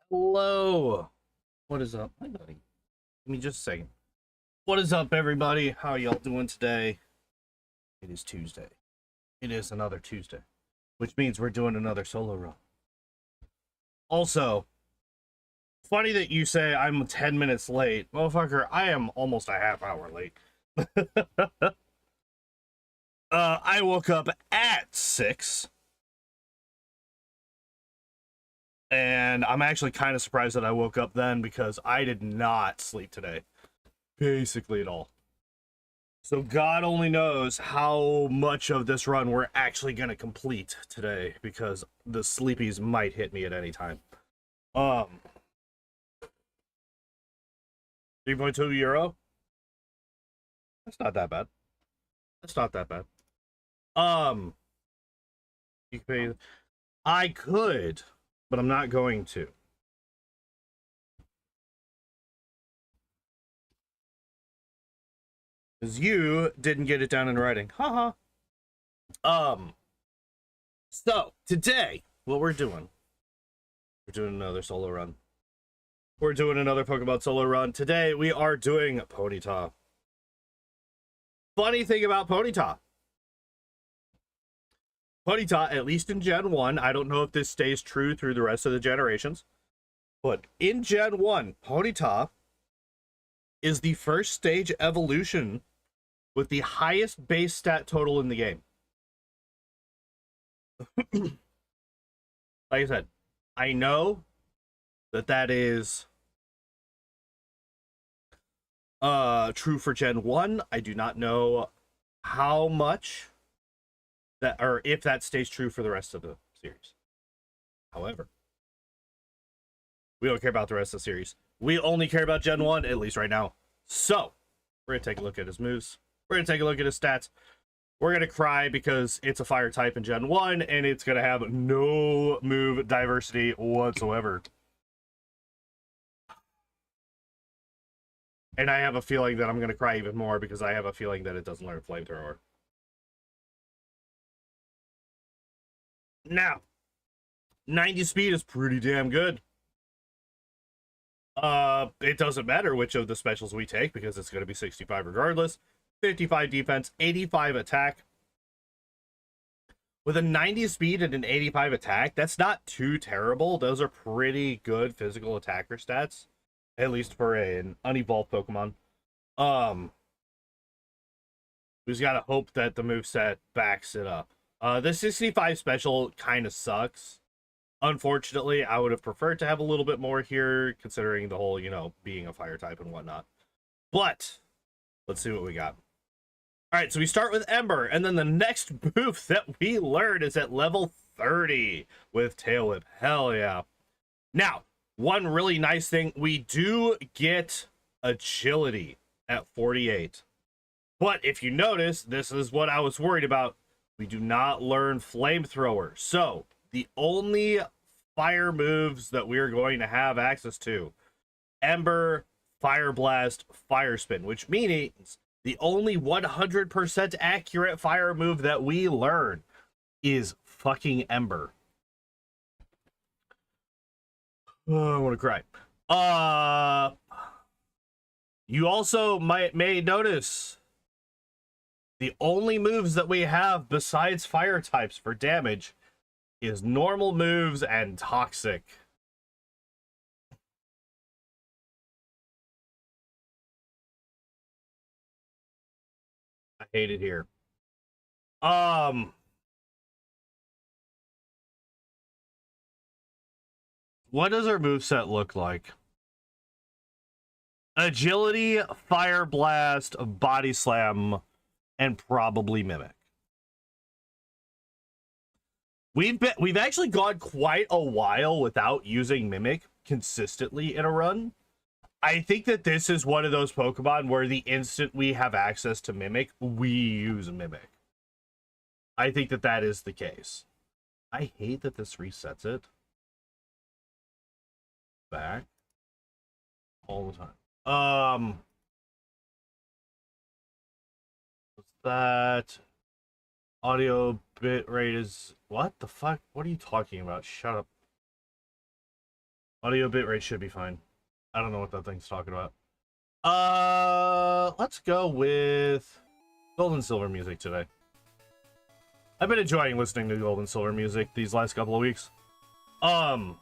Hello. What is up? Hi, buddy. Give me just a second. What is up, everybody? How y'all doing today? It is Tuesday. It is another Tuesday, which means we're doing another solo run. Also, funny that you say I'm 10 minutes late. Motherfucker, I am almost a half hour late. I woke up at 6. And I'm actually kind of surprised that I woke up then because I did not sleep today. Basically at all. So God only knows how much of this run we're actually going to complete today because the sleepies might hit me at any time. 3.2 euro? That's not that bad. That's not that bad. You can pay... I could, but I'm not going to. Because you didn't get it down in writing. Haha. So, today, what we're doing another solo run. We're doing another Pokemon solo run. Today, we are doing Ponyta. Funny thing about Ponyta. Ponyta, at least in Gen 1, I don't know if this stays true through the rest of the generations, but in Gen 1, Ponyta is the first stage evolution with the highest base stat total in the game. Like I said, I know that is true for Gen 1. I do not know how much that, or if that stays true for the rest of the series. However, we don't care about the rest of the series. We only care about Gen 1, at least right now. So, we're going to take a look at his moves. We're going to take a look at his stats. We're going to cry because it's a fire type in Gen 1, and it's going to have no move diversity whatsoever. And I have a feeling that I'm going to cry even more because I have a feeling that it doesn't learn Flamethrower. Now, 90 speed is pretty damn good. It doesn't matter which of the specials we take because it's going to be 65 regardless. 55 defense, 85 attack. With a 90 speed and an 85 attack, that's not too terrible. Those are pretty good physical attacker stats, at least for an unevolved Pokemon. We just gotta hope that the moveset backs it up. The 65 special kind of sucks. Unfortunately, I would have preferred to have a little bit more here, considering the whole, being a fire type and whatnot. But, let's see what we got. Alright, so we start with Ember, and then the next move that we learn is at level 30 with Tail Whip. Hell yeah. Now, one really nice thing, we do get agility at 48. But if you notice, this is what I was worried about. We do not learn Flamethrower. So, the only fire moves that we're going to have access to, Ember, Fire Blast, Fire Spin, which means the only 100% accurate fire move that we learn is fucking Ember. Oh, I want to cry. You also may notice the only moves that we have besides fire types for damage is normal moves and toxic. I hate it here. What does our moveset look like? Agility, Fire Blast, Body Slam, and probably Mimic. We've actually gone quite a while without using Mimic consistently in a run. I think that this is one of those Pokemon where the instant we have access to Mimic, we use Mimic. I think that is the case. I hate that this resets it back all the time. What's that? Audio bit rate is... What the fuck? What are you talking about? Shut up. Audio bitrate should be fine. I don't know what that thing's talking about. Let's go with gold and silver music today. I've been enjoying listening to gold and silver music these last couple of weeks. So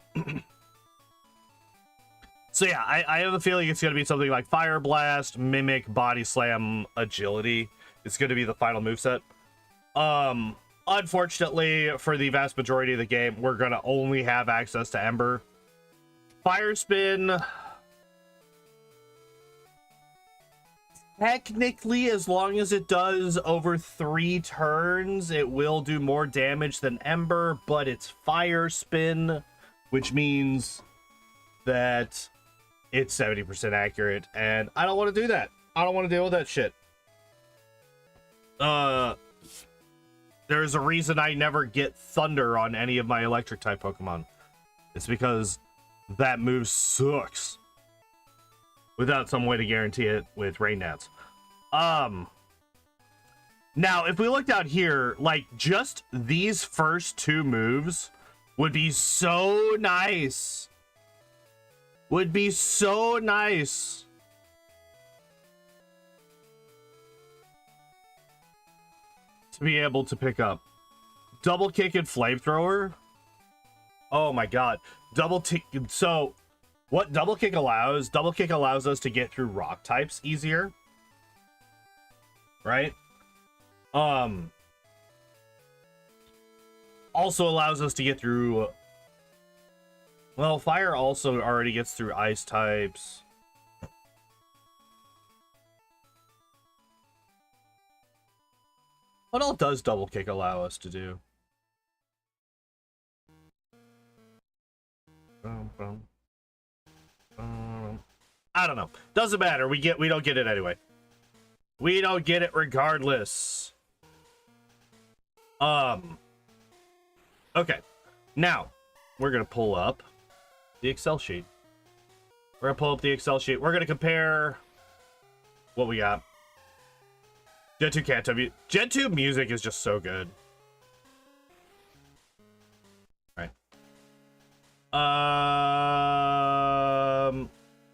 yeah, I have a feeling it's gonna be something like Fire Blast, Mimic, Body Slam, Agility. It's gonna be the final moveset. Unfortunately, for the vast majority of the game, we're gonna only have access to Ember. Fire Spin, technically, as long as it does over 3 turns, it will do more damage than Ember, but it's Fire Spin, which means that it's 70% accurate, and I don't want to do that. I don't want to deal with that shit. There's a reason I never get Thunder on any of my electric type Pokemon. It's because that move sucks. Without some way to guarantee it with Rain Dance. Now, if we look down here, like, just these first 2 moves would be so nice. Would be so nice. To be able to pick up. Double Kick and Flamethrower. Oh my god. So, what Double Kick allows us to get through rock types easier. Right? Also allows us to get through... Well, fire also already gets through ice types. What all does Double Kick allow us to do? I don't know. Doesn't matter. We don't get it anyway. We don't get it regardless. Okay. Now, we're gonna pull up the Excel sheet. We're gonna pull up the Excel sheet. We're gonna compare what we got. Gen 2 Caterpie. Gen 2 music is just so good. All right.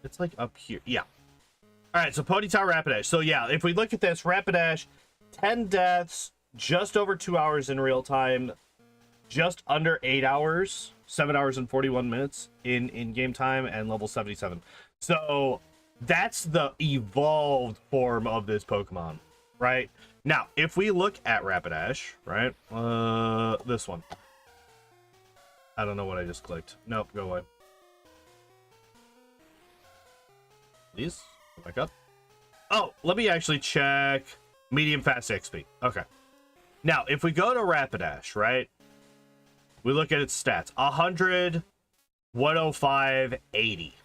It's like up here. Yeah. All right, so Ponyta Rapidash. So yeah, if we look at this, Rapidash, 10 deaths, just over 2 hours in real time, just under 8 hours, 7 hours and 41 minutes in game time, and level 77. So that's the evolved form of this Pokemon, right? Now, if we look at Rapidash, right? This one. I don't know what I just clicked. Nope, go away. These? Go back up. Oh, let me actually check medium fast XP. Okay. Now, if we go to Rapidash, right? We look at its stats. 100, 105, 80.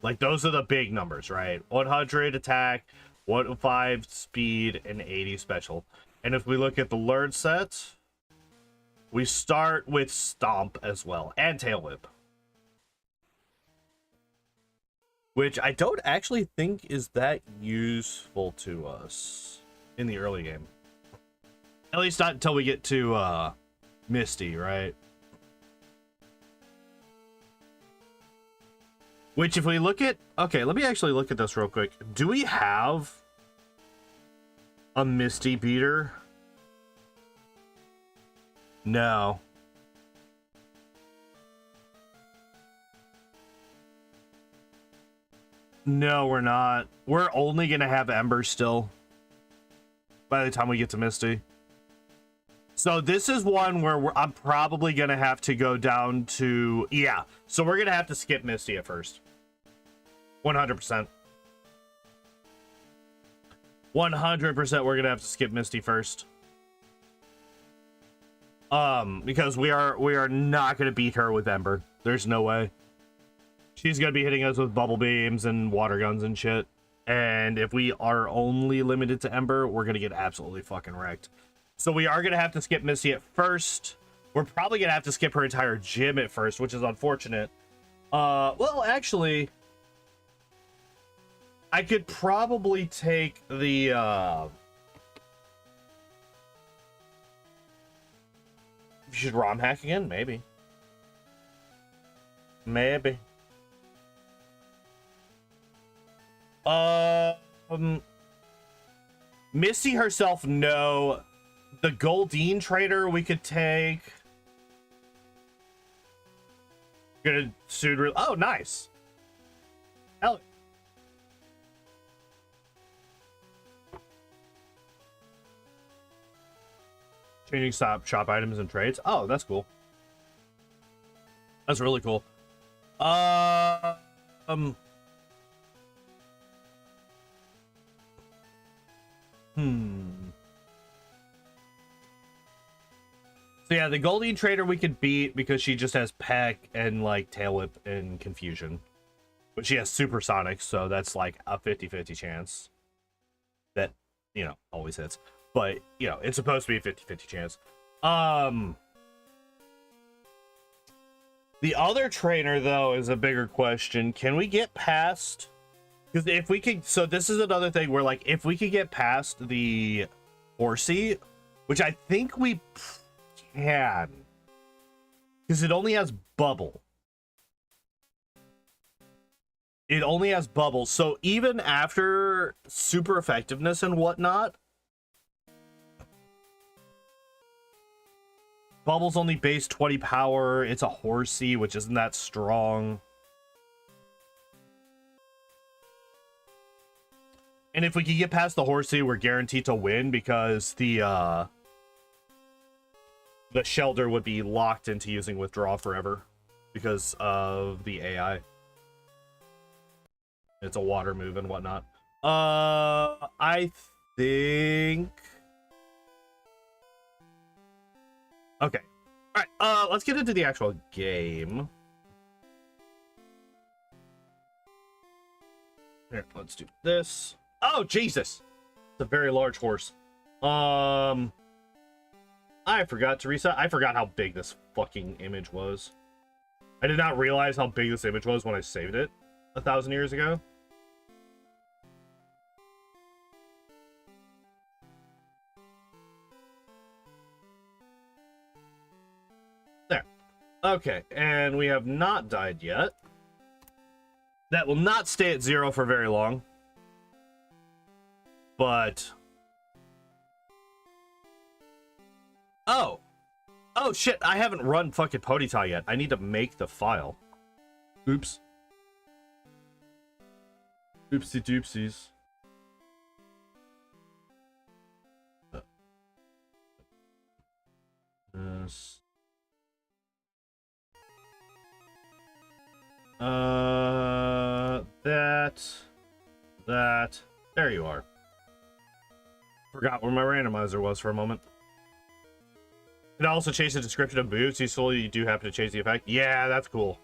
Like, those are the big numbers, right? 100 attack, 105 speed, and 80 special. And if we look at the learn set, we start with Stomp as well, and Tail Whip. Which I don't actually think is that useful to us in the early game. At least not until we get to Misty, right? Which if we look at... Okay, let me actually look at this real quick. Do we have a Misty beater? No. No, we're not. We're only going to have Ember still by the time we get to Misty. So this is one where I'm probably going to have to go down to... Yeah, so we're going to have to skip Misty at first. 100%. 100% we're going to have to skip Misty first. Because we are not going to beat her with Ember. There's no way. She's going to be hitting us with bubble beams and water guns and shit. And if we are only limited to Ember, we're going to get absolutely fucking wrecked. So we are going to have to skip Misty at first. We're probably going to have to skip her entire gym at first, which is unfortunate. Well, actually, I could probably take the, should ROM hack again? Maybe. Maybe. Misty herself, no. The Goldeen trader we could take. Gonna soon. Oh, nice. Hell. Changing shop items and trades. Oh, that's cool. That's really cool. So yeah, the Goldeen trader we could beat because she just has Peck and like Tail Whip and Confusion. But she has Supersonic, so that's like a 50-50 chance. That, you know, always hits. But, you know, it's supposed to be a 50-50 chance. The other trainer, though, is a bigger question. Can we get past... Because if we could... So this is another thing where, like, if we could get past the Horsey, which I think we can. Because it only has Bubble. It only has Bubble. So even after super effectiveness and whatnot, Bubble's only base 20 power. It's a Horsey, which isn't that strong. And if we can get past the Horsey, we're guaranteed to win because the Shelter would be locked into using Withdraw forever because of the AI. It's a water move and whatnot. I think... Okay. All right. Let's get into the actual game. Here, let's do this. Oh, Jesus. It's a very large horse. I forgot to reset. I forgot how big this fucking image was. I did not realize how big this image was when I saved it 1,000 years ago. There. Okay, and we have not died yet. That will not stay at 0 for very long. But... Oh! Oh, shit, I haven't run fucking Ponyta yet. I need to make the file. Oops. Oopsie doopsies. Yes. That. There you are. Forgot where my randomizer was for a moment. It also change the description of moves. You do happen to change the effect. Yeah, that's cool.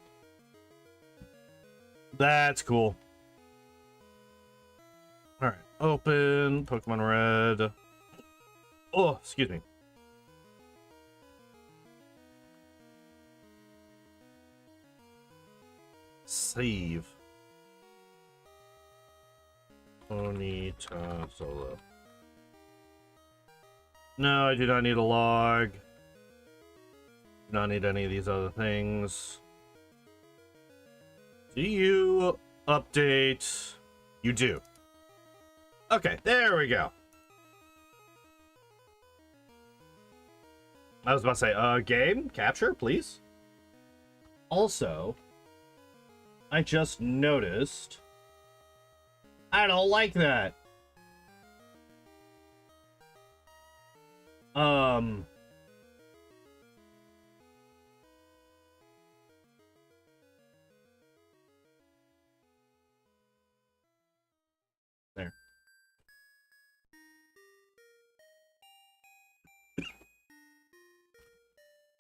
That's cool. Alright. Open. Pokemon Red. Oh, excuse me. Save. Ponyta solo. No, I do not need a log. Do not need any of these other things. Do you update? You do. Okay, there we go. I was about to say, game capture, please. Also, I just noticed I don't like that. There.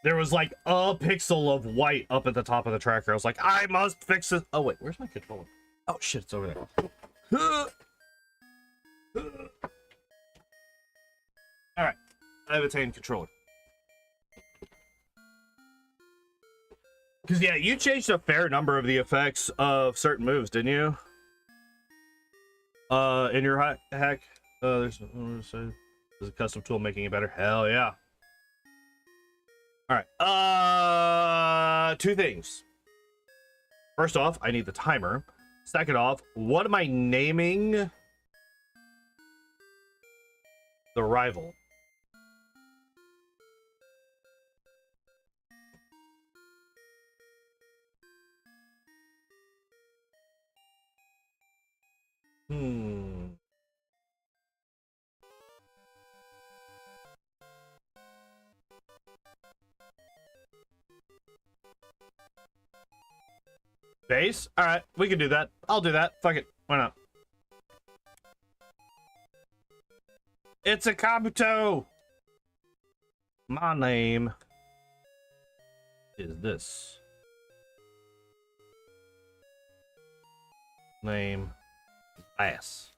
There was like a pixel of white up at the top of the tracker. I was like, I must fix it. Oh wait, where's my controller? Oh shit, it's over there. Alright, I have attained controller. Because yeah, you changed a fair number of the effects of certain moves, didn't you? In your hack, there's a custom tool making it better. Hell yeah. All right. Two things. First off, I need the timer. Second off, what am I naming the rival? Base? Alright, we can do that. I'll do that. Fuck it. Why not? It's a Kabuto! My name is this. Name Bass.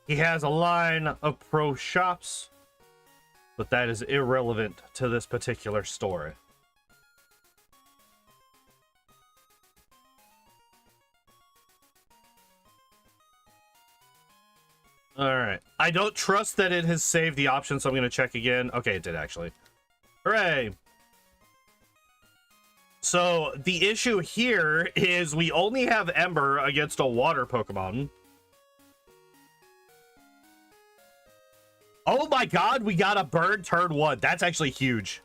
He has a line of pro shops, but that is irrelevant to this particular story. Alright. I don't trust that it has saved the option, so I'm going to check again. Okay, it did actually. Hooray! So, the issue here is we only have Ember against a water Pokemon. Oh my god, we got a bird turn 1. That's actually huge.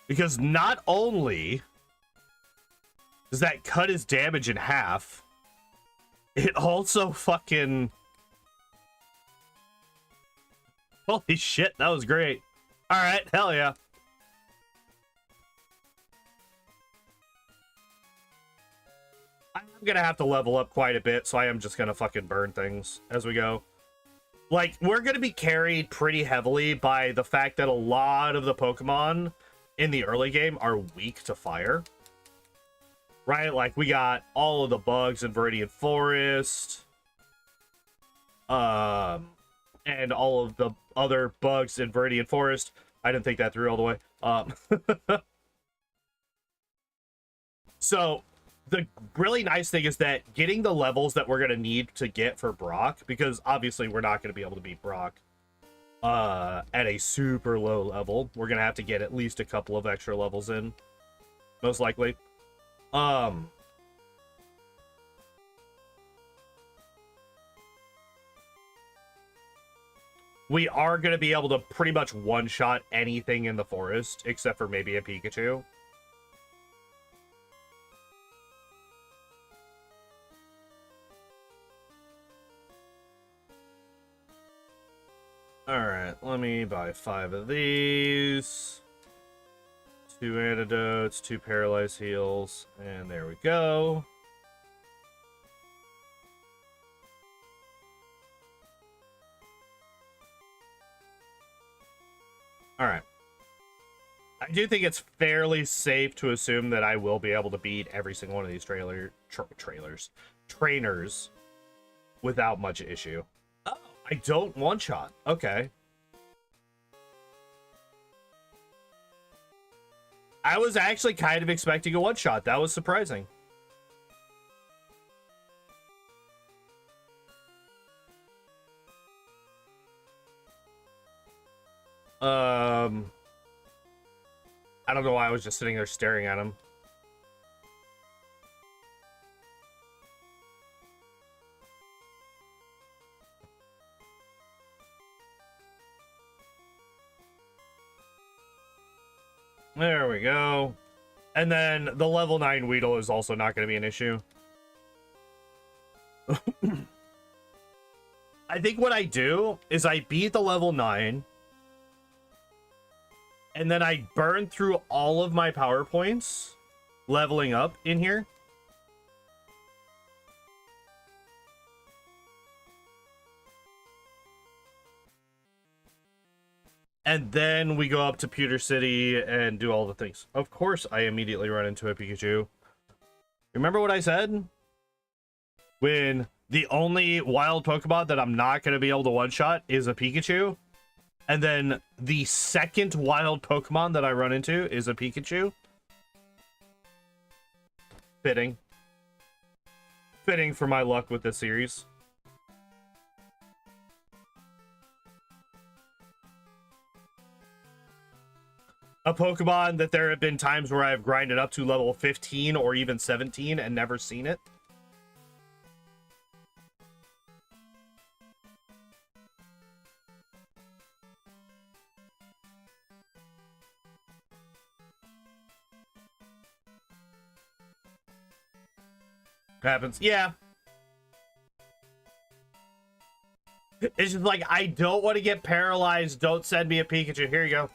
Because not only does that cut his damage in half, it also fucking... Holy shit, that was great. Alright, hell yeah. I'm gonna have to level up quite a bit, so I am just gonna fucking burn things as we go. Like, we're gonna be carried pretty heavily by the fact that a lot of the Pokemon in the early game are weak to fire. Right? Like, we got all of the bugs in Viridian Forest. And all of the other bugs in Viridian Forest. I didn't think that through all the way. So, the really nice thing is that getting the levels that we're going to need to get for Brock, because obviously we're not going to be able to beat Brock at a super low level. We're going to have to get at least a couple of extra levels in, most likely. We are going to be able to pretty much one-shot anything in the forest, except for maybe a Pikachu. Alright, let me buy 5 of these. 2 antidotes, 2 paralyzed heals, and there we go. Alright. I do think it's fairly safe to assume that I will be able to beat every single one of these trainers without much issue. Oh, I don't one-shot. Okay. I was actually kind of expecting a one-shot. That was surprising. I don't know why I was just sitting there staring at him. There we go. And then the level 9 Weedle is also not going to be an issue. I think what I do is I beat the level 9. And then I burn through all of my power points leveling up in here. And then we go up to Pewter City and do all the things. Of course, I immediately run into a Pikachu. Remember what I said? When the only wild Pokemon that I'm not going to be able to one-shot is a Pikachu. And then the second wild Pokemon that I run into is a Pikachu. Fitting. Fitting for my luck with this series. a Pokemon that there have been times where I've grinded up to level 15 or even 17 and never seen it. Happens. Yeah. It's just like, I don't want to get paralyzed. Don't send me a Pikachu. Here you go.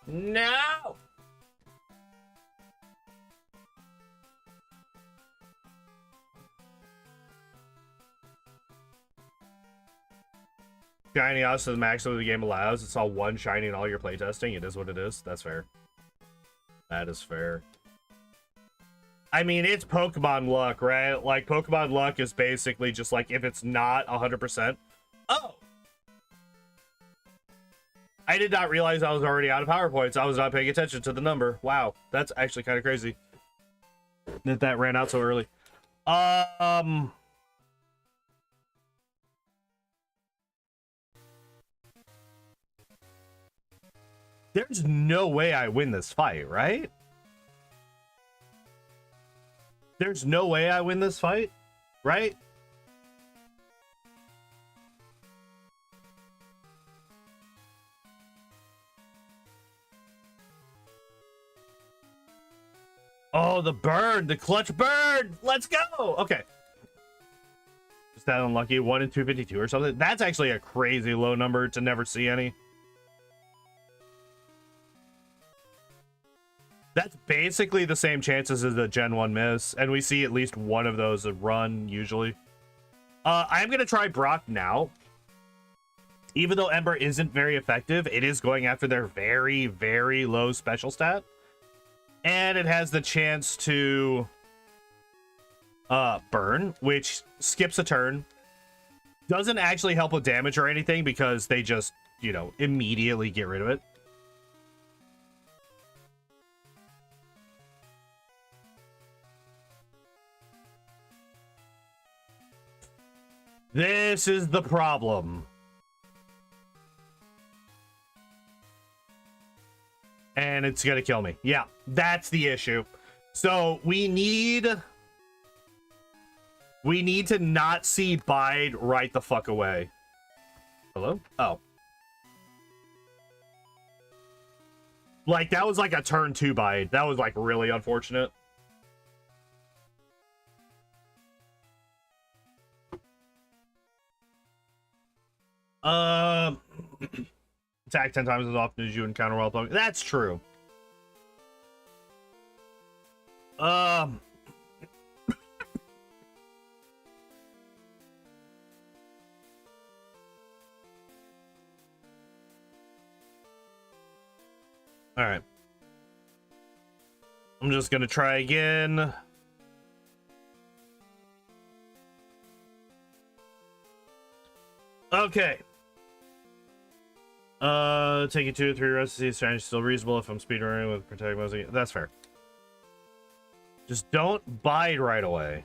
No! Shiny us is the maximum the game allows. It's all one shiny in all your playtesting. It is what it is. That's fair. That is fair. I mean, it's Pokemon luck, right? Like, Pokemon luck is basically just like, if it's not 100%. Oh! I did not realize I was already out of PowerPoints. I was not paying attention to the number. Wow. That's actually kind of crazy that ran out so early. There's no way I win this fight, right? There's no way I win this fight, right? Oh, the burn, the clutch burn. Let's go. Okay. Is that unlucky? 1 in 252 or something? That's actually a crazy low number to never see any. That's basically the same chances as the Gen 1 miss, and we see at least one of those a run, usually. I'm going to try Brock now. Even though Ember isn't very effective, it is going after their very, very low special stat. And it has the chance to burn, which skips a turn. Doesn't actually help with damage or anything because they just, you know, immediately get rid of it. This is the problem. And it's gonna kill me. Yeah, that's the issue. So we need to not see Bide right the fuck away. Hello? Oh. Like, that was like a turn 2 Bide. That was like really unfortunate. Attack 10 times as often as you encounter wild Pokemon. That's true. All right. I'm just gonna try again. Okay. Taking 2 or 3 rests to see if strategy is still reasonable if I'm speedrunning with protect mostly. That's fair. Just don't bide right away.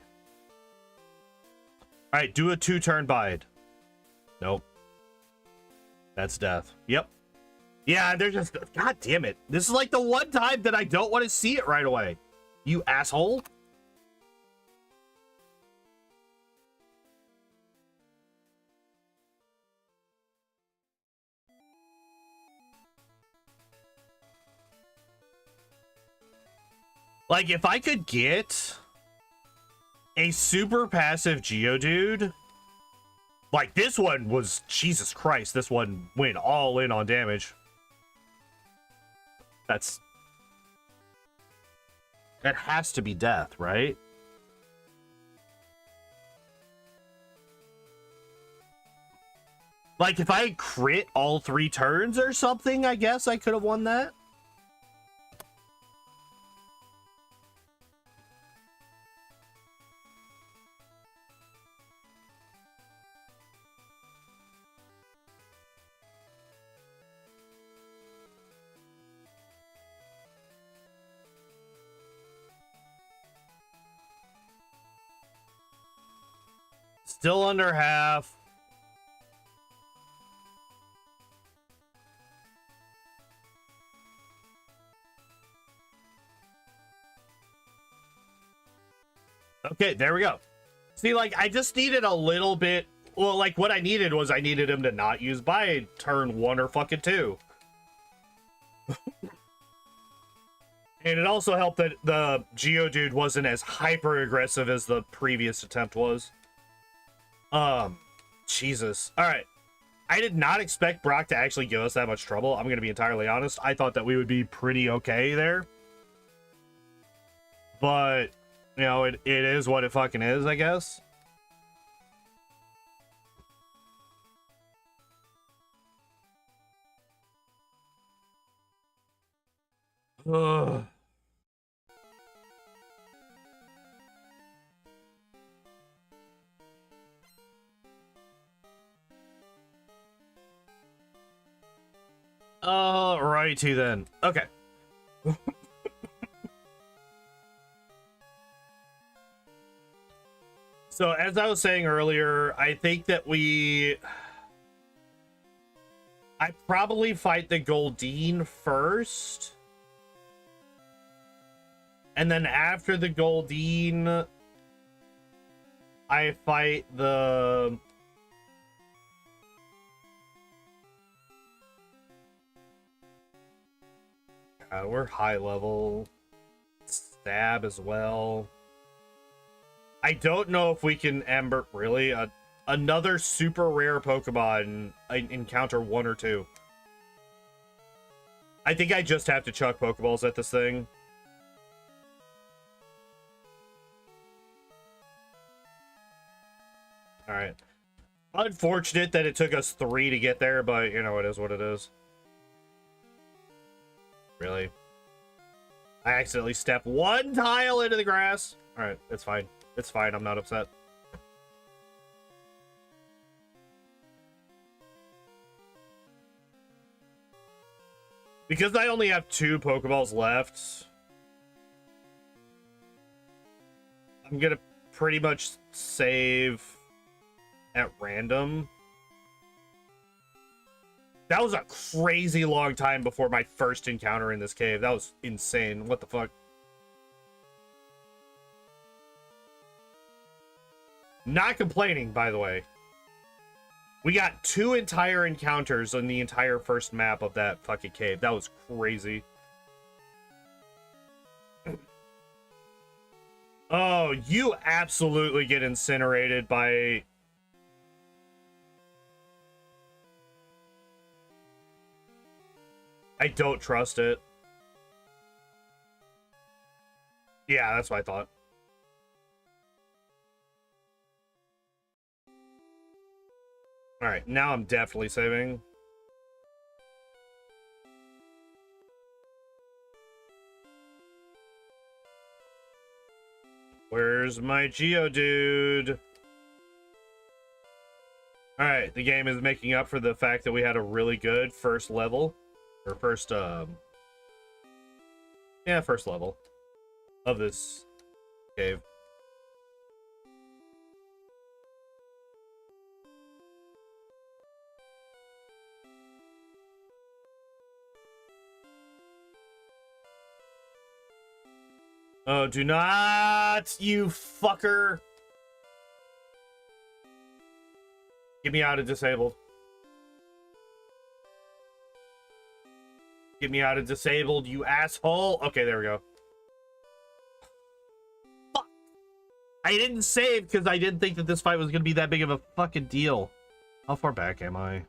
Alright, do a 2-turn bide. Nope. That's death. Yep. Yeah, they're just... God damn it. This is like the one time that I don't want to see it right away. You asshole. Like, if I could get a super passive Geodude, like this one was, Jesus Christ, this one went all in on damage. That has to be death, right? Like, if I crit all 3 turns or something, I guess I could have won that. Still under half. Okay, there we go. See, like, I just needed a little bit. Well, like, what I needed was I needed him to not use by turn 1 or fucking 2. And it also helped that the Geodude wasn't as hyper aggressive as the previous attempt was. Jesus. All right. I did not expect Brock to actually give us that much trouble. I'm going to be entirely honest. I thought that we would be pretty okay there. But, you know, it is what it fucking is, I guess. Ugh. Righty then. Okay. So, as I was saying earlier, I think that I probably fight the Goldeen first. And then after the Goldeen, I fight the... we're high level. Stab as well. I don't know if we can Ember... Really? Another super rare Pokemon encounter 1 or 2. I think I just have to chuck Pokeballs at this thing. Alright. Unfortunate that it took us 3 to get there, but, you know, it is what it is. Really? I accidentally stepped 1 tile into the grass. Alright, it's fine. It's fine, I'm not upset. Because I only have 2 Pokeballs left, I'm gonna pretty much save at random. That was a crazy long time before my first encounter in this cave. That was insane. What the fuck? Not complaining, by the way. We got 2 entire encounters on the entire first map of that fucking cave. That was crazy. Oh, you absolutely get incinerated by... I don't trust it. Yeah, that's what I thought. Alright, now I'm definitely saving. Where's my Geodude? Alright, the game is making up for the fact that we had a really good first level. Or first, yeah, first level of this cave. Oh, do not, you fucker. Get me out of disabled. Get me out of disabled, you asshole. Okay, there we go. Fuck. I didn't save because I didn't think that this fight was going to be that big of a fucking deal. How far back am I?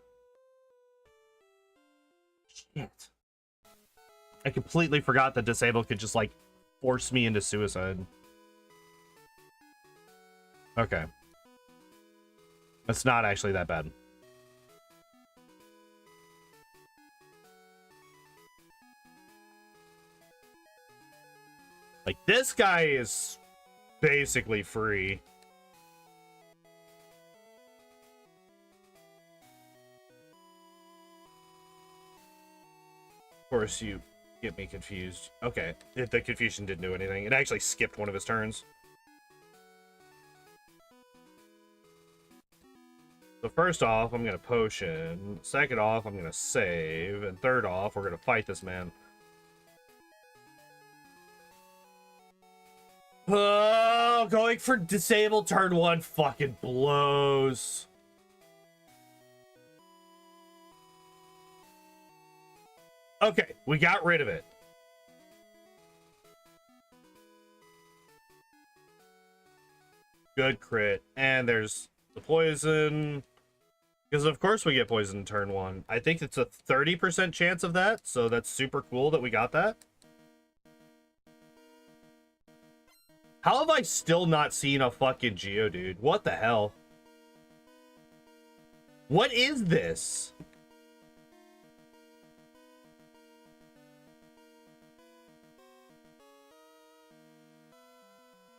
Shit. I completely forgot that disabled could just, like, force me into suicide. Okay. That's not actually that bad. Like, this guy is basically free. Of course, you get me confused. Okay, the confusion didn't do anything. It actually skipped one of his turns. So first off, I'm going to potion. Second off, I'm going to save. And third off, we're going to fight this man. Oh, going for disable turn 1 fucking blows. Okay, we got rid of it. Good crit. And there's the poison. Because of course we get poison turn 1. I think it's a 30% chance of that, so that's super cool that we got that. How have I still not seen a fucking Geodude? What the hell? What is this?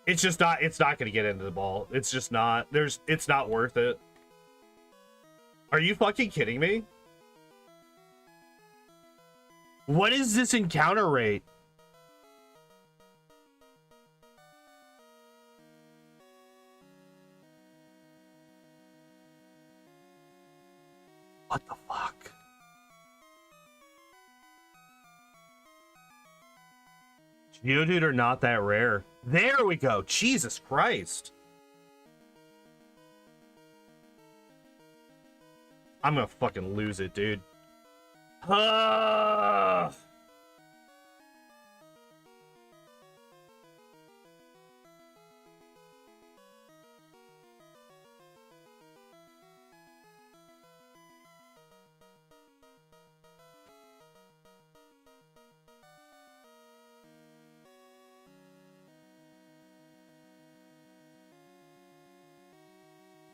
It's just not, it's not going to get into the ball. It's just not, it's not worth it. Are you fucking kidding me? What is this encounter rate? What the fuck? Geodude are not that rare. There we go. Jesus Christ. I'm gonna fucking lose it, dude.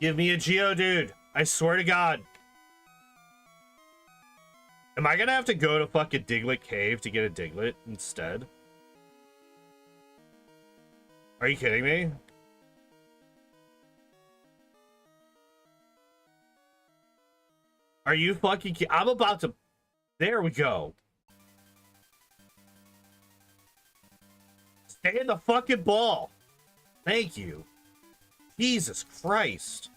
Give me a Geodude. I swear to God. Am I gonna have to go to fucking Diglett Cave to get a Diglett instead? Are you kidding me? Are you fucking kidding? I'm about to... There we go. Stay in the fucking ball. Thank you. Jesus Christ.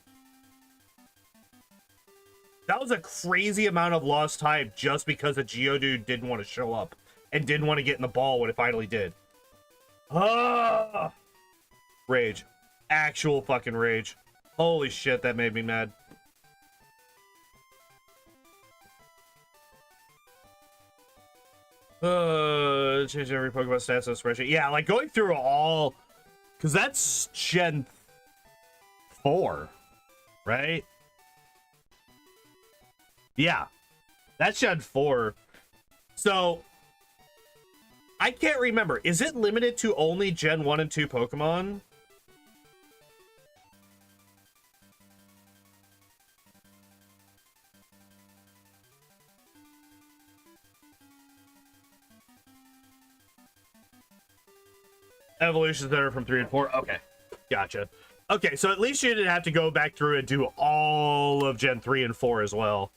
That was a crazy amount of lost time just because a Geodude didn't want to show up and didn't want to get in the ball when it finally did. Ah! Rage. Actual fucking rage. Holy shit, that made me mad. Change every Pokemon stats on the spreadsheet. Yeah, like going through all... Because that's Gen 4, right? Yeah, that's Gen 4. So, I can't remember. Is it limited to only Gen 1 and 2 Pokemon? Evolutions that are from 3 and 4? Okay, gotcha. Okay, so at least you didn't have to go back through and do all of Gen 3 and 4 as well.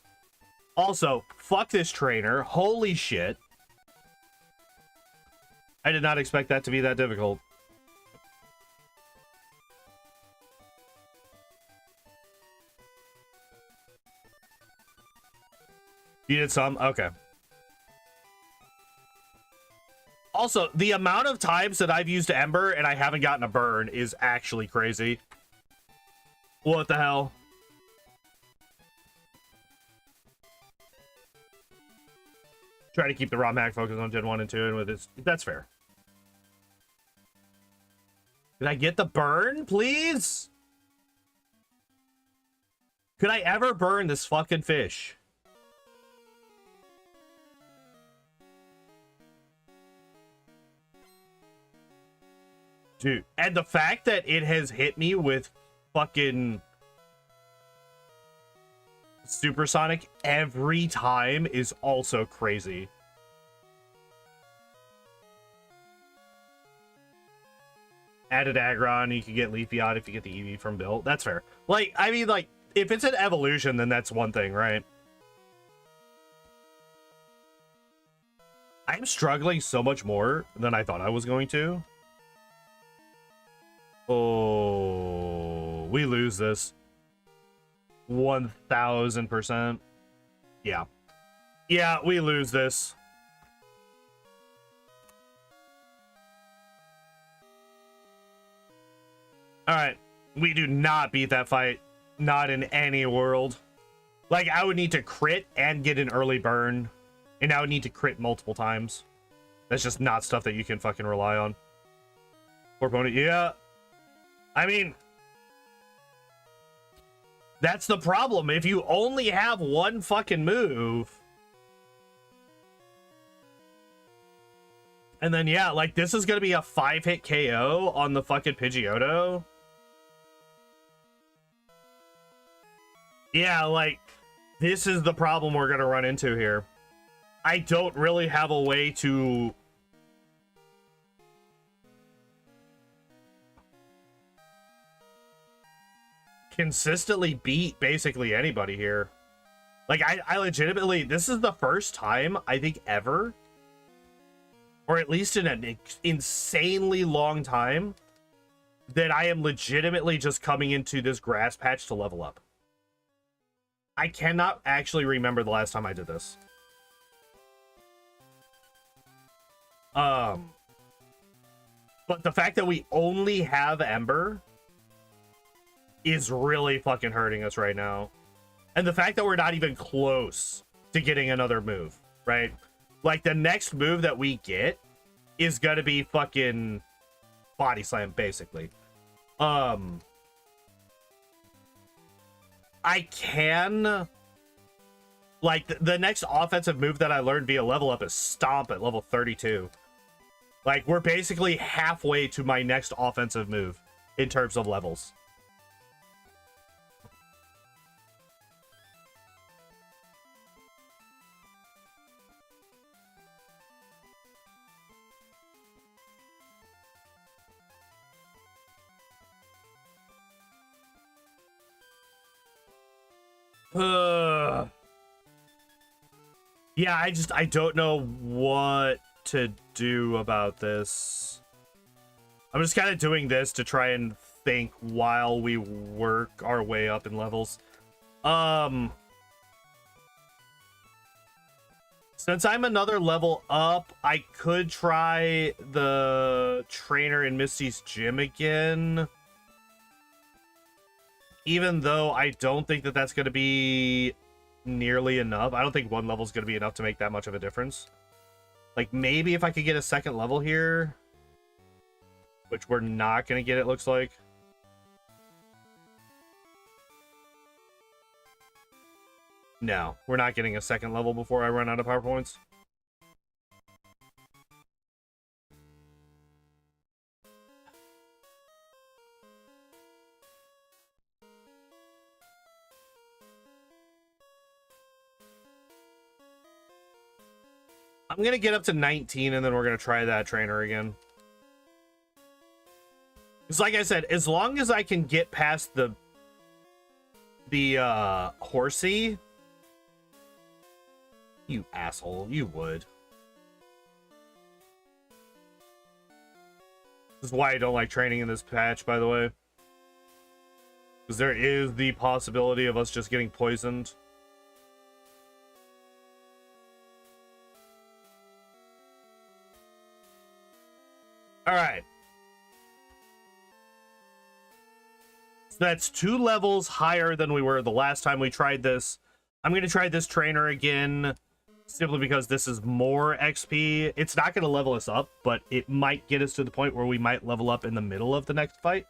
Also, fuck this trainer. Holy shit. I did not expect that to be that difficult. You did some? Okay. Also, the amount of times that I've used Ember and I haven't gotten a burn is actually crazy. What the hell? Try to keep the ROM hack focus on Gen 1 and 2 and with this. That's fair. Did I get the burn, please? Could I ever burn this fucking fish? Dude, and the fact that it has hit me with fucking Supersonic every time is also crazy. Added Aggron, you can get Leafeon if you get the EV from Bill. That's fair. Like, I mean, like, if it's an evolution, then that's one thing, right? I'm struggling so much more than I thought I was going to. Oh, we lose this. 1000%. Yeah. Yeah, we lose this. All right, we do not beat that fight. Not in any world. Like, I would need to crit and get an early burn, and I would need to crit multiple times. That's just not stuff that you can fucking rely on. Poor Pony, yeah. I mean, that's the problem. If you only have one fucking move, and then, yeah, like, this is gonna be a 5-hit KO on the fucking Pidgeotto. Yeah, like, this is the problem we're gonna run into here. I don't really have a way to consistently beat basically anybody here. Like, I legitimately, this is the first time, I think, ever, or at least in an insanely long time, that I am legitimately just coming into this grass patch to level up. I cannot actually remember the last time I did this. But the fact that we only have Ember is really fucking hurting us right now. And the fact that we're not even close to getting another move, right? Like, the next move that we get is gonna be fucking Body Slam, basically. I can, like, the next offensive move that I learned via level up is Stomp at level 32. Like, we're basically halfway to my next offensive move in terms of levels. Yeah, I don't know what to do about this. I'm just kind of doing this to try and think while we work our way up in levels. Since I'm another level up, I could try the trainer in Misty's gym again. Even though I don't think that that's going to be nearly enough. I don't think one level is going to be enough to make that much of a difference. Like, maybe if I could get a second level here, which we're not going to get, it looks like. No, we're not getting a second level before I run out of power points. I'm going to get up to 19, and then we're going to try that trainer again. It's like I said, as long as I can get past the horsey. You asshole, you would. This is why I don't like training in this patch, by the way. Because there is the possibility of us just getting poisoned. Alright. So that's 2 levels higher than we were the last time we tried this. I'm going to try this trainer again, simply because this is more XP. It's not going to level us up, but it might get us to the point where we might level up in the middle of the next fight.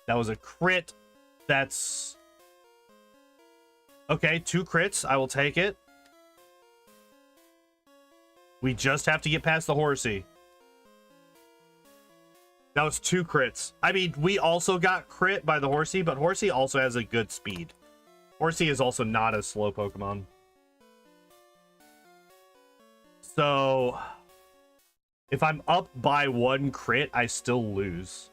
That was a crit. That's... okay, 2 crits. I will take it. We just have to get past the horsey. That was 2 crits. I mean, we also got crit by the horsey, but horsey also has a good speed. Horsey is also not a slow Pokemon. So, if I'm up by 1 crit, I still lose.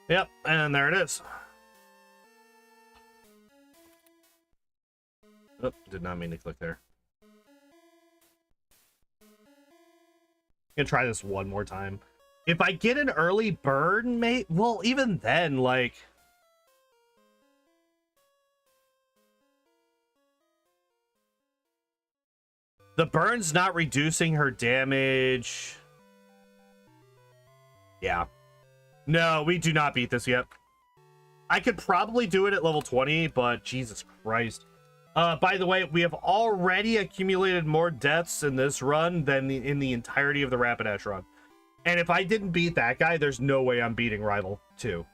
Yep, and there it is. Oh, did not mean to click there. Gonna try this one more time. If I get an early burn, mate, well, even then, like... The burn's not reducing her damage. Yeah. No, we do not beat this yet. I could probably do it at level 20, but Jesus Christ. By the way, we have already accumulated more deaths in this run than in the entirety of the Rapidash run. And if I didn't beat that guy, there's no way I'm beating Rival 2.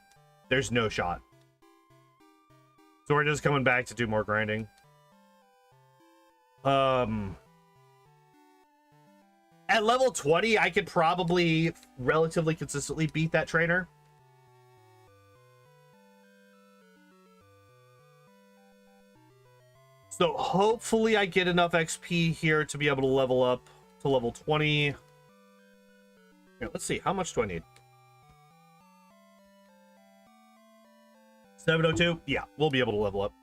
There's no shot. So we're just coming back to do more grinding. At level 20, I could probably relatively consistently beat that trainer. So hopefully I get enough XP here to be able to level up to level 20. Here, let's see. How much do I need? 702? Yeah, we'll be able to level up.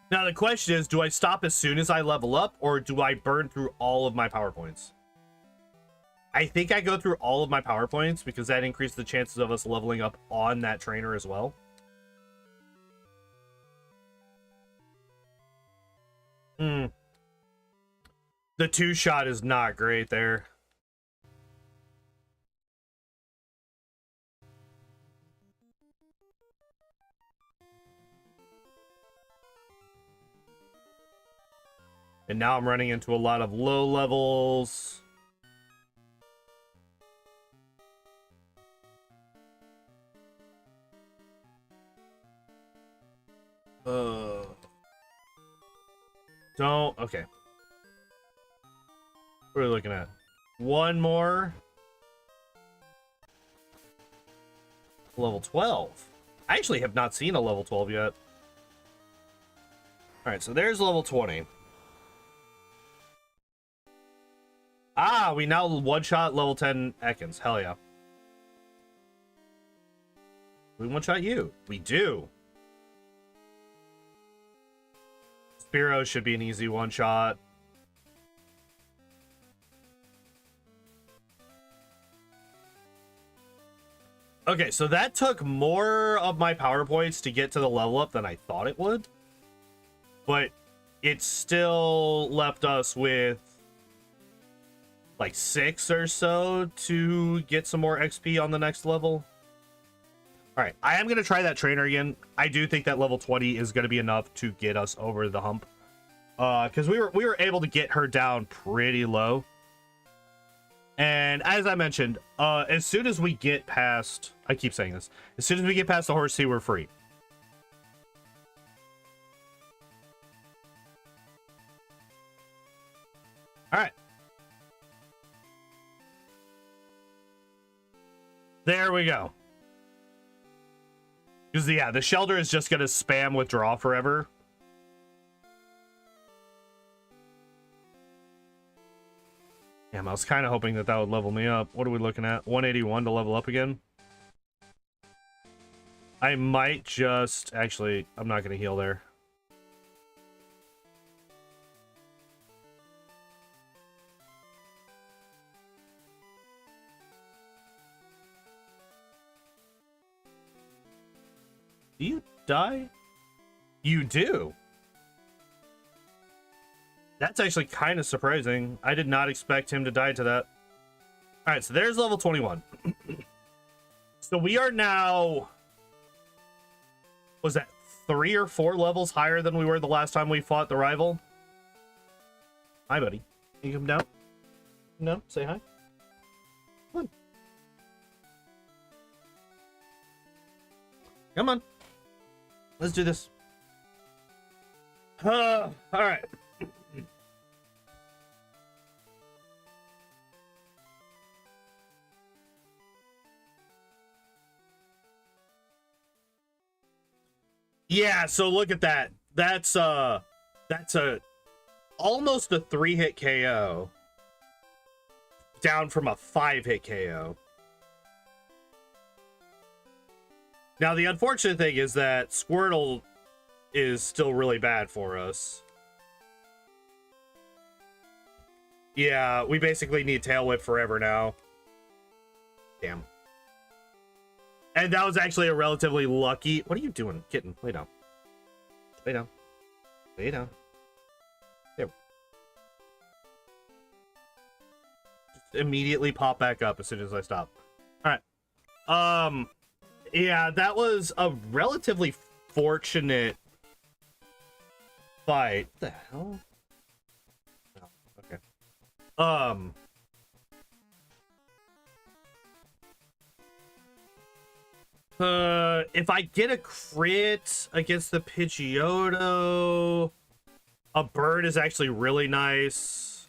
Now the question is, do I stop as soon as I level up, or do I burn through all of my power points? I think I go through all of my power points because that increases the chances of us leveling up on that trainer as well. The 2-shot is not great there. And now I'm running into a lot of low levels. Don't. Okay. What are we looking at? One more. Level 12. I actually have not seen a level 12 yet. Alright, so there's level 20. Ah, we now one-shot level 10 Ekans. Hell yeah. We one-shot you. We do. Spearow should be an easy one-shot. Okay, so that took more of my power points to get to the level up than I thought it would. But it still left us with like 6 or so to get some more XP on the next level. All right, I am going to try that trainer again. I do think that level 20 is going to be enough to get us over the hump. Because we were able to get her down pretty low. And as I mentioned, as soon as we get past... I keep saying this. As soon as we get past the Horsea, we're free. All right. There we go. Because, yeah, the shelter is just going to spam withdraw forever. Damn, I was kind of hoping that that would level me up. What are we looking at? 181 to level up again? I might just... Actually, I'm not going to heal there. Do you die? You do. That's actually kind of surprising. I did not expect him to die to that. All right, so there's level 21. So we are now... Was that 3 or 4 levels higher than we were the last time we fought the rival? Hi, buddy. Can you come down? No? Say hi. Come on. Come on. Let's do this. All right. Yeah, so look at that. That's a almost a 3-hit KO. Down from a 5-hit KO. Now, the unfortunate thing is that Squirtle is still really bad for us. Yeah, we basically need Tail Whip forever now. Damn. And that was actually a relatively lucky... What are you doing, kitten? Lay down. Lay down. Lay down. There. Just immediately pop back up as soon as I stop. Alright. Yeah, that was a relatively fortunate fight. What the hell? Oh, okay. If I get a crit against the Pidgeotto, a bird is actually really nice.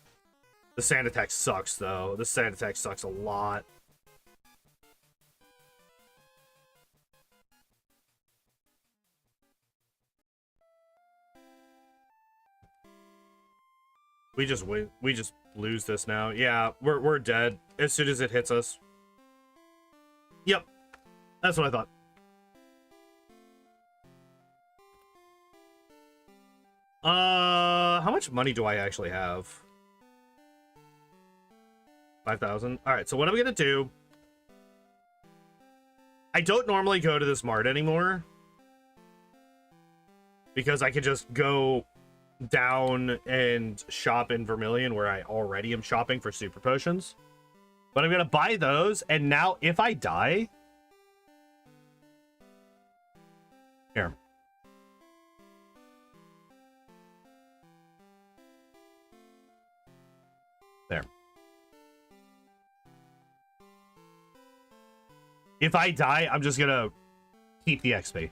The sand attack sucks, though. The sand attack sucks a lot. We just win. We just lose this now. Yeah, we're dead as soon as it hits us. Yep. That's what I thought. How much money do I actually have? 5,000. All right, so what I'm gonna do... I don't normally go to this mart anymore, because I could just go down and shop in Vermilion, where I already am shopping for super potions. But I'm gonna buy those, and now if I die... Here. There. If I die, I'm just gonna keep the XP.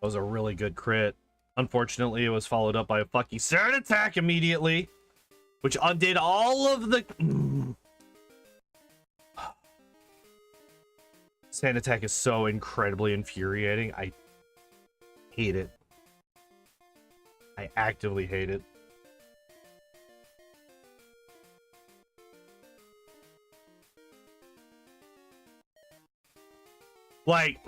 That was a really good crit. Unfortunately, it was followed up by a fucking sand attack immediately, which undid all of the... Sand attack is so incredibly infuriating. I hate it. I actively hate it. Like,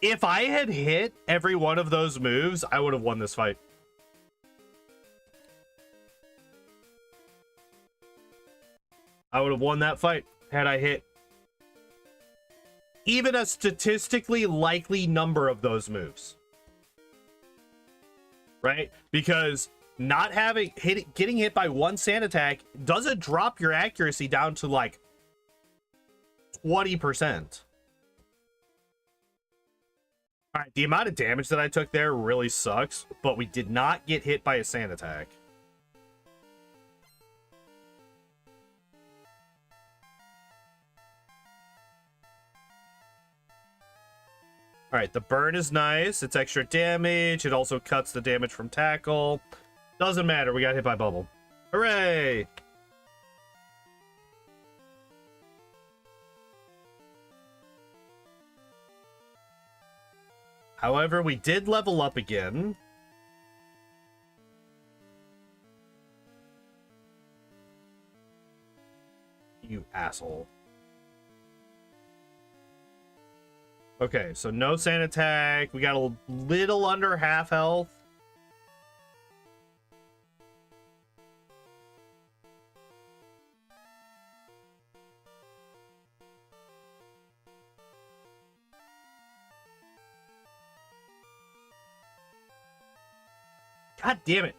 if I had hit every one of those moves, I would have won this fight. I would have won that fight had I hit even a statistically likely number of those moves. Right? Because not having getting hit by one sand attack doesn't drop your accuracy down to like 20%. All right, the amount of damage that I took there really sucks, but we did not get hit by a sand attack. All right, the burn is nice. It's extra damage. It also cuts the damage from tackle. Doesn't matter. We got hit by bubble. Hooray! However, we did level up again. You asshole. Okay, so no sand attack. We got a little under half health. God damn it.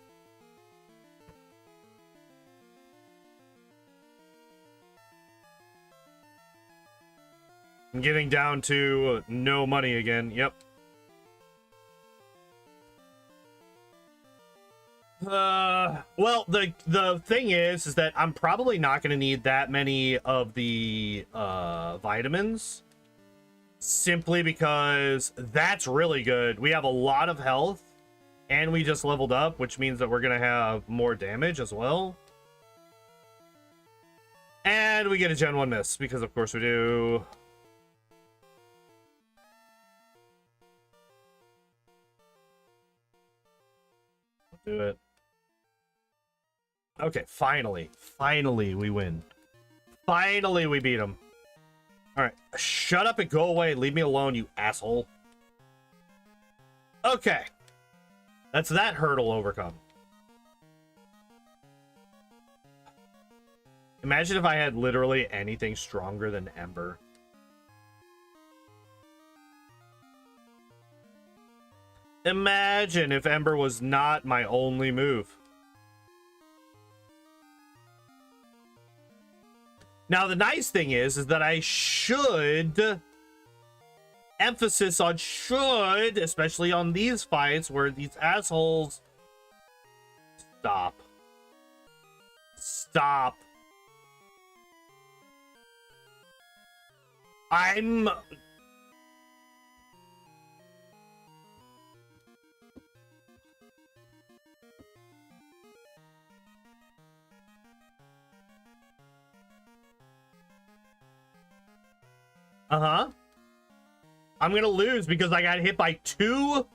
I'm getting down to no money again. Yep. Well, the thing is that I'm probably not going to need that many of the vitamins, simply because that's really good. We have a lot of health, and we just leveled up, which means that we're going to have more damage as well. And we get a Gen 1 miss, because of course we do. Do it. Okay, finally we win. Finally we beat him. All right, shut up and go away. Leave me alone, you asshole. Okay, that's that hurdle overcome. Imagine if I had literally anything stronger than Ember. Imagine if Ember was not my only move. Now, the nice thing is that I should... Emphasis on should, especially on these fights where these assholes... Stop. Stop. I'm... Uh-huh. I'm gonna lose because I got hit by 2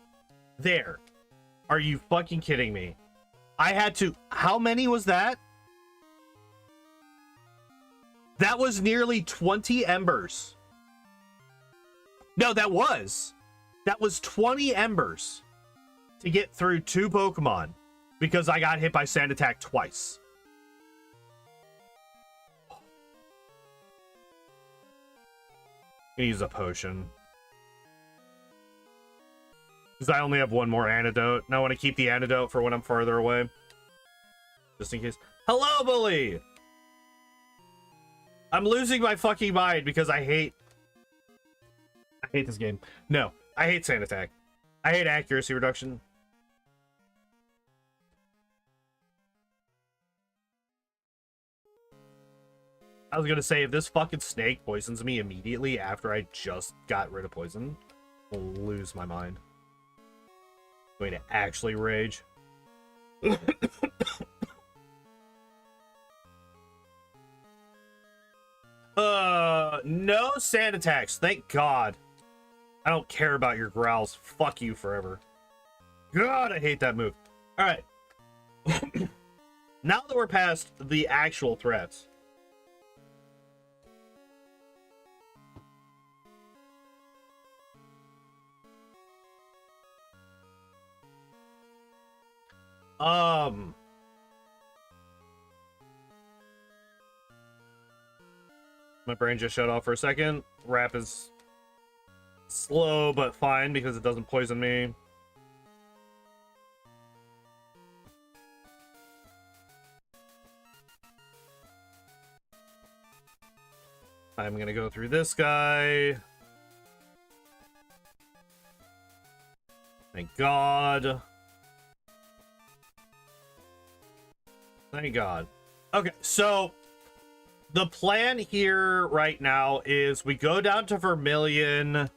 there. Are you fucking kidding me? I had to... How many was that? That was nearly 20 embers. No, that was 20 embers to get through 2 Pokemon because I got hit by Sand Attack twice. Use a potion. Because I only have 1 more antidote, and I want to keep the antidote for when I'm farther away. Just in case. Hello, bully! I'm losing my fucking mind because I hate this game. No, I hate Sand Attack. I hate accuracy reduction. I was gonna say, if this fucking snake poisons me immediately after I just got rid of poison, I'll lose my mind. I'm going to actually rage. No sand attacks, thank God. I don't care about your growls. Fuck you forever. God, I hate that move. Alright. Now that we're past the actual threats. My brain just shut off for a second. Rap is slow but fine because it doesn't poison me. I'm gonna go through this guy. Thank God. Thank God. Okay, so the plan here right now is we go down to Vermilion.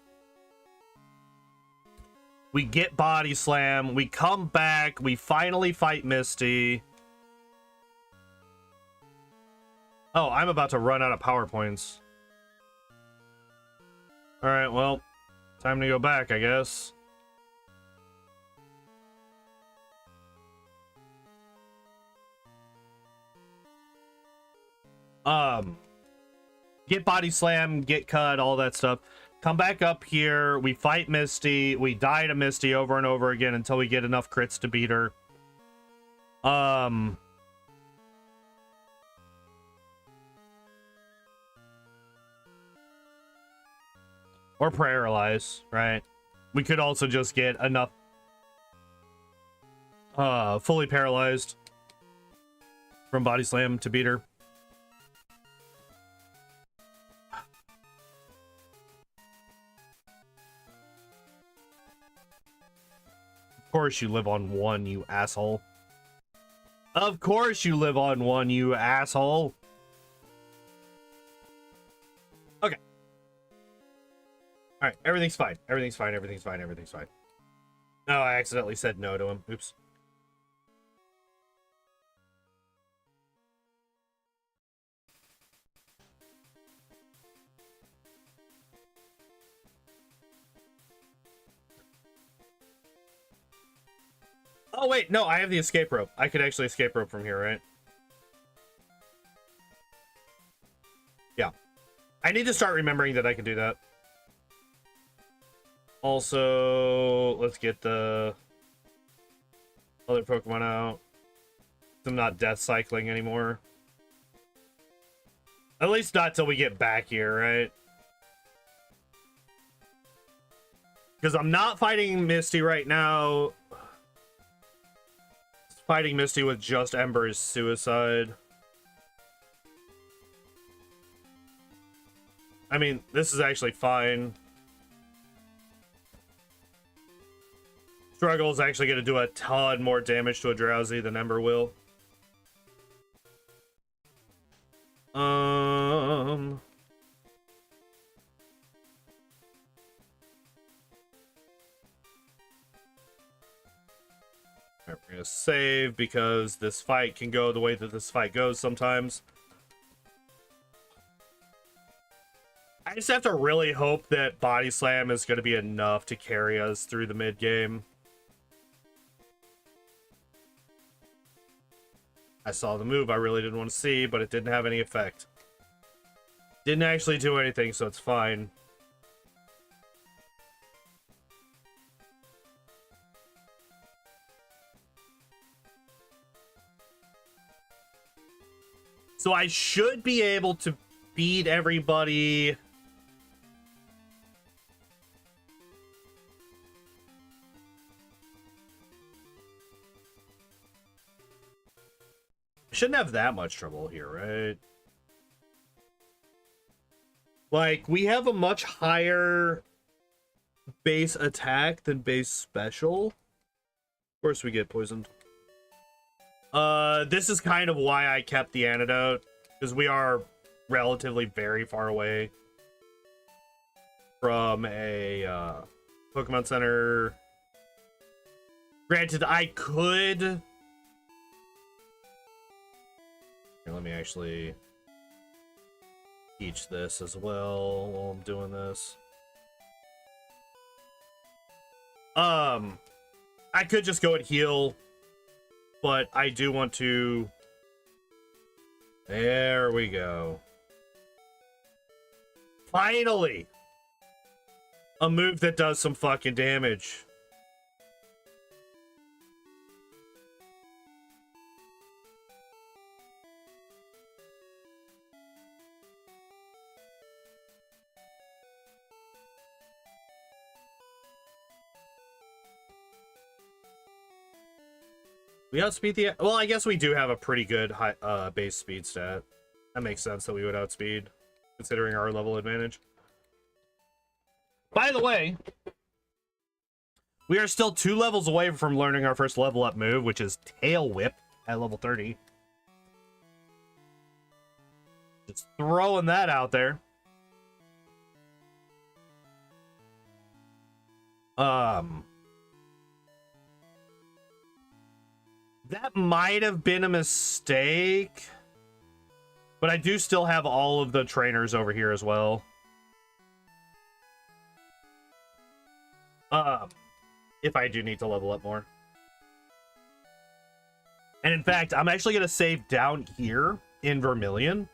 We get Body Slam. We come back. We finally fight Misty. Oh, I'm about to run out of power points. All right, well, time to go back, I guess. Get Body Slam, get cut, all that stuff. Come back up here. We fight Misty. We die to Misty over and over again until we get enough crits to beat her. Or paralyze, right? We could also just get enough fully paralyzed from Body Slam to beat her. Of course you live on 1, you asshole. Of course you live on 1, you asshole. Okay. Alright, everything's fine. Everything's fine, everything's fine, everything's fine. No, I accidentally said no to him. Oops. Oh, wait, no, I have the escape rope. I could actually escape rope from here, right? Yeah. I need to start remembering that I can do that. Also, let's get the other Pokemon out. I'm not death cycling anymore. At least not till we get back here, right? Because I'm not fighting Misty right now. Fighting Misty with just Ember is suicide. I mean, this is actually fine. Struggle is actually going to do a ton more damage to a Drowsy than Ember will. We're going to save because this fight can go the way that this fight goes sometimes. I just have to really hope that Body Slam is going to be enough to carry us through the mid game. I saw the move I really didn't want to see, but it didn't have any effect. Didn't actually do anything, so it's fine. So I should be able to beat everybody. Shouldn't have that much trouble here, right? Like, we have a much higher base attack than base special. Of course we get poisoned. This is kind of why I kept the antidote, because we are relatively very far away from a Pokemon Center. Granted, I could... Here, let me actually teach this as well while I'm doing this. I could just go and heal, but I do want to... There we go. Finally! A move that does some fucking damage. We outspeed the... Well, I guess we do have a pretty good high, base speed stat. That makes sense that we would outspeed, considering our level advantage. By the way, we are still 2 levels away from learning our first level up move, which is Tail Whip at level 30. Just throwing that out there. That might have been a mistake, but I do still have all of the trainers over here as well. If I do need to level up more. And in fact, I'm actually going to save down here in Vermilion.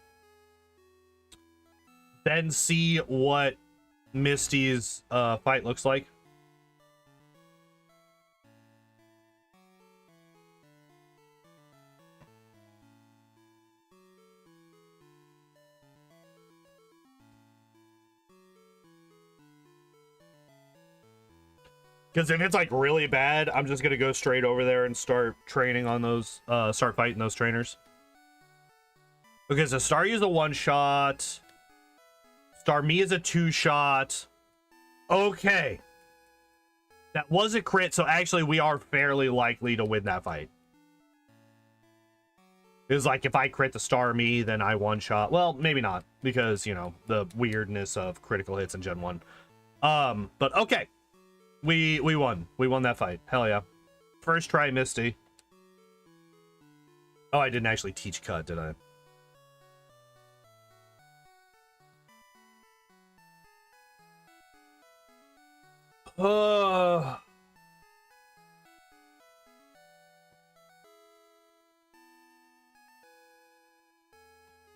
Then see what Misty's fight looks like. Because if it's like really bad, I'm just gonna go straight over there and start training on those, start fighting those trainers. Because the Staryu is a 1-shot. Starmie is a 2-shot. Okay. That was a crit, so actually we are fairly likely to win that fight. It's like if I crit the Starmie, then I 1-shot. Well, maybe not, because, you know, the weirdness of critical hits in Gen 1. But okay. We won. We won that fight. Hell yeah. First try, Misty. Oh, I didn't actually teach Cut, did I? What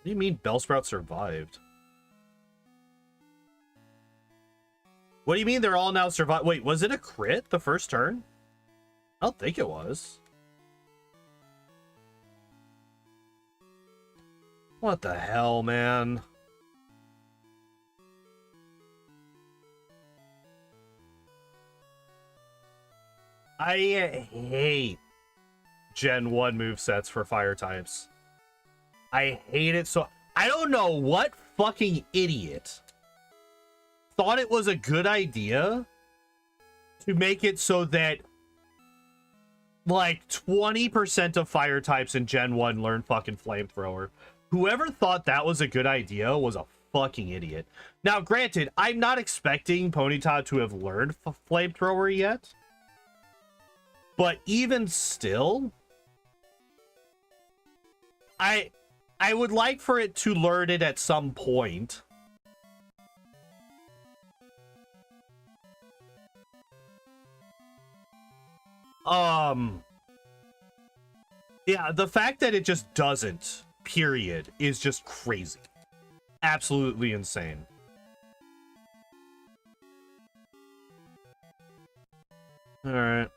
do you mean Bellsprout survived? What do you mean they're all now survive? Wait, was it a crit the first turn? I don't think it was. What the hell, man? I hate Gen 1 movesets for fire types. I hate it so... I don't know what fucking idiot thought it was a good idea to make it so that like 20% of fire types in Gen 1 learn fucking flamethrower. Whoever thought that was a good idea was a fucking idiot. Now, granted, I'm not expecting Ponyta to have learned flamethrower yet. But even still, I would like for it to learn it at some point. Yeah, the fact that it just doesn't, period, is just crazy. Absolutely insane. All right.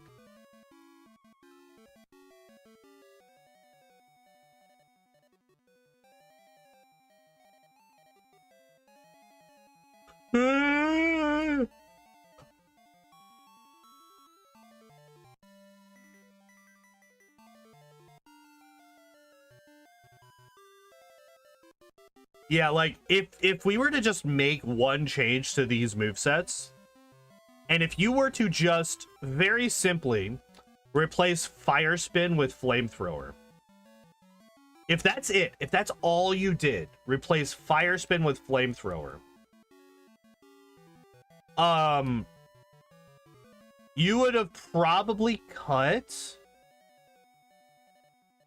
Yeah, like if we were to just make one change to these movesets, and if you were to just very simply replace Fire Spin with Flamethrower, if that's it, if that's all you did, replace Fire Spin with Flamethrower, you would have probably cut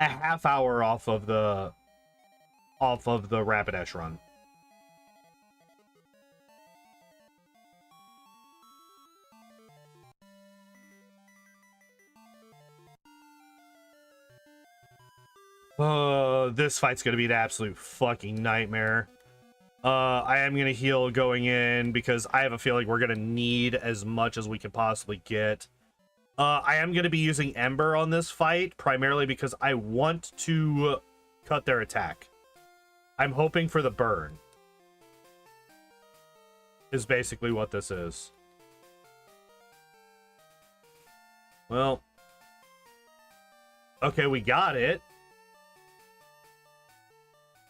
a half hour off of the Rapidash run. This fight's gonna be an absolute fucking nightmare. I am gonna heal going in because I have a feeling we're gonna need as much as we can possibly get. I am gonna be using Ember on this fight primarily because I want to cut their attack. I'm hoping for the burn. Is basically what this is. Well. Okay, we got it.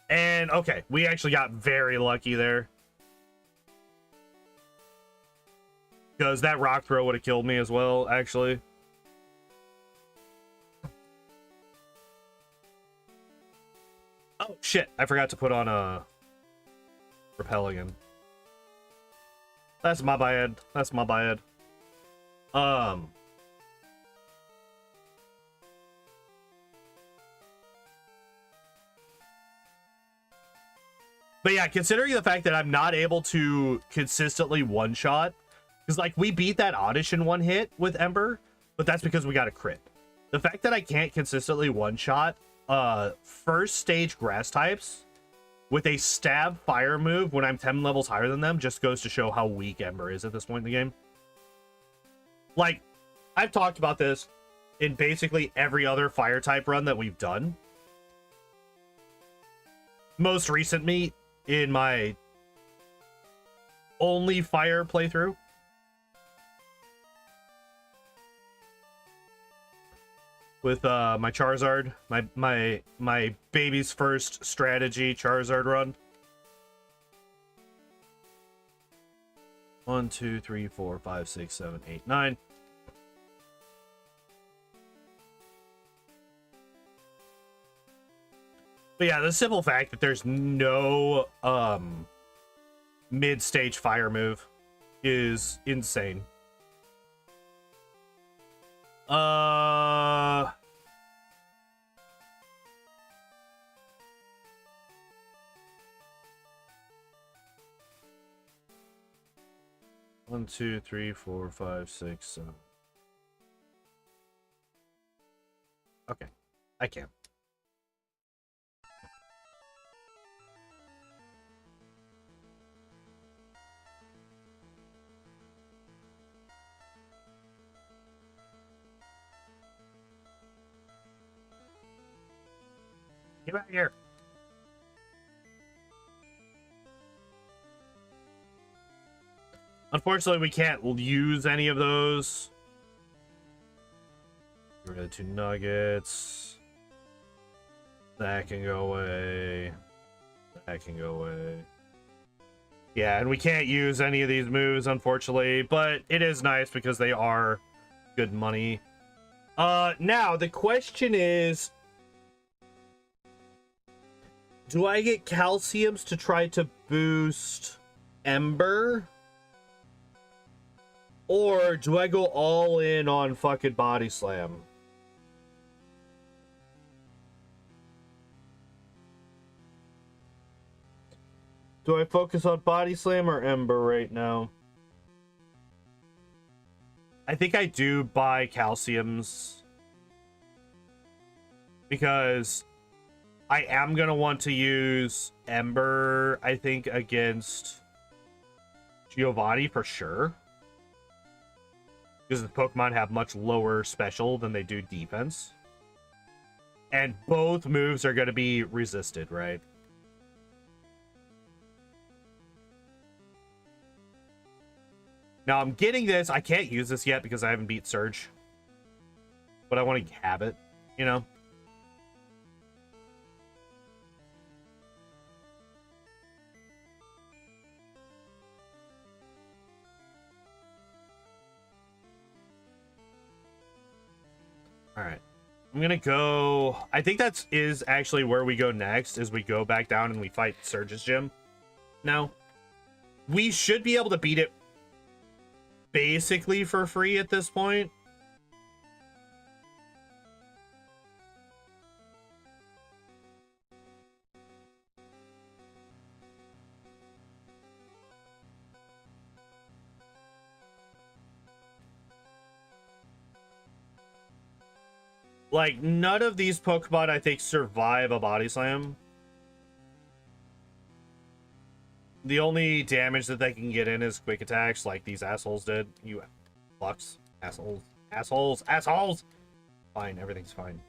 And, okay, we actually got very lucky there. Because that rock throw would have killed me as well, actually. Oh, shit. I forgot to put on a repel again. That's my bad. That's my bad. But yeah, considering the fact that I'm not able to consistently one-shot, because, like, we beat that Oddish in one hit with Ember, but that's because we got a crit. The fact that I can't consistently one-shot first stage grass types with a stab fire move when I'm 10 levels higher than them just goes to show how weak Ember is at this point in the game. Like, I've talked about this in basically every other fire type run that we've done. Most recently, in my only fire playthrough, with my Charizard, my baby's first strategy Charizard run. 1, 2, 3, 4, 5, 6, 7, 8, 9. But yeah, the simple fact that there's no mid-stage fire move is insane. 1, 2, 3, 4, 5, 6, 7. Okay, I can. Get back here. Unfortunately, we can't use any of those. Get rid of 2 nuggets. That can go away. That can go away. Yeah, and we can't use any of these moves, unfortunately, but it is nice because they are good money. Now, the question is, do I get calciums to try to boost Ember? Or do I go all in on fucking Body Slam? Do I focus on Body Slam or Ember right now? I think I do buy calciums. Because I am going to want to use Ember, I think, against Giovanni for sure. Because the Pokemon have much lower special than they do defense. And both moves are going to be resisted, right? Now I'm getting this. I can't use this yet because I haven't beat Surge. But I want to have it, you know? Alright. I'm gonna go... I think that is actually where we go next, is we go back down and we fight Surge's gym. Now, we should be able to beat it basically for free at this point. Like, none of these Pokemon, I think, survive a Body Slam. The only damage that they can get in is quick attacks, like these assholes did. You fucks. Assholes. Assholes. Assholes! Fine, everything's fine.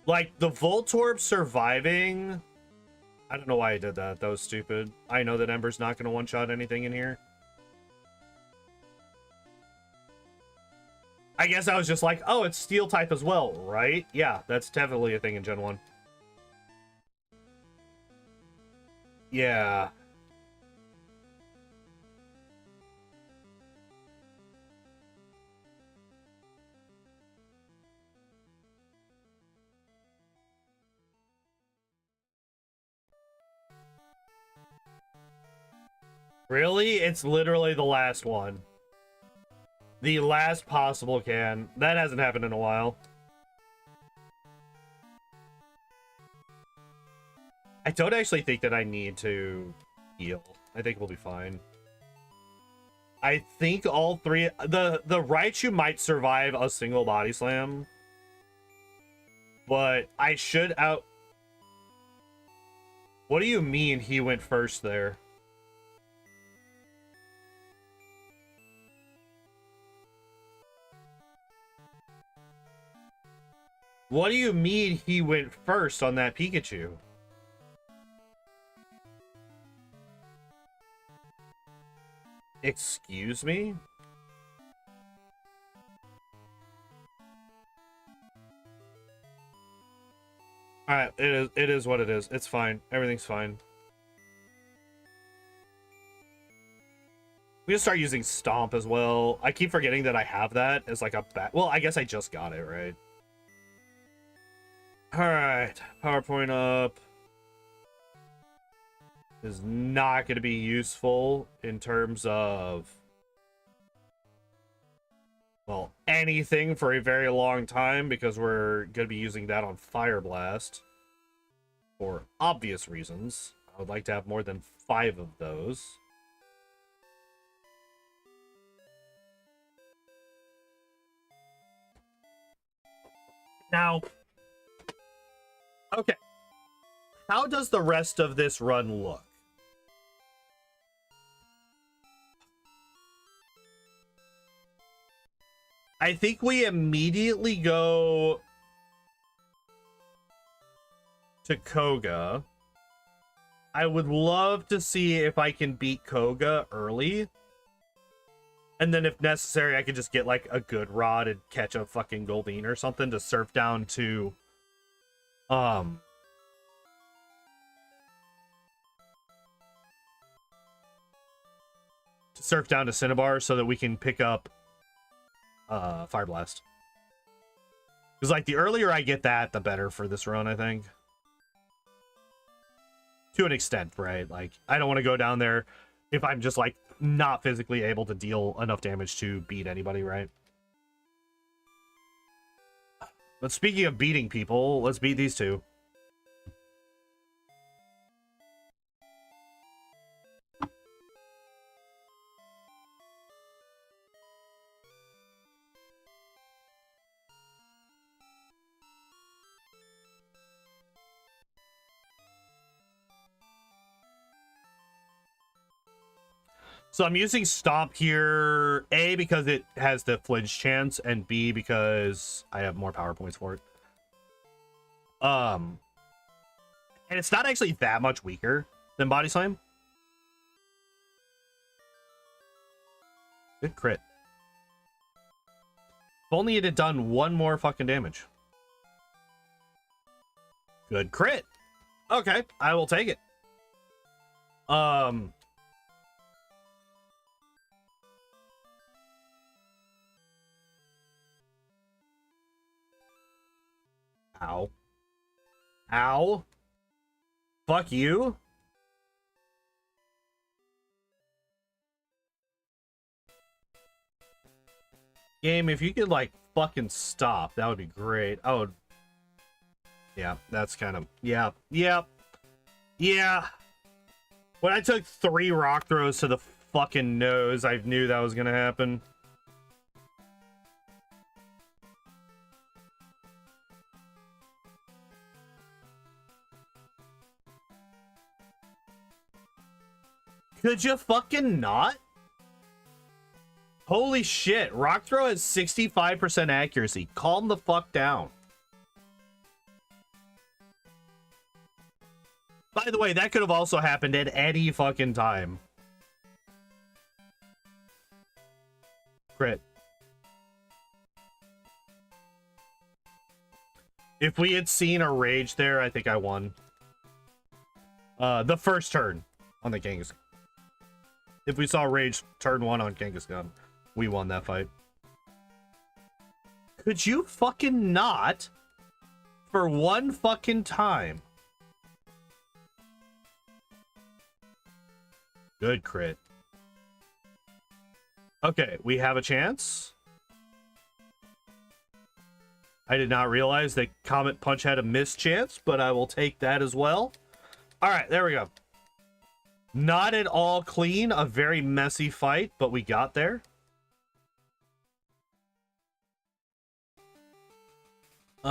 Like, the Voltorb surviving... I don't know why I did that. That was stupid. I know that Ember's not going to one-shot anything in here. I guess I was just like, oh, it's Steel type as well, right? Yeah, that's definitely a thing in Gen 1. Yeah. Really? It's literally the last one. The last possible can. That hasn't happened in a while. I don't actually think that I need to heal. I think we'll be fine. I think all three... The Raichu might survive a single Body Slam. But I should out... What do you mean he went first there? What do you mean he went first on that Pikachu? Excuse me? Alright, it is what it is. It's fine. Everything's fine. We just start using Stomp as well. I keep forgetting that I have that as like a bat. Well, I guess I just got it, right? Alright, PowerPoint up. Is not going to be useful in terms of, well, anything for a very long time, because we're going to be using that on Fire Blast for obvious reasons. I would like to have more than 5 of those. Now, okay, how does the rest of this run look? I think we immediately go to Koga. I would love to see if I can beat Koga early. And then if necessary, I could just get like a good rod and catch a fucking Goldeen or something to surf down to Cinnabar so that we can pick up Fire Blast. Because like the earlier I get that, the better for this run, I think. To an extent, right? Like I don't want to go down there if I'm just like not physically able to deal enough damage to beat anybody, right? But speaking of beating people, let's beat these two. So I'm using Stomp here, A, because it has the flinch chance, and B, because I have more power points for it. And it's not actually that much weaker than Body Slam. Good crit. If only it had done one more fucking damage. Good crit. Okay, I will take it. Ow. Ow. Fuck you. Game, if you could, like, fucking stop, that would be great. Oh. Yeah, that's kind of... Yeah. Yeah. Yeah. When I took 3 rock throws to the fucking nose, I knew that was gonna happen. Could you fucking not? Holy shit. Rock throw has 65% accuracy. Calm the fuck down. By the way, that could have also happened at any fucking time. Crit. If we had seen a rage there, I think I won. The first turn on the Kangaskhan. If we saw rage turn 1 on Kangaskhan, we won that fight. Could you fucking not? For one fucking time. Good crit. Okay, we have a chance. I did not realize that Comet Punch had a missed chance, but I will take that as well. All right, there we go. Not at all clean, a very messy fight, but we got there. Do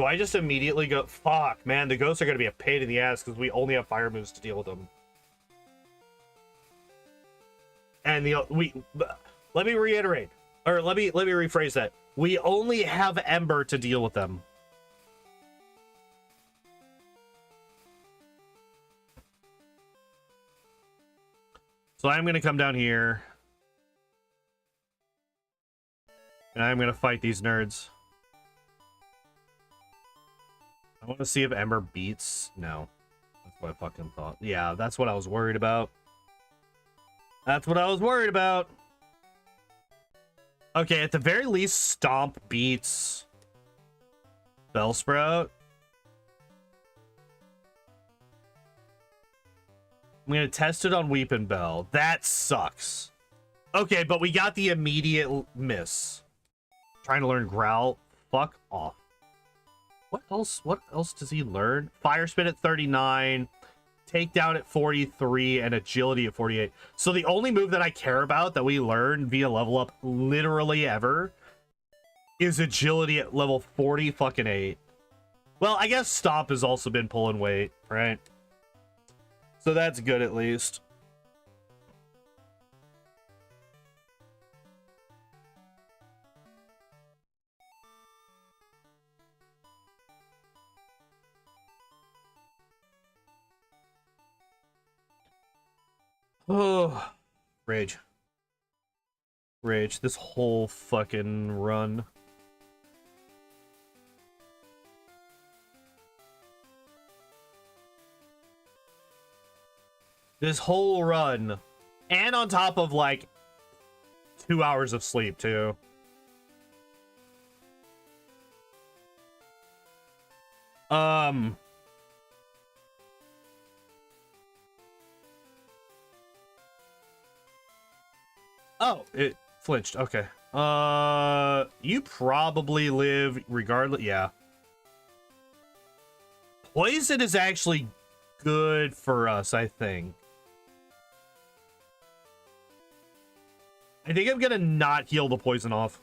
I just immediately go... Fuck, man, the ghosts are going to be a pain in the ass because we only have fire moves to deal with them. And let me reiterate, or let me rephrase that. We only have Ember to deal with them. So I'm going to come down here. And I'm going to fight these nerds. I want to see if Ember beats. No. That's what I fucking thought. Yeah, that's what I was worried about. That's what I was worried about. Okay, at the very least, Stomp beats Bellsprout. I'm going to test it on Weepin' Bell. That sucks. Okay, but we got the immediate miss. Trying to learn Growl. Fuck off. What else does he learn? Fire Spin at 39, Takedown at 43, and Agility at 48. So the only move that I care about that we learn via level up literally ever is Agility at level 40 fucking 8. Well, I guess Stomp has also been pulling weight, right? So that's good at least. Oh, rage. Rage. This whole fucking run. This whole run. And on top of, like, 2 hours of sleep, too. Oh, it flinched. Okay. You probably live regardless. Yeah. Poison is actually good for us, I think. I think I'm gonna not heal the poison off.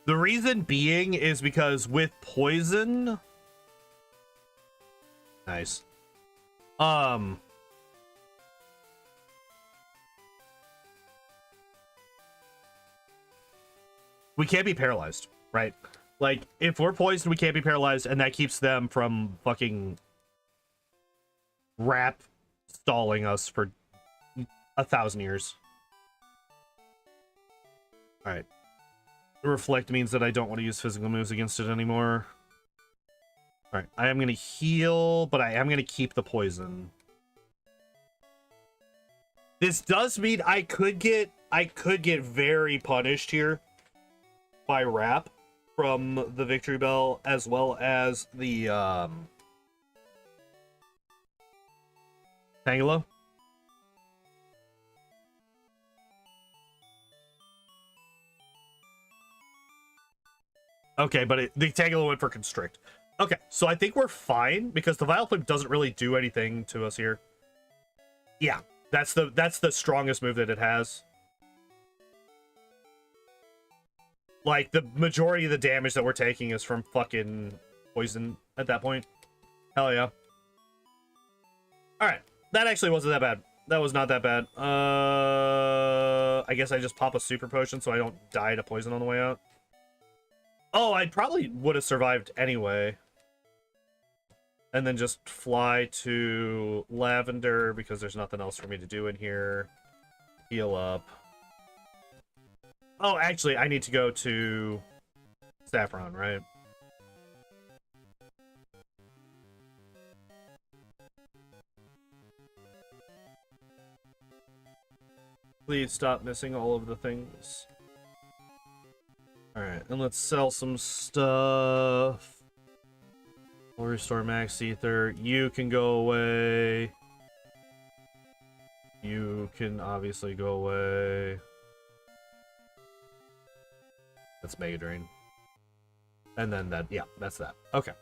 The reason being is because with poison... Nice. We can't be paralyzed, right? Like, if we're poisoned, we can't be paralyzed, and that keeps them from fucking stalling us for 1,000 years. Alright. Reflect means that I don't want to use physical moves against it anymore. Alright, I am going to heal, but I am going to keep the poison. This does mean I could get very punished here by Rap from the Victory Bell, as well as the Tangela. Okay, but the Tangela went for Constrict. Okay, so I think we're fine because the Vileplume doesn't really do anything to us here. Yeah, that's the strongest move that it has. Like, the majority of the damage that we're taking is from fucking poison at that point. Hell yeah. Alright, that actually wasn't that bad. That was not that bad. I guess I just pop a super potion so I don't die to poison on the way out. Oh, I probably would have survived anyway. And then just fly to Lavender because there's nothing else for me to do in here. Heal up. Oh, actually, I need to go to Saffron, right? Please stop missing all of the things. Alright, and let's sell some stuff. We'll restore Max Ether. You can go away. You can obviously go away. That's Mega Drain. And then that, yeah, that's that. Okay.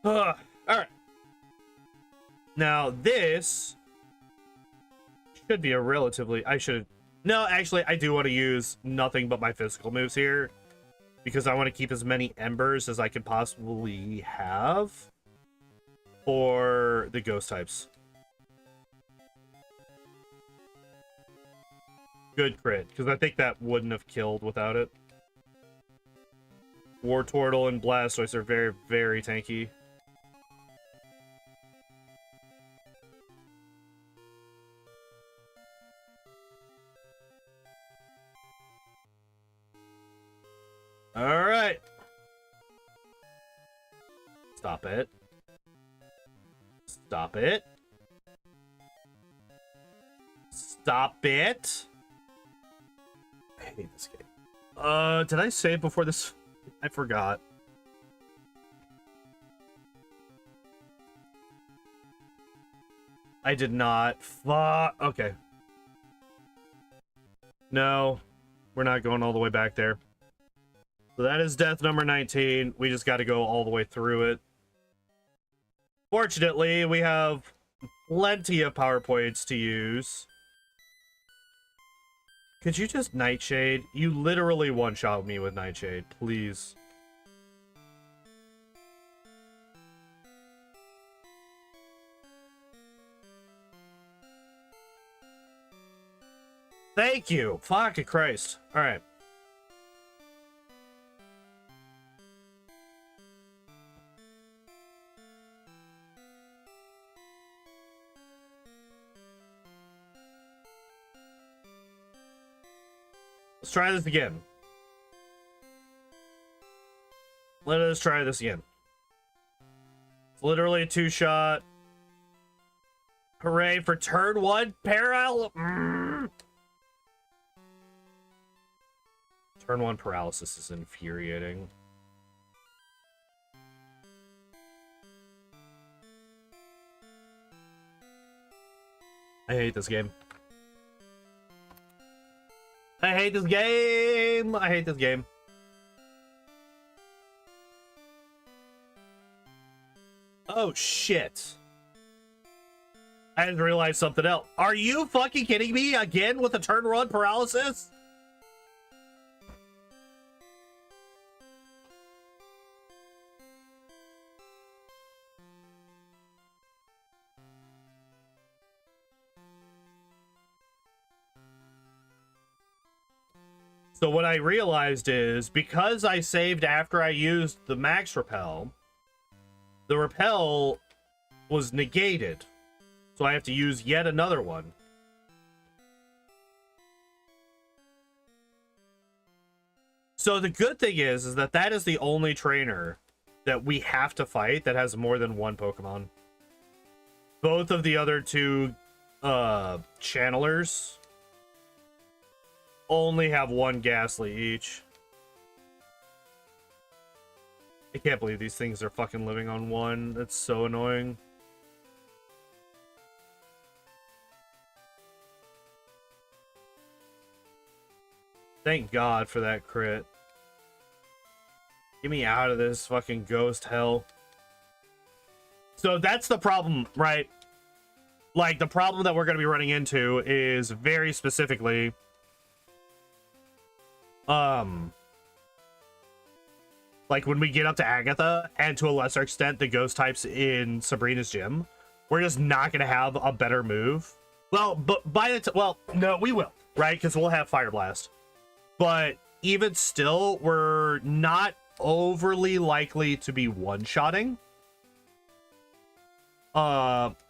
All right. Now this should be a relatively... No, actually, I do want to use nothing but my physical moves here because I want to keep as many embers as I can possibly have for the ghost types. Good crit, because I think that wouldn't have killed without it. Wartortle and Blastoise are very, very tanky. Alright. Stop it. Stop it. Stop it. I hate this game. Did I save before this? I forgot. I did not. Fuck. Okay. No. We're not going all the way back there. So that is death number 19. We just got to go all the way through it. Fortunately, we have plenty of power points to use. Could you just Nightshade? You literally one-shot me with Nightshade, please. Thank you. Fucking Christ. All right. Let's try this again. Let us try this again. It's literally a two-shot. Hooray for turn one parallel. Turn one paralysis is infuriating. I hate this game. I hate this game. I hate this game. Oh, shit. I didn't realize something else. Are you fucking kidding me again with a turn one paralysis? So what I realized is, because I saved after I used the max repel, the repel was negated. So I have to use yet another one. So the good thing is that that is the only trainer that we have to fight that has more than one Pokemon. Both of the other two channelers only have one Ghastly each. I can't believe these things are fucking living on one. That's so annoying. Thank God for that crit. Get me out of this fucking ghost hell. So that's the problem, right? Like, the problem that we're going to be running into is very specifically... like when we get up to Agatha, and to a lesser extent the ghost types in Sabrina's gym, we're just not gonna have a better move. Well, but by the well, no, we will, right? Because we'll have Fire Blast. But even still, we're not overly likely to be one-shotting.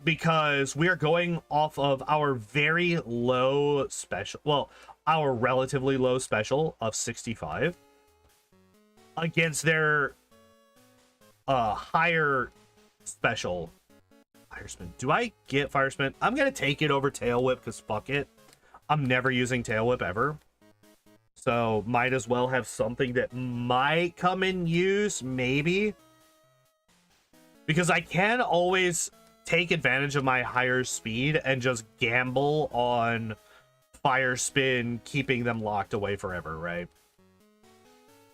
Because we are going off of our very low special, well, our relatively low special of 65 against their higher special. Fire Spin. Do I get Fire Spin? I'm gonna take it over Tail Whip because fuck it. I'm never using Tail Whip ever. So might as well have something that might come in use, maybe. Because I can always take advantage of my higher speed and just gamble on Fire Spin keeping them locked away forever, right?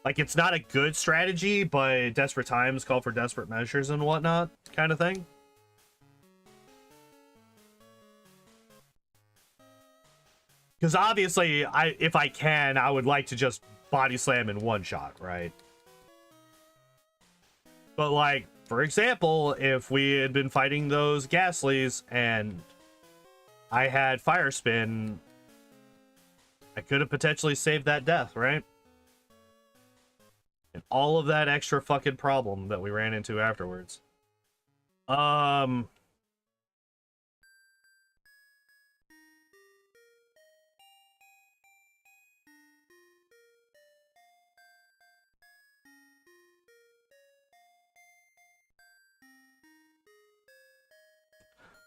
Like, it's not a good strategy, but desperate times call for desperate measures and whatnot, kind of thing. Because obviously, if I can, I would like to just body slam in one shot, right? But, like, for example, if we had been fighting those Ghastlies and I had Fire Spin, I could have potentially saved that death, right? And all of that extra fucking problem that we ran into afterwards.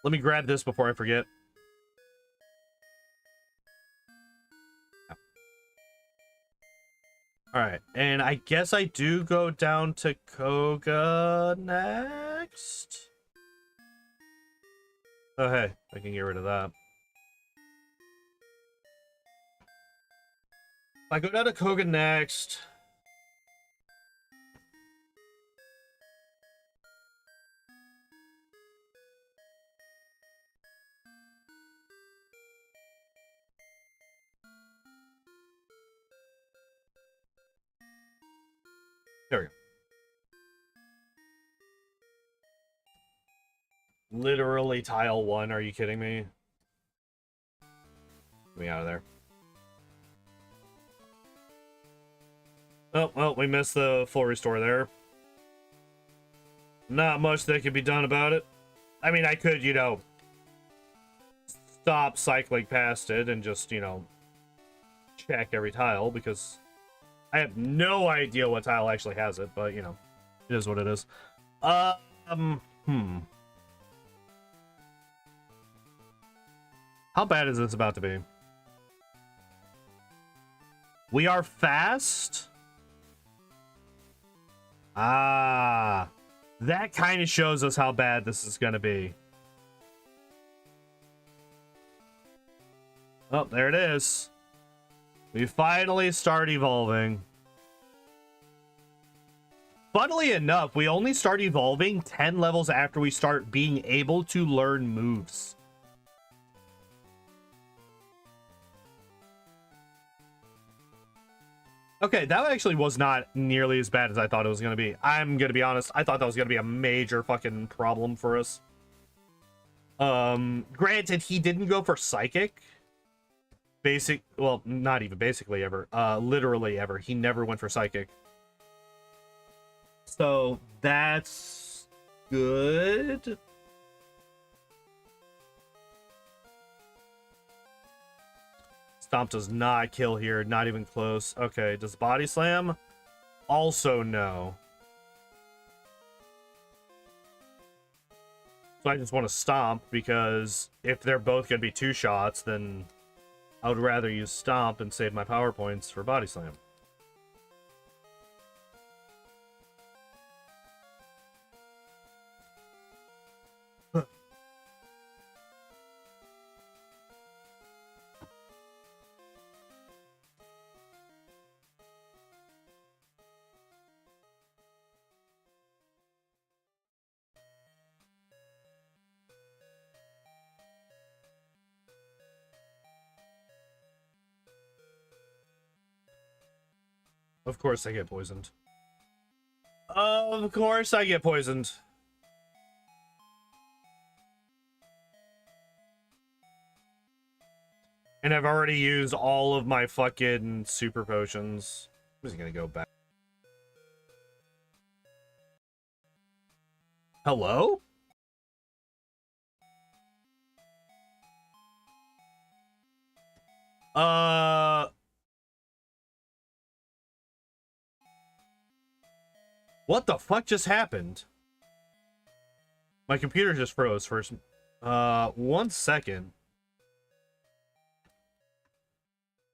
Let me grab this before I forget. Alright, and I guess I do go down to Koga next. Oh, hey, I can get rid of that. If I go down to Koga next... There we go. Literally tile 1, are you kidding me? Get me out of there. Oh, well, we missed the full restore there. Not much that can be done about it. I mean, I could, you know, stop cycling past it and just, you know, check every tile, because I have no idea what tile actually has it, but, you know, it is what it is. Hmm. How bad is this about to be? We are fast? Ah. That kind of shows us how bad this is going to be. Oh, there it is. We finally start evolving. Funnily enough, we only start evolving 10 levels after we start being able to learn moves. Okay, that actually was not nearly as bad as I thought it was going to be. I'm going to be honest. I thought that was going to be a major fucking problem for us. Granted, he didn't go for Psychic. Well, not even basically ever. Literally ever. He never went for Psychic. So, that's good. Stomp does not kill here. Not even close. Okay, does Body Slam? Also no. So I just want to Stomp, because if they're both going to be 2 shots, then I would rather use Stomp and save my power points for Body Slam. Of course I get poisoned. Of course I get poisoned. And I've already used all of my fucking super potions. I'm just gonna go back. Hello? What the fuck just happened? My computer just froze first. 1 second.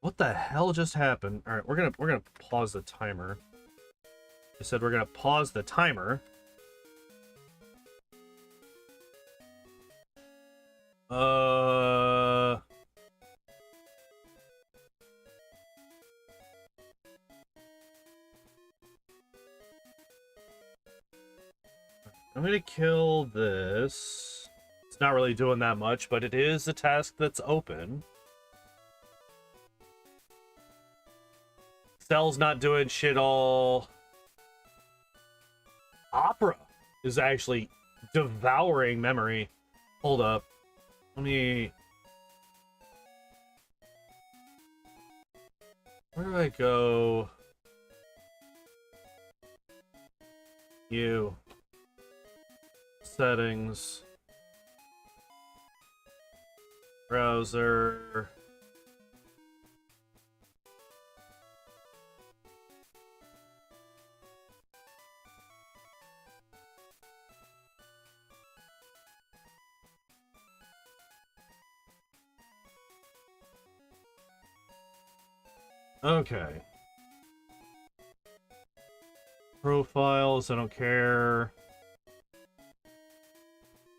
What the hell just happened? All right, we're gonna pause the timer. I said we're gonna pause the timer. I'm gonna kill this. It's not really doing that much, but it is a task that's open. Cell's not doing shit all. Opera is actually devouring memory. Hold up. Let me... Where do I go? You. Settings. Browser. Okay. Profiles, I don't care.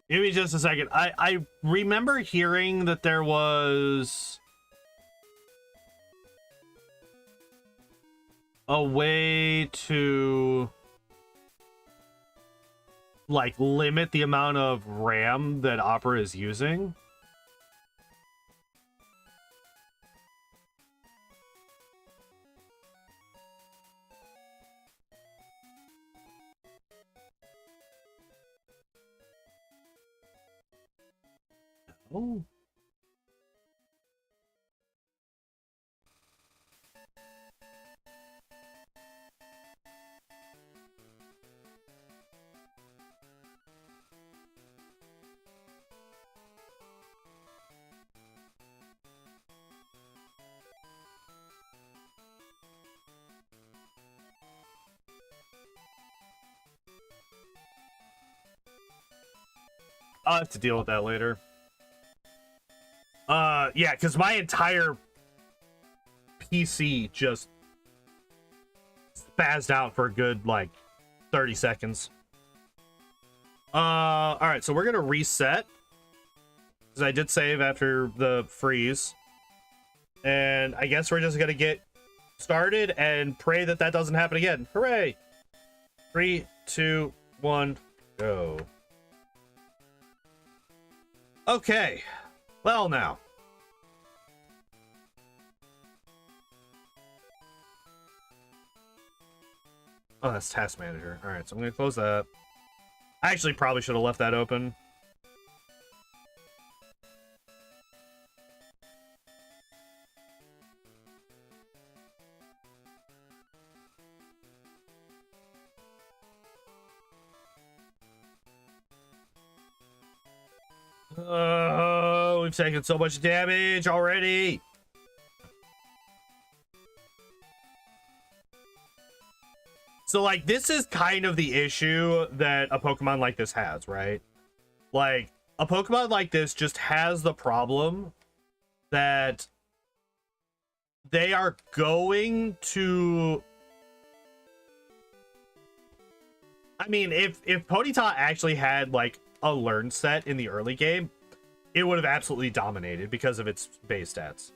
Give me just a second. I remember hearing that there was a way to like limit the amount of RAM that Opera is using. Oh. I'll have to deal with that later. Yeah, because my entire PC just spazzed out for a good, like, 30 seconds. Alright, so we're gonna reset. Because I did save after the freeze. And I guess we're just gonna get started and pray that that doesn't happen again. Hooray! 3, 2, 1, go. Okay. Well, now. Oh, that's Task Manager. Alright, so I'm going to close that. I actually probably should have left that open. Oh, we've taken so much damage already. So, like, this is kind of the issue that a Pokemon like this has, right? Like, a Pokemon like this just has the problem that they are going to... I mean, if Ponyta actually had, like, a learn set in the early game, it would have absolutely dominated because of its base stats.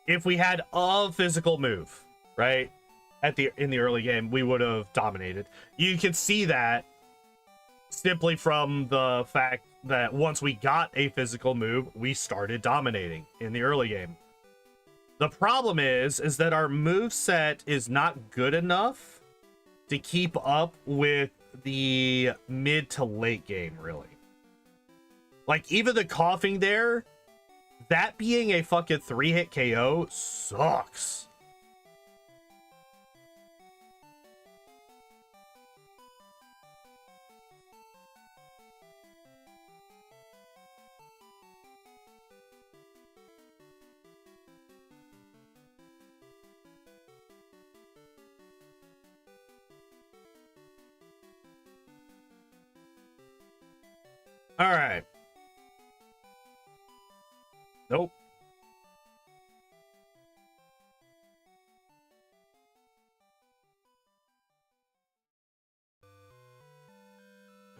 If we had a physical move, right, in the early game, we would have dominated. You can see that simply from the fact that once we got a physical move, we started dominating in the early game. The problem is that our move set is not good enough to keep up with the mid to late game, really. Like, even the coughing there, that being a fucking 3-hit KO sucks. All right. Nope.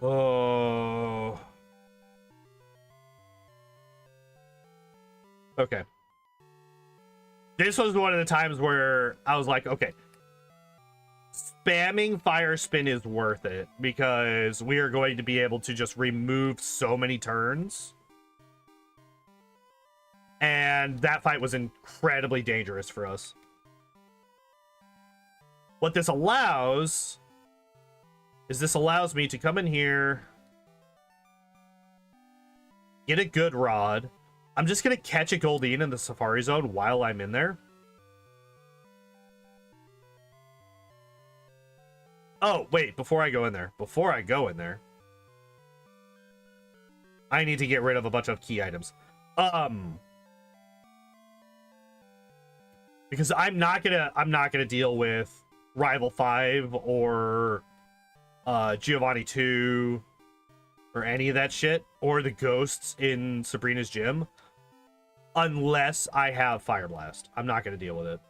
Oh. Okay. This was one of the times where I was like, okay, spamming Fire Spin is worth it because we are going to be able to just remove so many turns. And that fight was incredibly dangerous for us. What this allows is this allows me to come in here, get a good rod. I'm just going to catch a Goldeen in the Safari Zone while I'm in there. Oh, wait, before I go in there, I need to get rid of a bunch of key items. Because I'm not gonna deal with Rival 5 or Giovanni 2 or any of that shit, or the ghosts in Sabrina's gym, unless I have Fire Blast. I'm not gonna deal with it.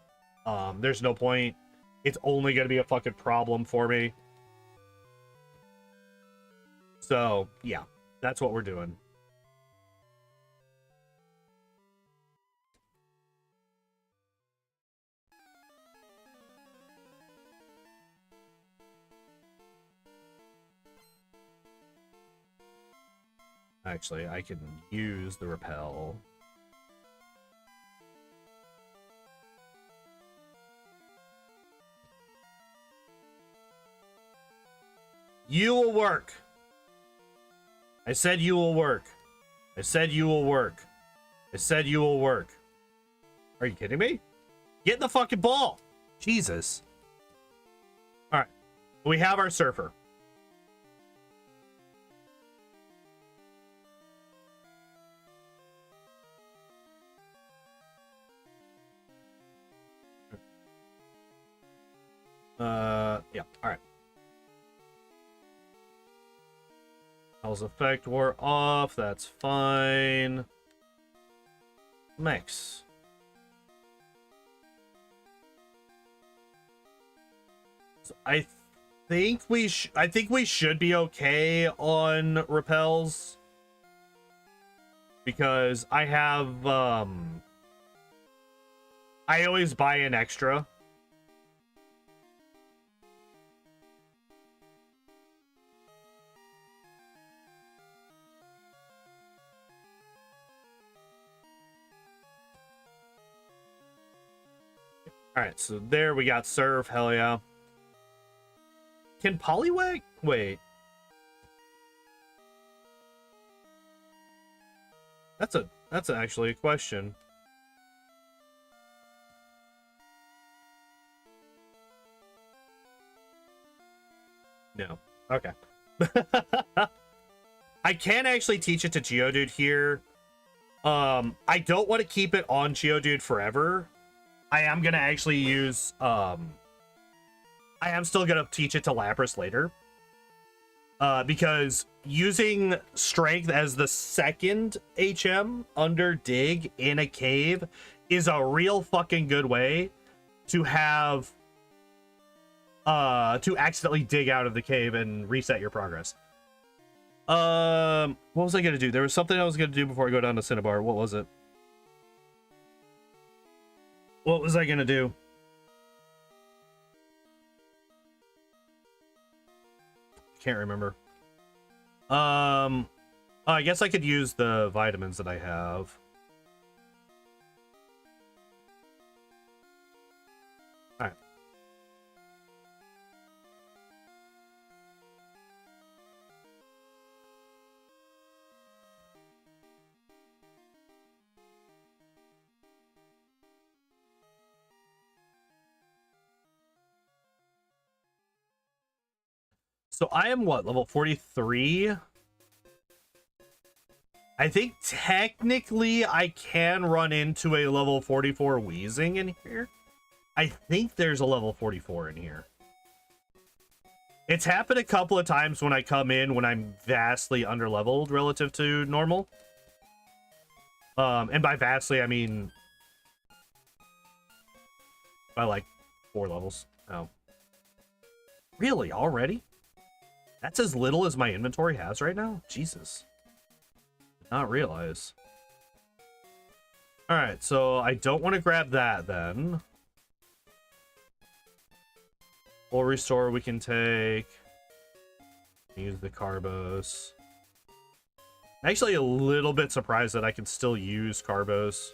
There's no point. It's only gonna be a fucking problem for me. So yeah, that's what we're doing. Actually, I can use the repel. You will work. I said you will work. I said you will work. I said you will work. Are you kidding me? Get in the fucking ball. Jesus. All right. We have our surfer. Yeah. All right. Repel's effect wore off. That's fine. Mix. So I think we should be okay on repels because I have I always buy an extra. All right, so there we got serve. Hell yeah. Can Poliwag? Wait. That's actually a question. No. Okay. I can actually teach it to Geodude here. I don't want to keep it on Geodude forever. I am gonna actually use I am still gonna teach it to Lapras later. Because using Strength as the second HM under Dig in a cave is a real fucking good way to have to accidentally dig out of the cave and reset your progress. What was I gonna do? There was something I was gonna do before I go down to Cinnabar. What was it? What was I gonna do? Can't remember. I guess I could use the vitamins that I have. All right. So I am what, level 43? I think technically I can run into a level 44 Wheezing in here. I think there's a level 44 in here. It's happened a couple of times when I come in when I'm vastly underleveled relative to normal. And by vastly, I mean by like 4 levels. Oh. Really? Already? That's as little as my inventory has right now? Jesus. Did not realize. Alright, so I don't want to grab that then. Full restore we can take. Use the Carbos. I'm actually a little bit surprised that I can still use Carbos.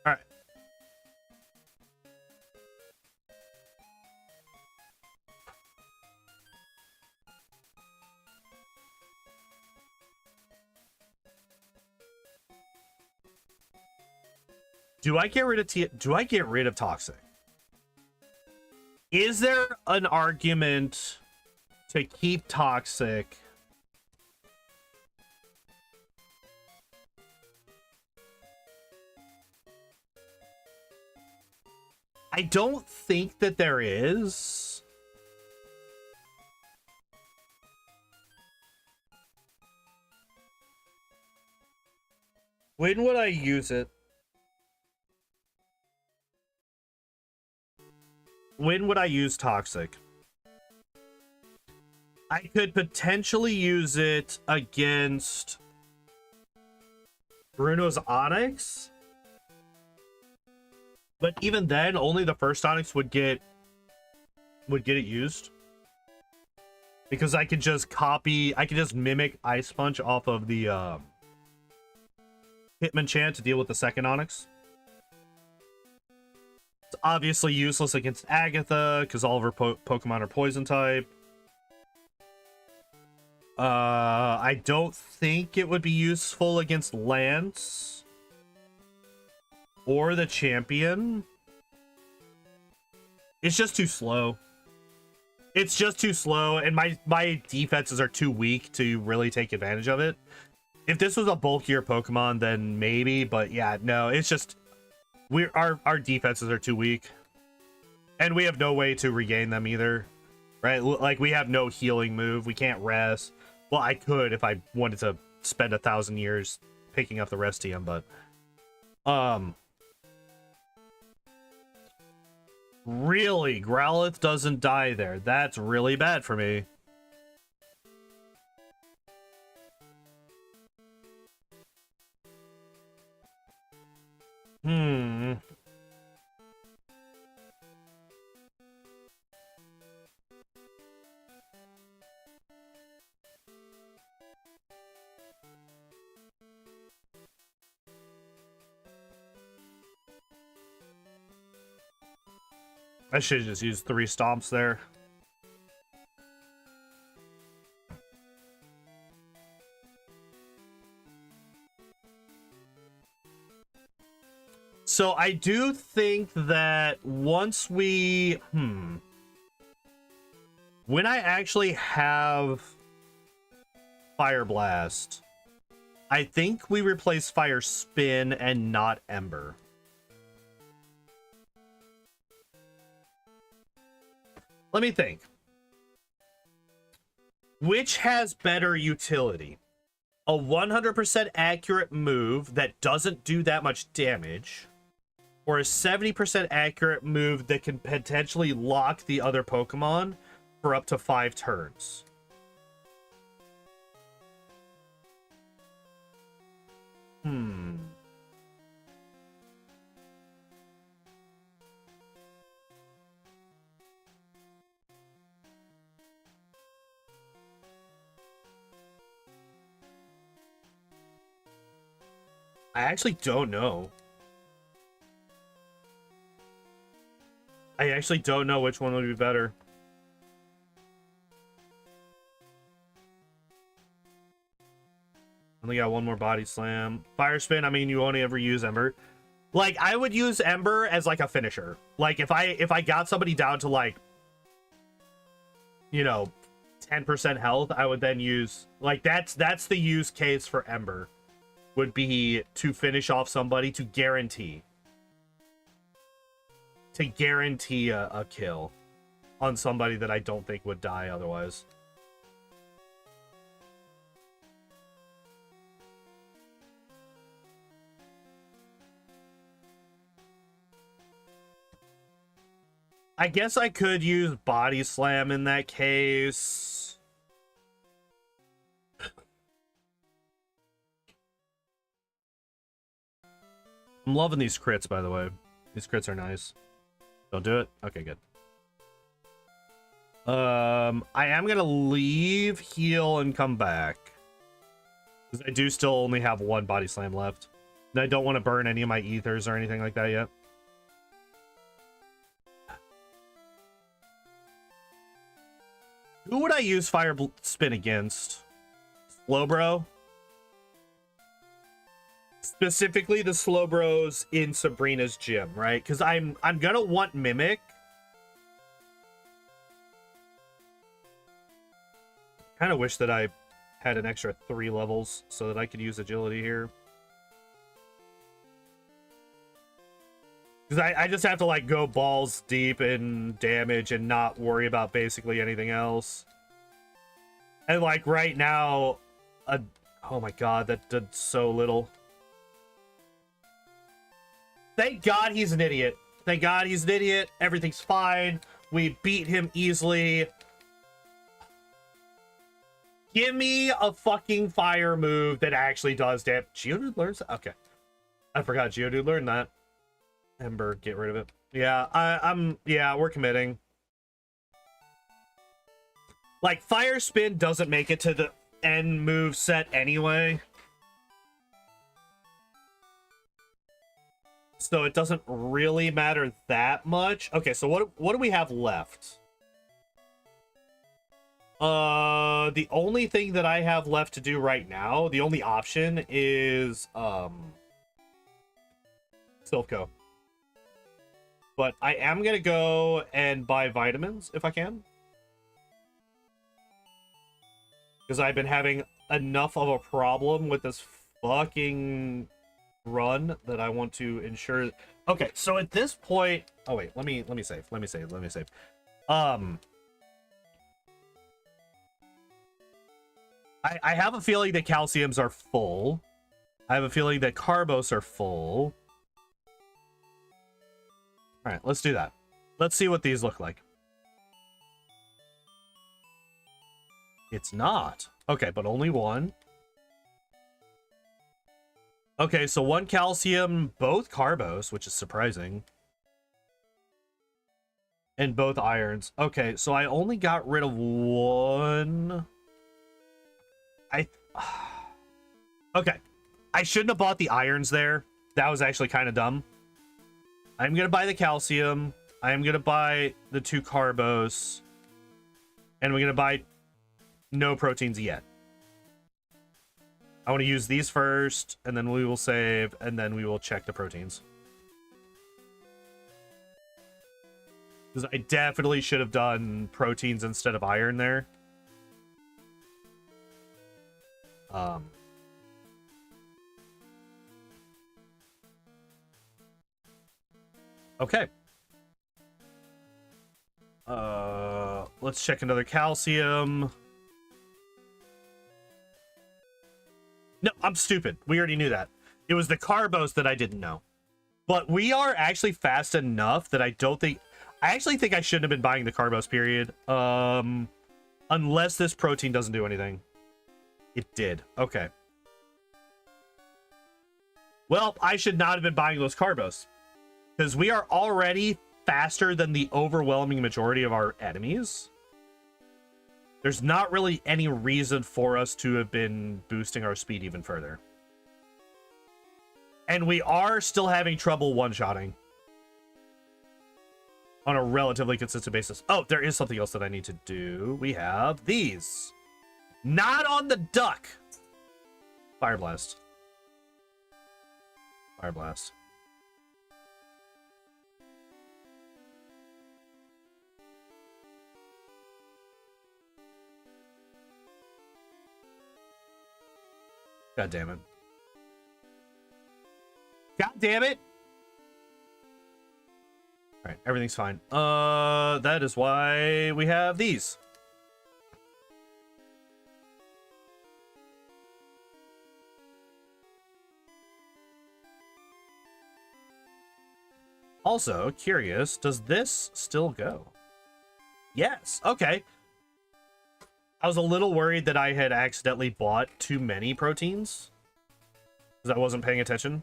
Alright. Do I get rid of Toxic? Is there an argument to keep Toxic? I don't think that there is. When would I use it? When would I use Toxic? I could potentially use it against Bruno's Onyx. But even then, only the first Onyx would get it used. Because I could just mimic Ice Punch off of the Hitmonchan to deal with the second Onyx. It's obviously useless against Agatha, because all of her Pokemon are poison type. I don't think it would be useful against Lance. Or the champion. It's just too slow. It's just too slow, and my defenses are too weak to really take advantage of it. If this was a bulkier Pokemon, then maybe, but yeah, no, it's just our defenses are too weak. And we have no way to regain them either. Right? Like, we have no healing move. We can't rest. Well, I could if I wanted to spend 1,000 years picking up the Restium, but really, Growlithe doesn't die there. That's really bad for me. I should just use 3 stomps there. So I do think that once we... When I actually have Fire Blast, I think we replace Fire Spin and not Ember. Let me think. Which has better utility? A 100% accurate move that doesn't do that much damage, or a 70% accurate move that can potentially lock the other Pokemon for up to 5 turns? I actually don't know. I actually don't know which one would be better. Only got one more Body Slam. Fire Spin, I mean, you only ever use Ember. Like, I would use Ember as, like, a finisher. Like, if I got somebody down to, like, you know, 10% health, I would then use... Like, that's the use case for Ember. Would be to finish off somebody to guarantee. To guarantee a kill on somebody that I don't think would die otherwise. I guess I could use Body Slam in that case. I'm loving these crits, by the way. These crits are nice. Don't do it? Okay, good. I am gonna leave, heal, and come back. Because I do still only have 1 Body Slam left. And I don't want to burn any of my ethers or anything like that yet. Who would I use Fire Spin against? Slowbro? Specifically the Slowbros in Sabrina's gym, right? Because I'm gonna want Mimic. Kind of wish that I had an extra 3 levels so that I could use agility here. Because I just have to, like, go balls deep in damage and not worry about basically anything else. And, like, right now... oh my god, that did so little. Thank God he's an idiot. Thank God he's an idiot. Everything's fine. We beat him easily. Give me a fucking fire move that actually does damage. Geodude learns... Okay. I forgot Geodude learned that. Ember, get rid of it. Yeah, yeah, we're committing. Like, Fire Spin doesn't make it to the end move set anyway. So it doesn't really matter that much. Okay, so what do we have left? The only thing that I have left to do right now, the only option is Silph. But I am gonna go and buy vitamins if I can. Because I've been having enough of a problem with this fucking run that I want to ensure. Okay, so at this point, oh wait, let me save. I have a feeling that calciums are full. I have a feeling that carbos are full. All right, let's do that. Let's see what these look like. It's not. Okay, but only one. Okay, so one calcium, both carbos, which is surprising. And both irons. Okay, so I only got rid of one. Okay. I shouldn't have bought the irons there. That was actually kind of dumb. I'm going to buy the calcium. I am going to buy the 2 carbos. And we're going to buy no proteins yet. I want to use these first, and then we will save, and then we will check the proteins. Because I definitely should have done proteins instead of iron there. Okay. Let's check another calcium. No, I'm stupid. We already knew that. It was the carbos that I didn't know. But we are actually fast enough that I don't think... I actually think I shouldn't have been buying the carbos, period. Unless this protein doesn't do anything. It did. Okay. Well, I should not have been buying those carbos. Because we are already faster than the overwhelming majority of our enemies. There's not really any reason for us to have been boosting our speed even further. And we are still having trouble one-shotting. On a relatively consistent basis. Oh, there is something else that I need to do. We have these. Not on the duck. Fire Blast. Fire Blast. God damn it. God damn it. All right, everything's fine. That is why we have these. Also, curious, does this still go? Yes, okay. I was a little worried that I had accidentally bought too many proteins. Because I wasn't paying attention.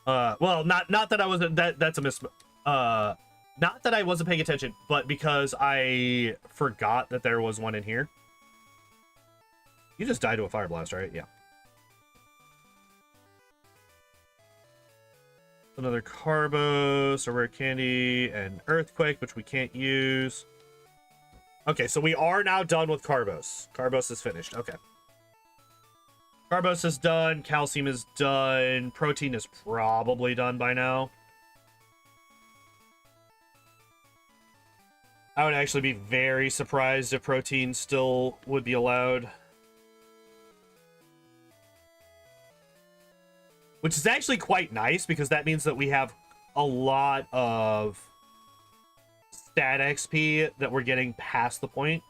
Well, not that I wasn't, that's a not that I wasn't paying attention, but because I forgot that there was one in here. You just died to a fire blast, right? Yeah. Another Carbos, a rare candy, and Earthquake, which we can't use. Okay, so we are now done with Carbos. Carbos is finished. Okay. Carbos is done. Calcium is done. Protein is probably done by now. I would actually be very surprised if protein still would be allowed. Which is actually quite nice, because that means that we have a lot of stat XP that we're getting past the point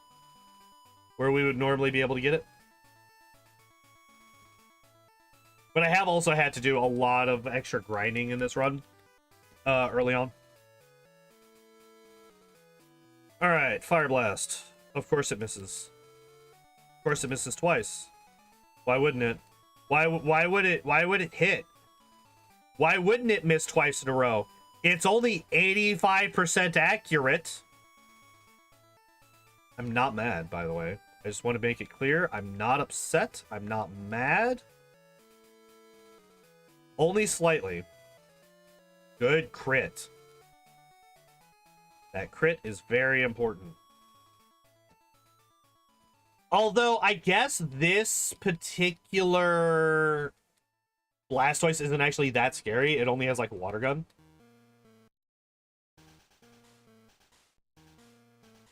where we would normally be able to get it. But I have also had to do a lot of extra grinding in this run early on. All right, Fire Blast. Of course it misses. Of course it misses twice. Why wouldn't it? Why would it hit? Why wouldn't it miss twice in a row? It's only 85% accurate. I'm not mad, by the way. I just want to make it clear. I'm not upset. I'm not mad. Only slightly. Good crit. That crit is very important. Although, I guess this particular Blastoise isn't actually that scary. It only has, like, a water gun.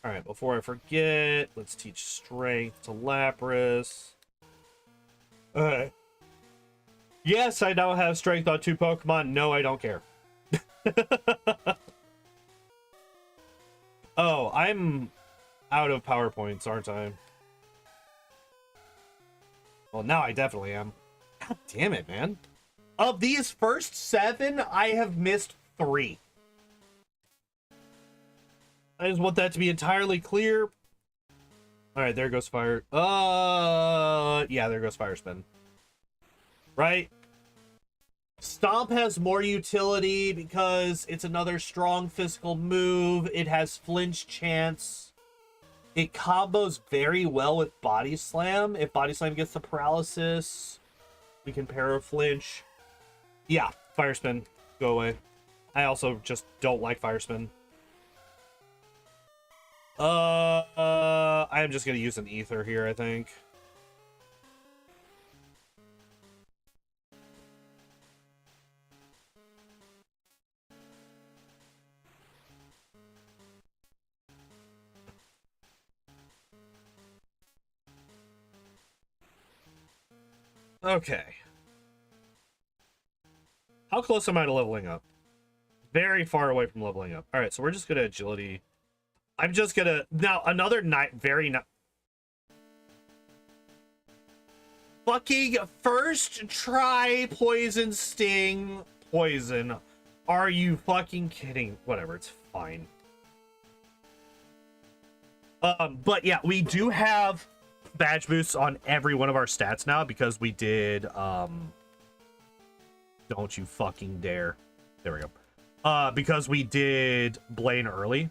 All right, before I forget, let's teach strength to Lapras. All right. Yes, I now have strength on 2 Pokemon. No, I don't care. Oh, I'm out of PowerPoints, aren't I? Well, now I definitely am. God damn it, man. Of these first 7, I have missed 3. I just want that to be entirely clear. All right, there goes fire. Yeah, there goes fire spin. Right? Stomp has more utility because it's another strong physical move. It has flinch chance. It combos very well with Body Slam. If Body Slam gets the paralysis, we can para flinch. Yeah, fire spin. Go away. I also just don't like fire spin. I'm just gonna use an ether here, I think. Okay. How close am I to leveling up? Very far away from leveling up. All right, so we're just gonna agility. I'm just gonna now another fucking first try poison sting poison. Are you fucking kidding? Whatever, it's fine. But yeah, we do have badge boosts on every one of our stats now because we did don't you fucking dare. There we go. Because we did Blaine early.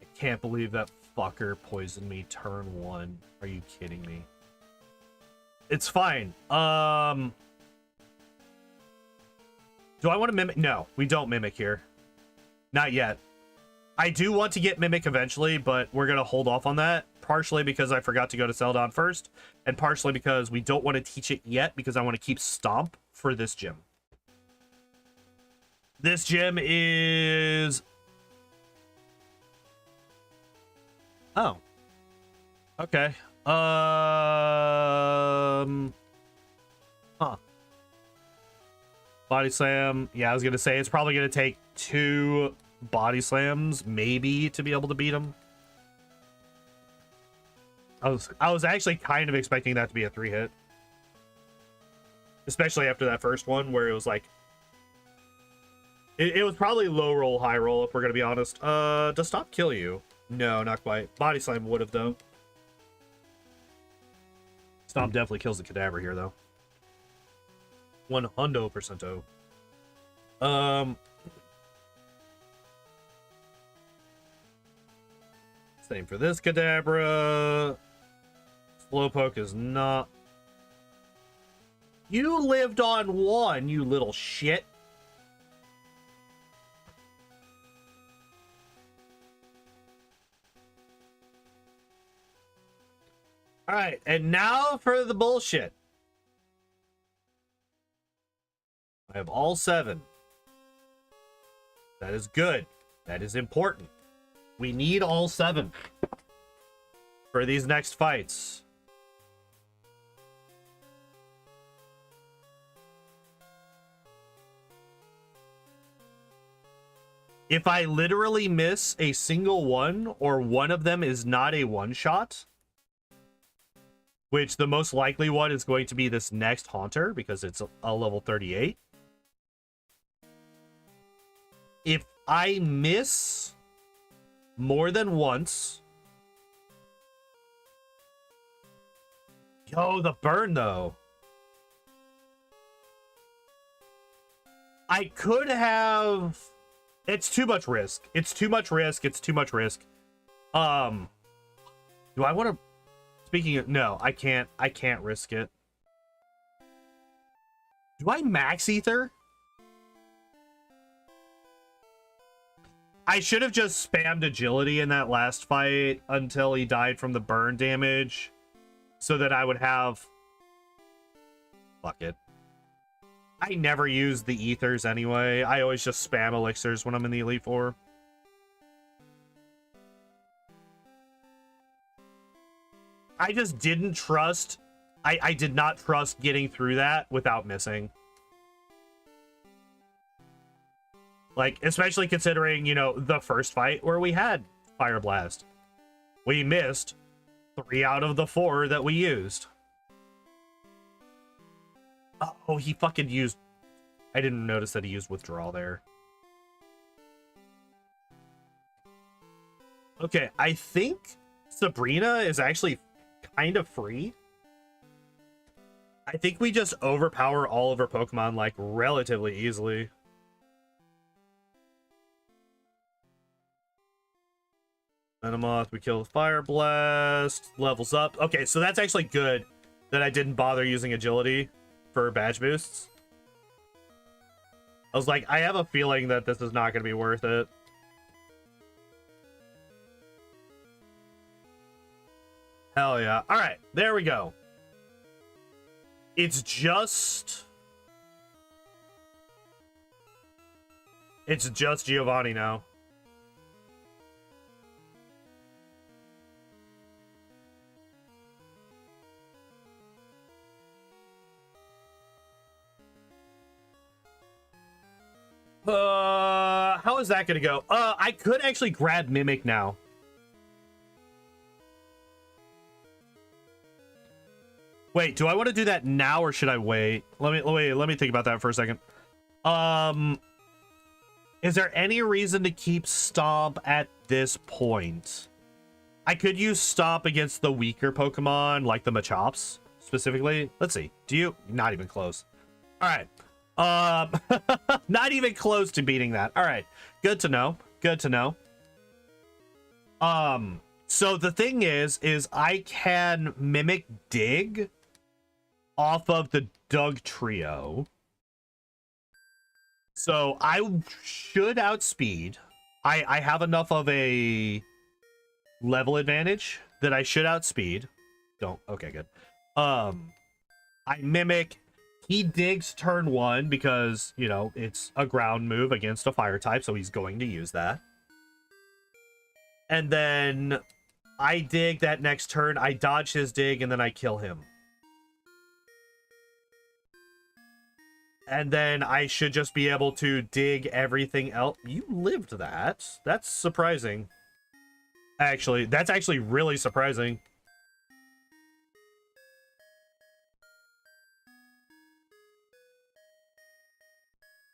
I can't believe that fucker poisoned me turn 1. Are you kidding me? It's fine. Do I want to mimic? No, we don't mimic here. Not yet. I do want to get mimic eventually, but we're going to hold off on that. Partially because I forgot to go to Celadon first, and partially because we don't want to teach it yet because I want to keep Stomp for this gym. This gym is... Oh. Okay. Huh. Body slam. Yeah, I was gonna say it's probably gonna take 2 body slams, maybe, to be able to beat him. I was actually kind of expecting that to be a 3-hit, especially after that first one where it was like it was probably low roll, high roll, if we're gonna be honest. Does Stop kill you? No, not quite. Body slam would have though. Stomp definitely kills the Cadaver here, though. 100%. Same for this Kadabra. Slowpoke is not. You lived on 1, you little shit. All right, and now for the bullshit. I have all 7. That is good. That is important. We need all 7 for these next fights. If I literally miss a single one, or one of them is not a one-shot, which the most likely one is going to be this next Haunter, because it's a level 38. If I miss more than once... Yo, the burn, though. I could have... It's too much risk. It's too much risk. It's too much risk. Do I want to... Speaking of... No, I can't. I can't risk it. Do I max ether? I should have just spammed agility in that last fight until he died from the burn damage. so that I would have... Fuck it. I never use the ethers anyway. I always just spam elixirs when I'm in the Elite Four. I just didn't trust... I did not trust getting through that without missing. Like, especially considering, you know, the first fight where we had Fire Blast. We missed 3 out of the 4 that we used. Oh, he fucking used... I didn't notice that he used Withdrawal there. Okay, I think Sabrina is actually kind of free. I think we just overpower all of our Pokemon, like, relatively easily. Venomoth, we kill the Fire Blast. Levels up. Okay, so that's actually good that I didn't bother using Agility for badge boosts. I was like, I have a feeling that this is not going to be worth it. Hell yeah. All right, there we go. It's just Giovanni now. How is that gonna go? I could actually grab Mimic now. Wait, do I want to do that now or should I wait? Let me think about that for a second. Is there any reason to keep Stomp at this point? I could use Stomp against the weaker Pokemon, like the Machops, specifically. Let's see. Do you? Not even close. All right. Not even close to beating that. All right. Good to know. Good to know. So the thing is I can Mimic Dig off of the Doug Trio. So I should outspeed. I have enough of a level advantage that I should outspeed. Don't. Okay, good. I Mimic. He digs turn 1 because, you know, it's a ground move against a fire type, so he's going to use that. And then I dig that next turn, I dodge his dig, and then I kill him. And then I should just be able to dig everything else. You lived that. That's surprising. Actually, that's actually really surprising.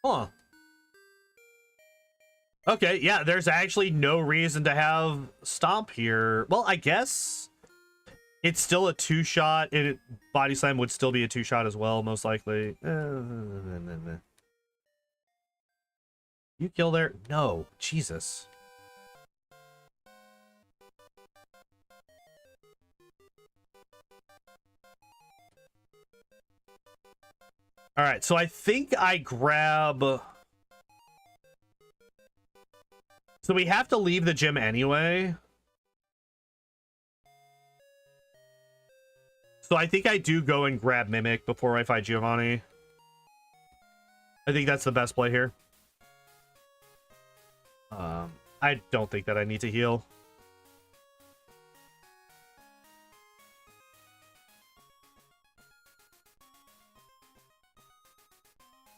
Huh. Okay, yeah, there's actually no reason to have Stomp here. Well, I guess it's still a 2-shot. Body Slam would still be a 2-shot as well, most likely. You kill there? No. Jesus. All right, so I think I grab... So we have to leave the gym anyway. So I think I do go and grab Mimic before I fight Giovanni. I think that's the best play here. I don't think that I need to heal.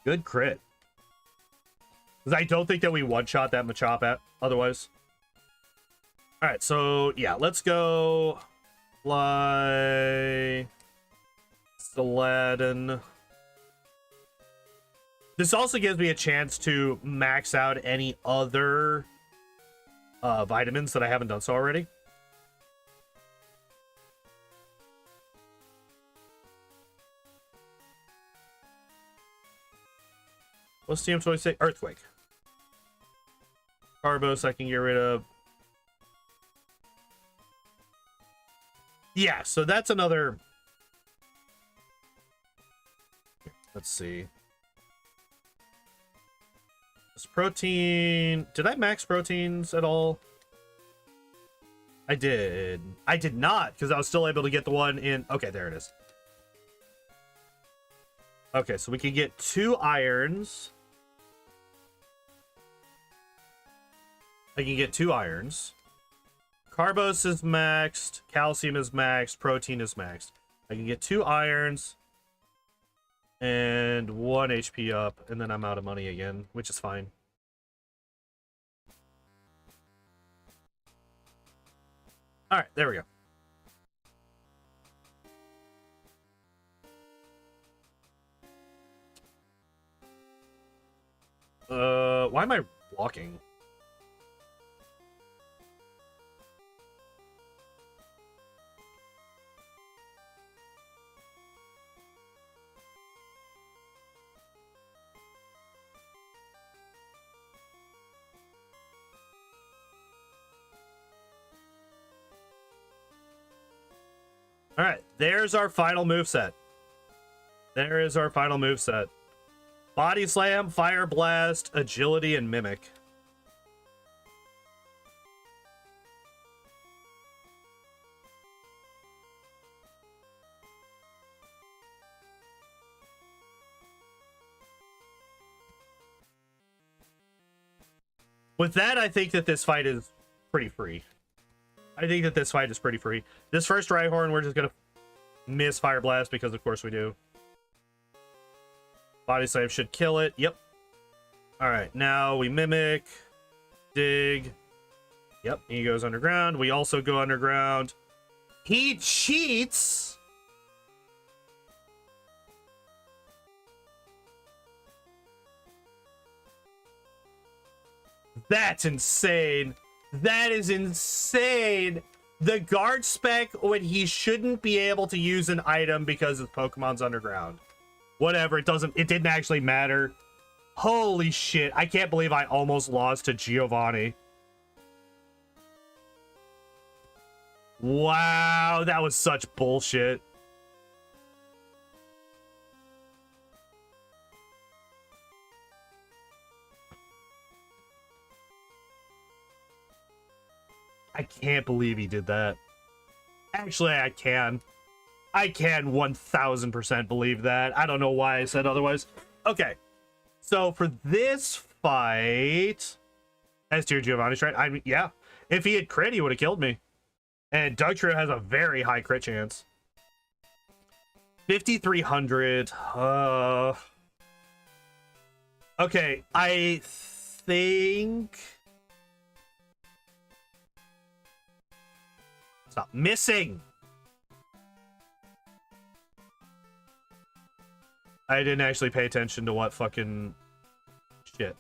Good crit. Because I don't think that we one-shot that Machop at otherwise. Alright, so yeah, let's go fly Saladin. This also gives me a chance to max out any other vitamins that I haven't done so already. What's TM choice say? Earthquake. Carbos I can get rid of. Yeah, so that's another... Let's see. This protein... Did I max proteins at all? I did. I did not, because I was still able to get the one in. Okay, there it is. Okay, so we can get 2 irons. I can get 2 irons. Carbos is maxed. Calcium is maxed. Protein is maxed. I can get 2 irons. And 1 HP up. And then I'm out of money again, which is fine. Alright, there we go. Why am I blocking? All right, there's our final moveset. There is our final moveset. Body Slam, Fire Blast, Agility, and Mimic. With that, I think that this fight is pretty free. This first Rhyhorn, we're just gonna miss Fire Blast because of course we do. Body Slam should kill it. Yep. Alright, now we Mimic. Dig. Yep, he goes underground. We also go underground. He cheats! That's insane. That is insane. The guard spec when he shouldn't be able to use an item because his Pokemon's underground. Whatever, it didn't actually matter. Holy shit, I can't believe I almost lost to Giovanni. Wow, that was such bullshit. I can't believe he did that. Actually, I can. I can 1000% believe that. I don't know why I said otherwise. Okay. So for this fight, S tier Giovanni's right. I mean, yeah. If he had crit, he would have killed me. And Dugtrio has a very high crit chance. 5,300. Okay, I think... Stop missing. I didn't actually pay attention to what fucking shit.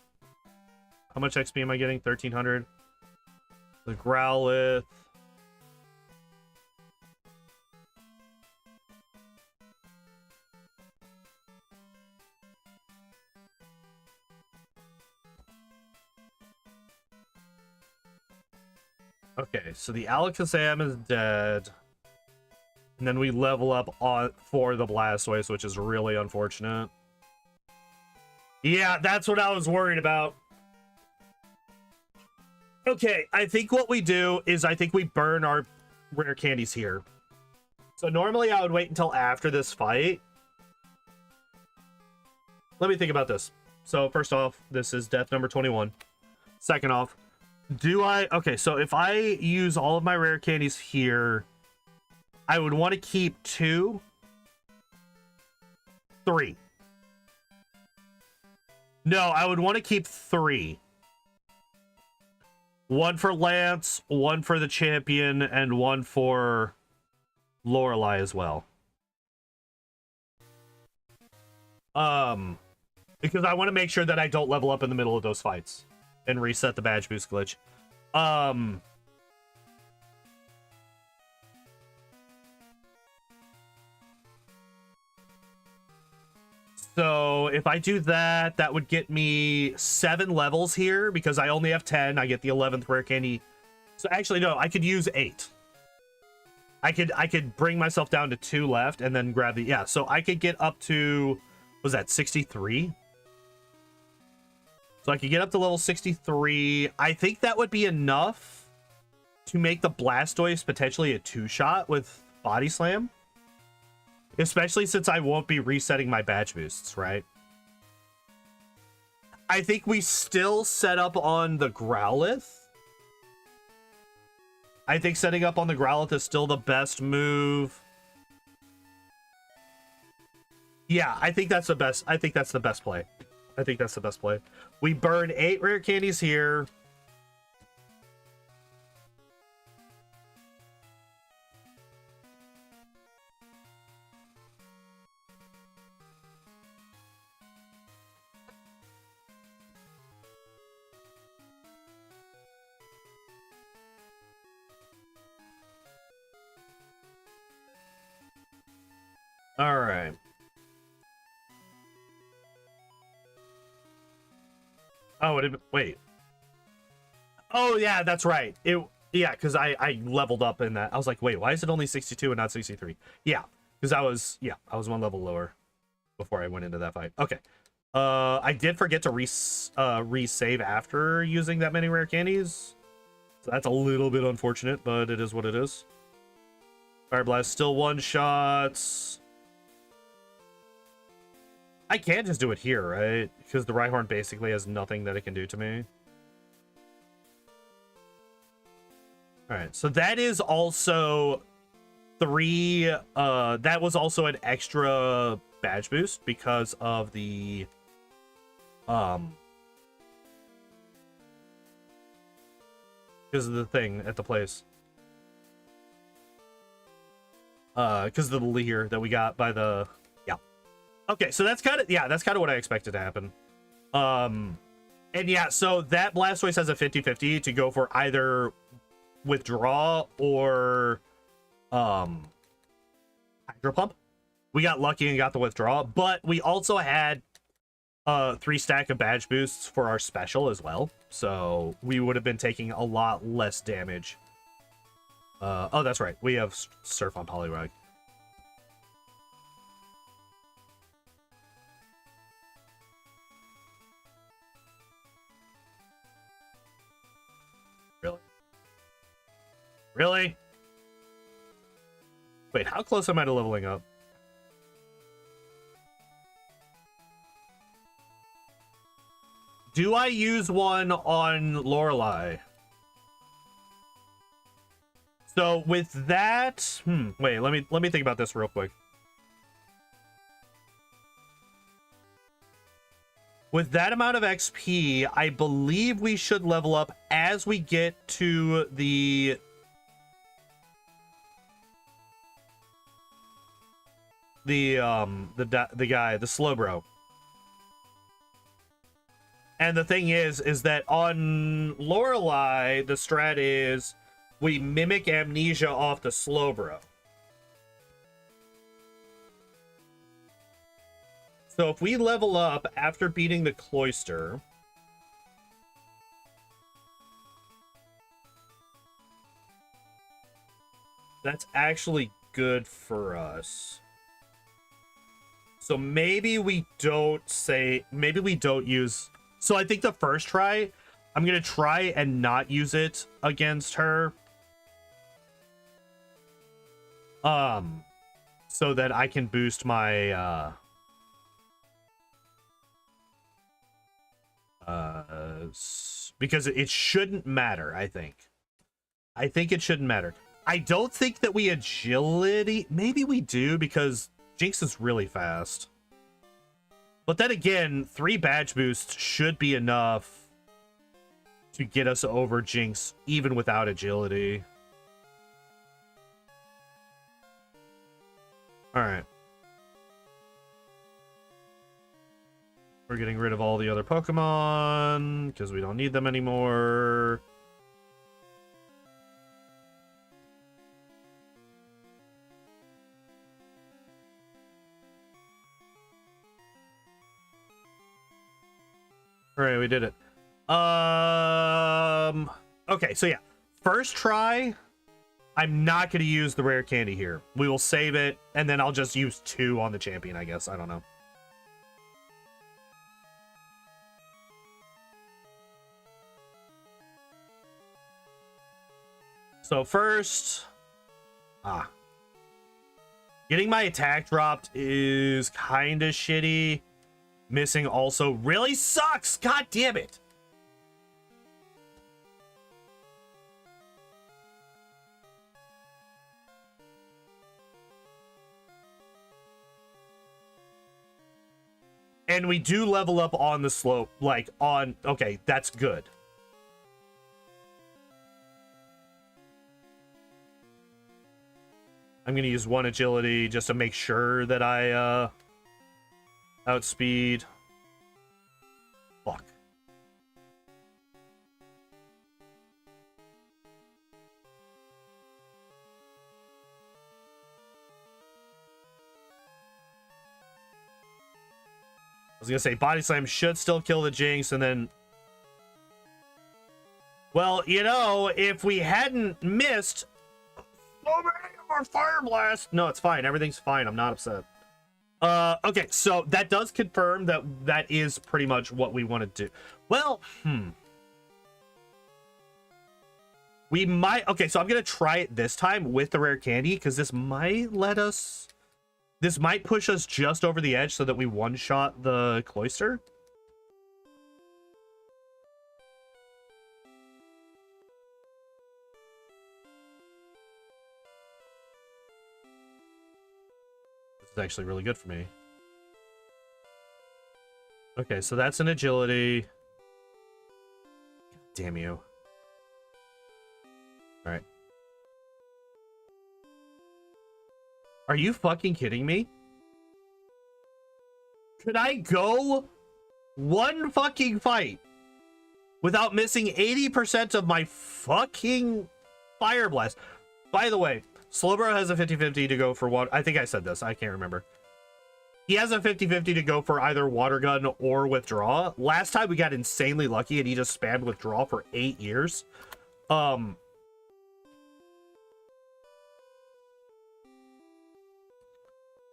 How much XP am I getting? 1,300. The Growlithe. Okay, so the Alakazam is dead. And then we level up for the Blastoise, which is really unfortunate. Yeah, that's what I was worried about. Okay, I think what we do is I think we burn our rare candies here. So normally I would wait until after this fight. Let me think about this. So first off, this is death number 21. Second off, okay, so if I use all of my rare candies here, I would want to keep 2, 3. No, I would want to keep 3. 1 for Lance, 1 for the champion, and 1 for Lorelei as well. Because I want to make sure that I don't level up in the middle of those fights and reset the badge boost glitch. So if I do that, that would get me 7 levels here because I only have 10. I get the 11th rare candy. So actually, no, I could use 8. I could bring myself down to 2 left and then grab the, yeah. So I could get up to, what was that, 63? So I could get up to level 63. I think that would be enough to make the Blastoise potentially a 2-shot with Body Slam. Especially since I won't be resetting my badge boosts, right? I think we still set up on the Growlithe. I think setting up on the Growlithe is still the best move. Yeah, I think that's the best. I think that's the best play. I think that's the best play. We burn 8 rare candies here. All right. Oh, wait. Oh, yeah, that's right. Yeah, because I leveled up in that. I was like, wait, why is it only 62 and not 63? Yeah, because I was 1 level lower before I went into that fight. Okay. I did forget to resave after using that many rare candies. So that's a little bit unfortunate, but it is what it is. Fire Blast still 1-shots. I can't just do it here, right? Because the Rhyhorn basically has nothing that it can do to me. Alright, so that is also 3... that was also an extra badge boost because of the... because of the thing at the place. Because of the leer that we got by the... Okay, so that's kind of what I expected to happen. And yeah, so that Blastoise has a 50-50 to go for either withdraw or Hydro Pump. We got lucky and got the withdraw, but we also had 3 stack of badge boosts for our special as well. So we would have been taking a lot less damage. Oh, that's right. We have Surf on Poliwag. Really? Wait, how close am I to leveling up? Do I use one on Lorelei? So with that, wait, let me think about this real quick. With that amount of XP, I believe we should level up as we get to the guy, the Slowbro. And the thing is that on Lorelei, the strat is we mimic Amnesia off the Slowbro. So if we level up after beating the Cloyster, that's actually good for us. So maybe we don't use... So I think the first try, I'm going to try and not use it against her. So that I can boost my... because it shouldn't matter, I think. I think it shouldn't matter. I don't think that we agility... Maybe we do, because Jinx is really fast. But then again, 3 badge boosts should be enough to get us over Jinx, even without agility. Alright. We're getting rid of all the other Pokemon, because we don't need them anymore. Alright, we did it. Okay, so yeah. First try, I'm not going to use the rare candy here. We will save it, and then I'll just use 2 on the champion, I guess. I don't know. So first, getting my attack dropped is kind of shitty. Missing also really sucks. God damn it. And we do level up on the slope, like on, okay, that's good. I'm going to use 1 agility just to make sure that I outspeed. Fuck. I was gonna say body slam should still kill the Jinx, and then, well, you know, if we hadn't missed so many of our fire blast, no, it's fine. Everything's fine. I'm not upset. Okay, so that does confirm that that is pretty much what we want to do. Well, we might. Okay, so I'm gonna try it this time with the rare candy because this might let us. This might push us just over the edge so that we one-shot the Cloyster. This is actually really good for me. Okay, so that's an agility. Damn you. All right. Are you fucking kidding me? Could I go one fucking fight without missing 80% of my fucking fire blast? By the way, Slowbro has a 50-50 to go for water. I think I said this. I can't remember. He has a 50-50 to go for either water gun or withdraw. Last time we got insanely lucky and he just spammed withdraw for 8 years.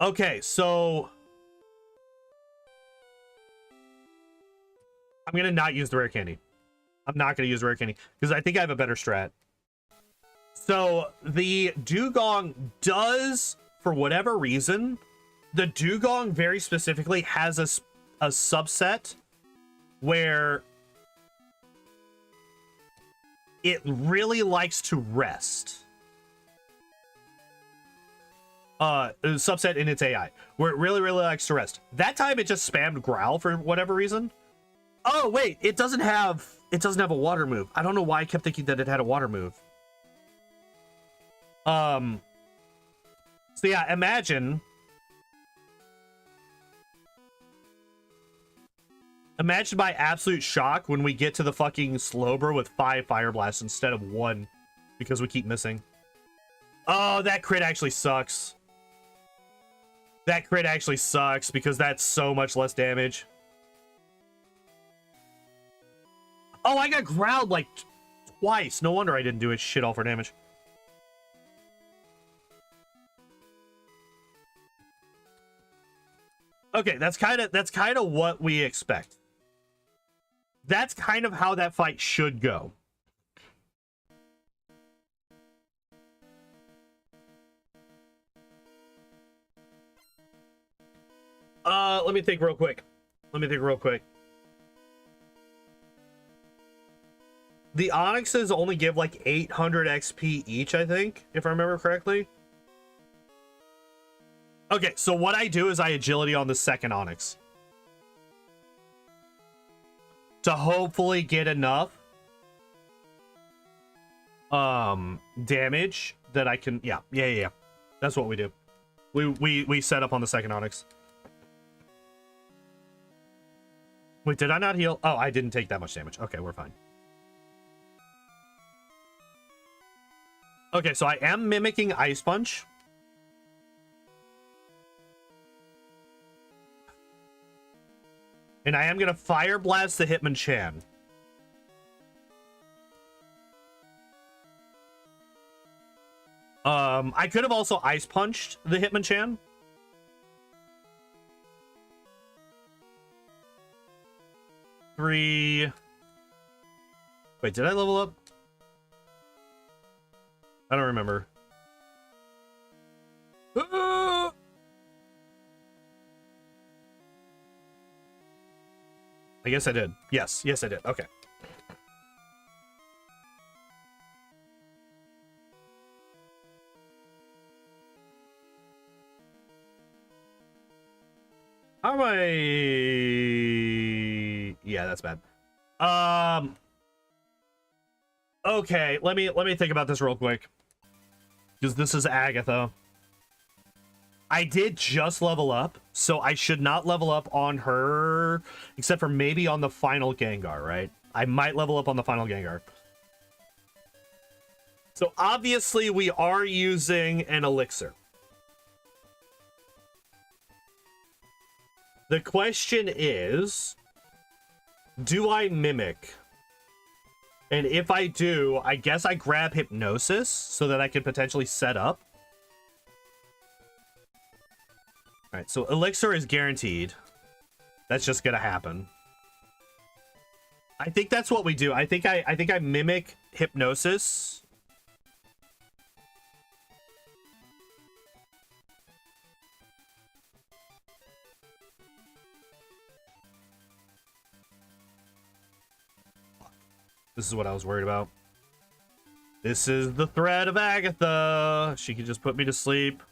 Okay, so I'm gonna not use the rare candy. I'm not gonna use the rare candy because I think I have a better strat. So the Dugong does, for whatever reason, the Dugong very specifically has a subset where it really likes to rest. Subset in its AI where it really likes to rest. That time it just spammed growl for whatever reason. Oh wait, it doesn't have a water move. I don't know why I kept thinking that it had a water move. So yeah, imagine my absolute shock when we get to the fucking Slowbro with 5 fire blasts instead of 1 because we keep missing. Oh, that crit actually sucks. That crit actually sucks because that's so much less damage. Oh, I got growled like twice. No wonder I didn't do it shit all for damage. Okay, that's kind of what we expect. That's kind of how that fight should go. Let me think real quick. The Onyxes only give like 800 XP each, I think, if I remember correctly. Okay, so what I do is I agility on the second Onyx to hopefully get enough damage that I can. Yeah. That's what we do. We set up on the second Onyx. Wait, did I not heal? Oh, I didn't take that much damage. Okay, we're fine. Okay, so I am mimicking Ice Punch. And I am going to Fire Blast the Hitmonchan. I could have also Ice Punched the Hitmonchan. Wait, did I level up? I don't remember. I guess I did. Yes, I did. Okay. How am I? Yeah, that's bad. Okay, let me think about this real quick. Because this is Agatha. I did just level up, so I should not level up on her, except for maybe on the final Gengar, right? I might level up on the final Gengar. So obviously we are using an elixir. The question is, do I mimic? And if I do, I guess I grab hypnosis so that I can potentially set up. All right, so elixir is guaranteed. That's just gonna happen. I think that's what we do. I think I mimic hypnosis. This is what I was worried about. This is the threat of Agatha. She can just put me to sleep.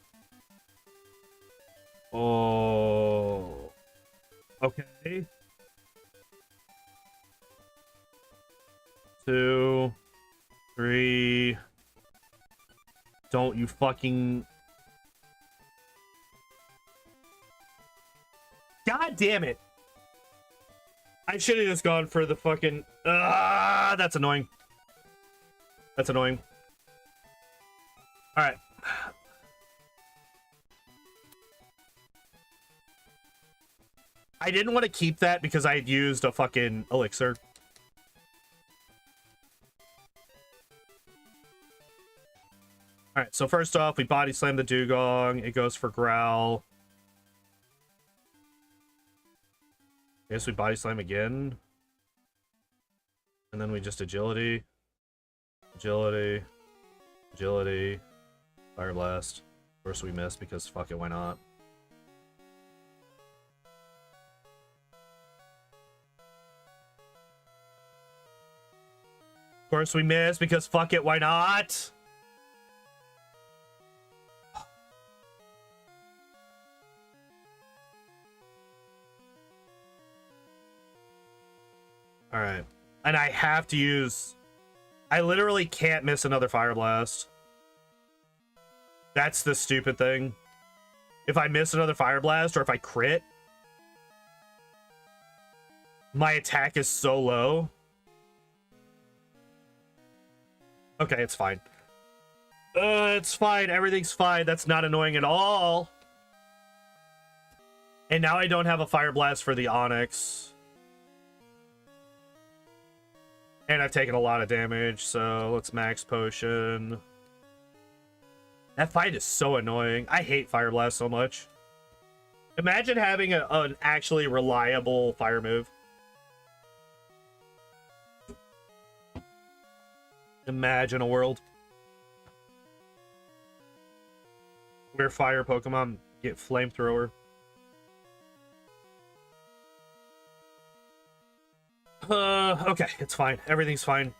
Oh. Okay. 2, 3. Don't you fucking... God damn it. I should have just gone for the fucking... that's annoying. That's annoying. All right. I didn't want to keep that because I had used a fucking elixir. All right, so first off, we body slam the Dugong. It goes for Growl. I guess we body slam again. And then we just agility. Agility. Agility. Fire Blast. Of course we missed because fuck it, why not? Of course we missed because fuck it, why not? All right. And I have to use... I literally can't miss another Fire Blast. That's the stupid thing. If I miss another Fire Blast or if I crit, my attack is so low. Okay, it's fine. It's fine. Everything's fine. That's not annoying at all. And now I don't have a Fire Blast for the Onyx. And I've taken a lot of damage, so let's max potion. That fight is so annoying. I hate Fire Blast so much. Imagine having an actually reliable fire move. Imagine a world where fire Pokemon get flamethrower. Okay, it's fine. Everything's fine.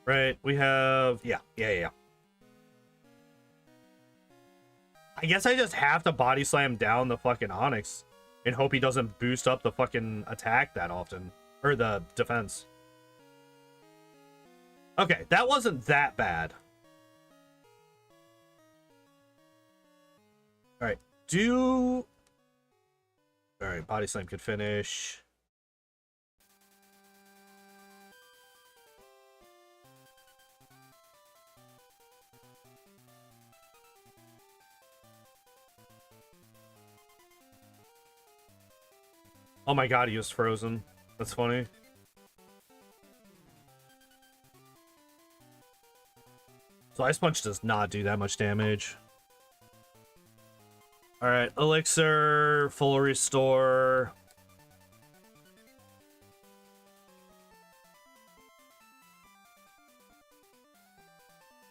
Right, we have... Yeah. I guess I just have to body slam down the fucking Onyx and hope he doesn't boost up the fucking attack that often. Or the defense. Okay, that wasn't that bad. Alright, Alright, body slam could finish. Oh my god, he was frozen. That's funny. So Ice Punch does not do that much damage. Alright, Elixir, full restore.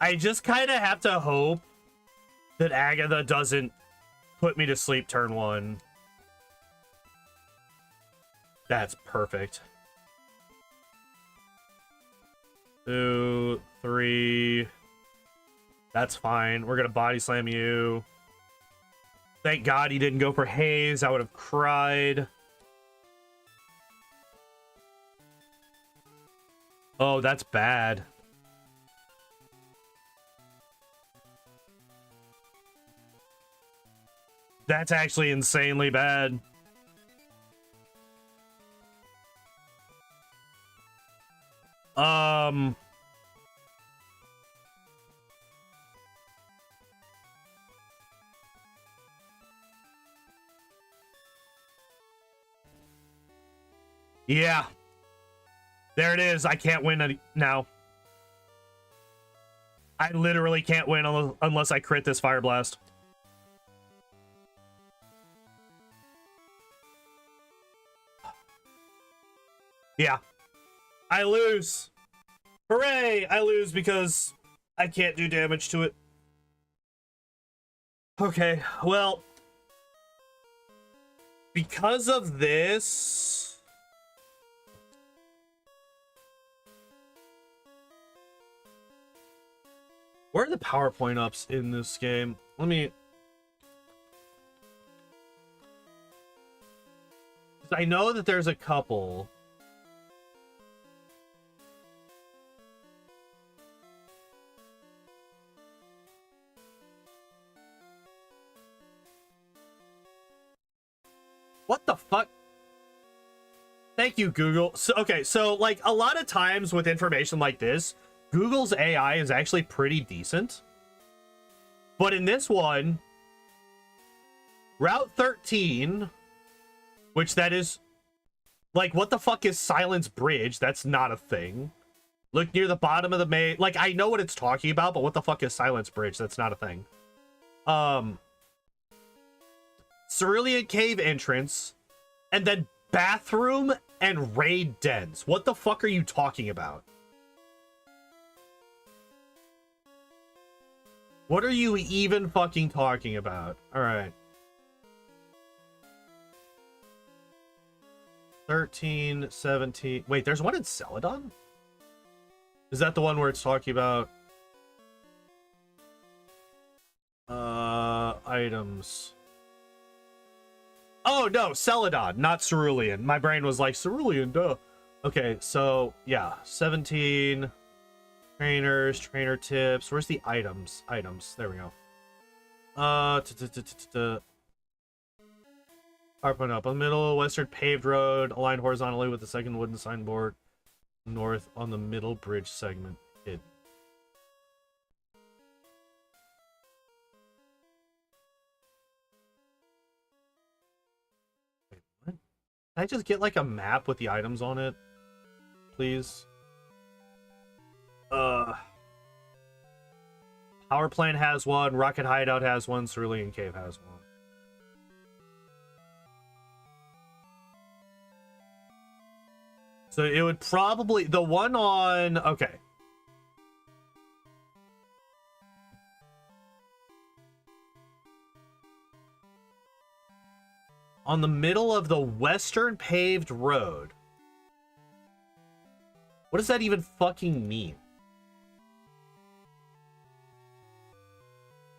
I just kind of have to hope that Agatha doesn't put me to sleep turn 1. That's perfect. 2, 3. That's fine. We're gonna body slam you. Thank God he didn't go for Haze. I would have cried. Oh, that's bad. That's actually insanely bad. Yeah. There it is. I can't win now. I literally can't win unless I crit this Fire Blast. Yeah. I lose. Hooray! I lose because I can't do damage to it. Okay, well, because of this, where are the PowerPoint ups in this game? Let me, I know that there's a couple. What the fuck? Thank you, Google. So, okay, so like a lot of times with information like this, Google's AI is actually pretty decent. But in this one, Route 13, which that is, like, what the fuck is Silence Bridge? That's not a thing. Look near the bottom of the maze. Like, I know what it's talking about, but what the fuck is Silence Bridge? That's not a thing. Cerulean Cave entrance, and then bathroom and raid dens. What the fuck are you talking about? What are you even fucking talking about? All right. 13, 17. Wait, there's one in Celadon? Is that the one where it's talking about items? Oh no, Celadon, not Cerulean. My brain was like, Cerulean, duh. Okay, so yeah, 17 trainers, trainer tips. Where's the items? Items. There we go. PowerPoint up on the middle, western paved road, aligned horizontally with the second wooden signboard. North on the middle bridge segment. Hidden. Wait, what? Can I just get like a map with the items on it, please? Power Plant has one, Rocket Hideout has one, Cerulean Cave has one. So it would probably, the one on, okay. On the middle of the western paved road. What does that even fucking mean?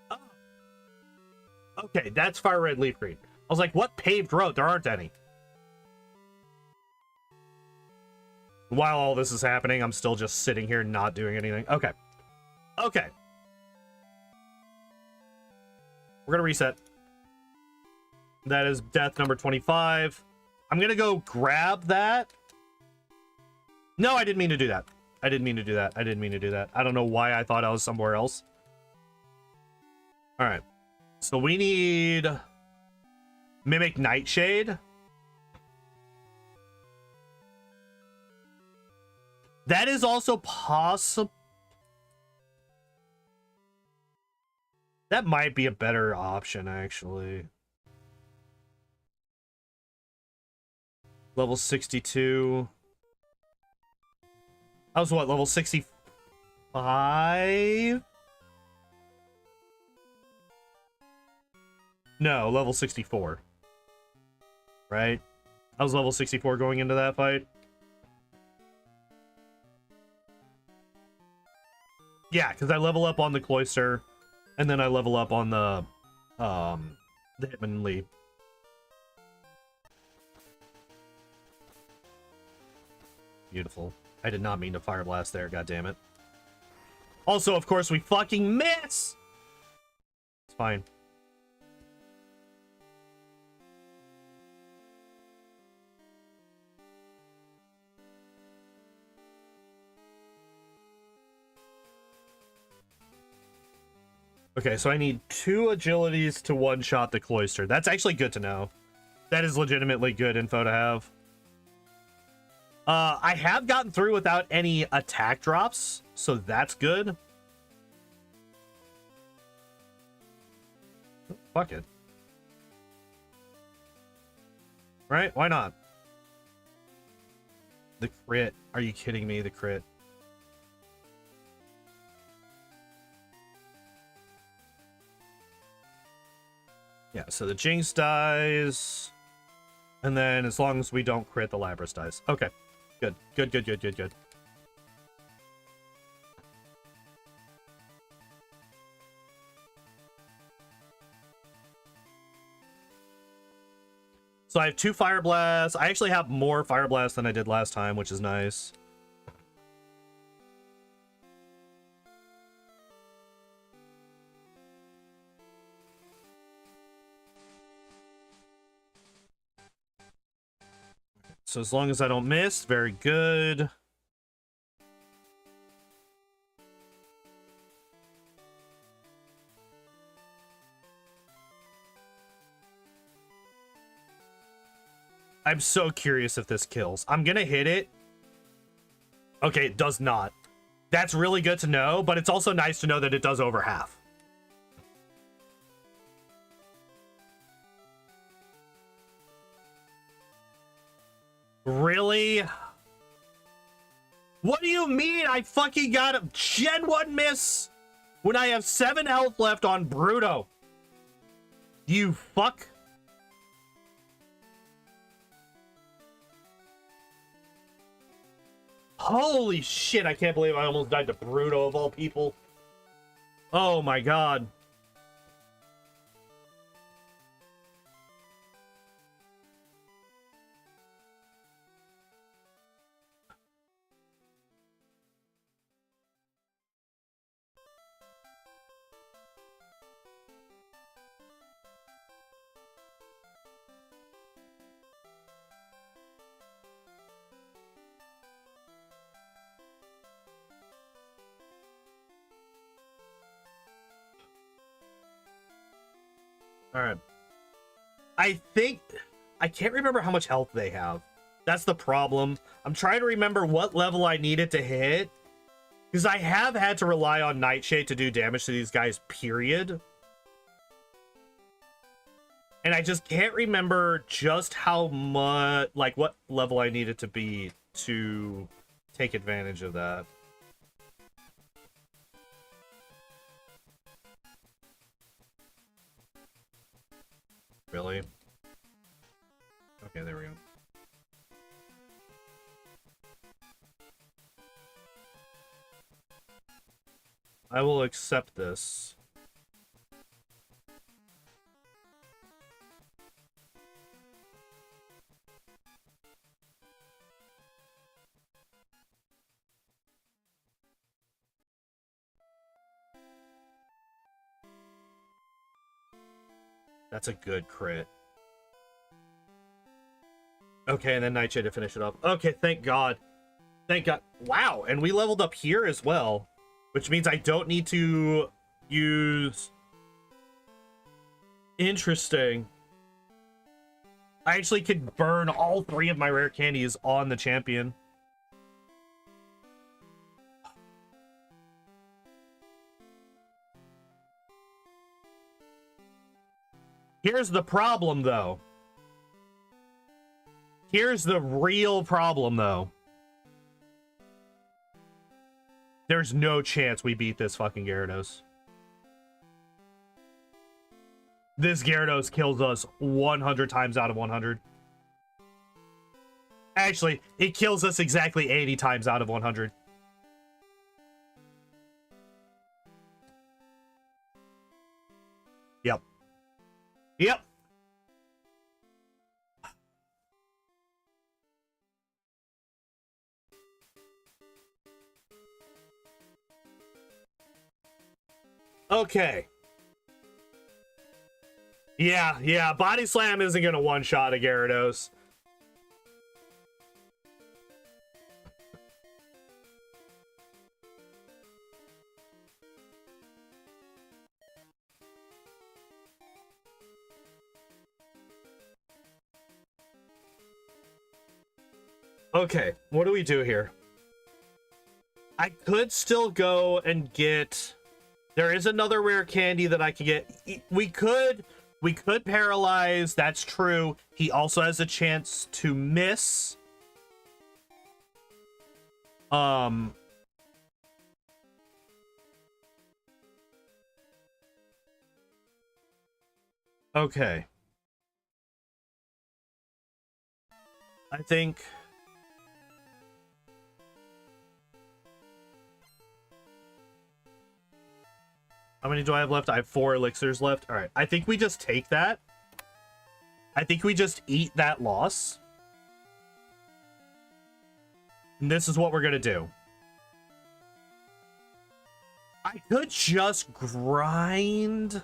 Oh. Okay, that's Fire Red Leaf Green. I was like, what paved road? There aren't any. While all this is happening, I'm still just sitting here not doing anything. Okay. Okay. We're gonna reset. That is death number 25. I'm gonna go grab that. No, I didn't mean to do that. I didn't mean to do that. I didn't mean to do that. I don't know why I thought I was somewhere else. All right. So we need Mimic Nightshade. That is also possible. That might be a better option, actually. Level 62. I was what, level 60? 65? No, level 64. Right? I was level 64 going into that fight. Yeah, because I level up on the Cloyster, and then I level up on the Hitmonlee. Beautiful. I did not mean to Fire Blast there, goddammit. Also, of course, we fucking miss! It's fine. Okay, so I need 2 agilities to one-shot the Cloyster. That's actually good to know. That is legitimately good info to have. I have gotten through without any attack drops, so that's good. Fuck it. Right? Why not? The crit. Are you kidding me? The crit. Yeah, so the Jinx dies. And then as long as we don't crit, the Lapras dies. Okay. Good. Good, good, good, good, good. So I have 2 Fire Blasts. I actually have more Fire Blasts than I did last time, which is nice. So as long as I don't miss, very good. I'm so curious if this kills. I'm gonna hit it. Okay, it does not. That's really good to know, but it's also nice to know that it does over half. Really? What do you mean I fucking got a Gen 1 miss when I have 7 health left on Bruto? You fuck. Holy shit, I can't believe I almost died to Bruto of all people. Oh my god. All right. I can't remember how much health they have. That's the problem. I'm trying to remember what level I needed to hit, because I have had to rely on Nightshade to do damage to these guys, period. And I just can't remember just how much, like, what level I needed to be to take advantage of that. Really? Okay, there we go. I will accept this. That's a good crit. Okay, and then Nightshade to finish it up. Okay, thank God. Thank God. Wow, and we leveled up here as well, which means I don't need to use... Interesting. I actually could burn all 3 of my rare candies on the champion. Here's the problem, though. Here's the real problem, though. There's no chance we beat this fucking Gyarados. This Gyarados kills us 100 times out of 100. Actually, it kills us exactly 80 times out of 100. Yep. Yep. Okay. Yeah, Body Slam isn't gonna one-shot a Gyarados. Okay, what do we do here? I could still go and get... There is another rare candy that I could get. We could paralyze. That's true. He also has a chance to miss. Okay. I think... How many do I have left? I have 4 elixirs left. All right. I think we just take that. I think we just eat that loss. And this is what we're going to do. I could just grind.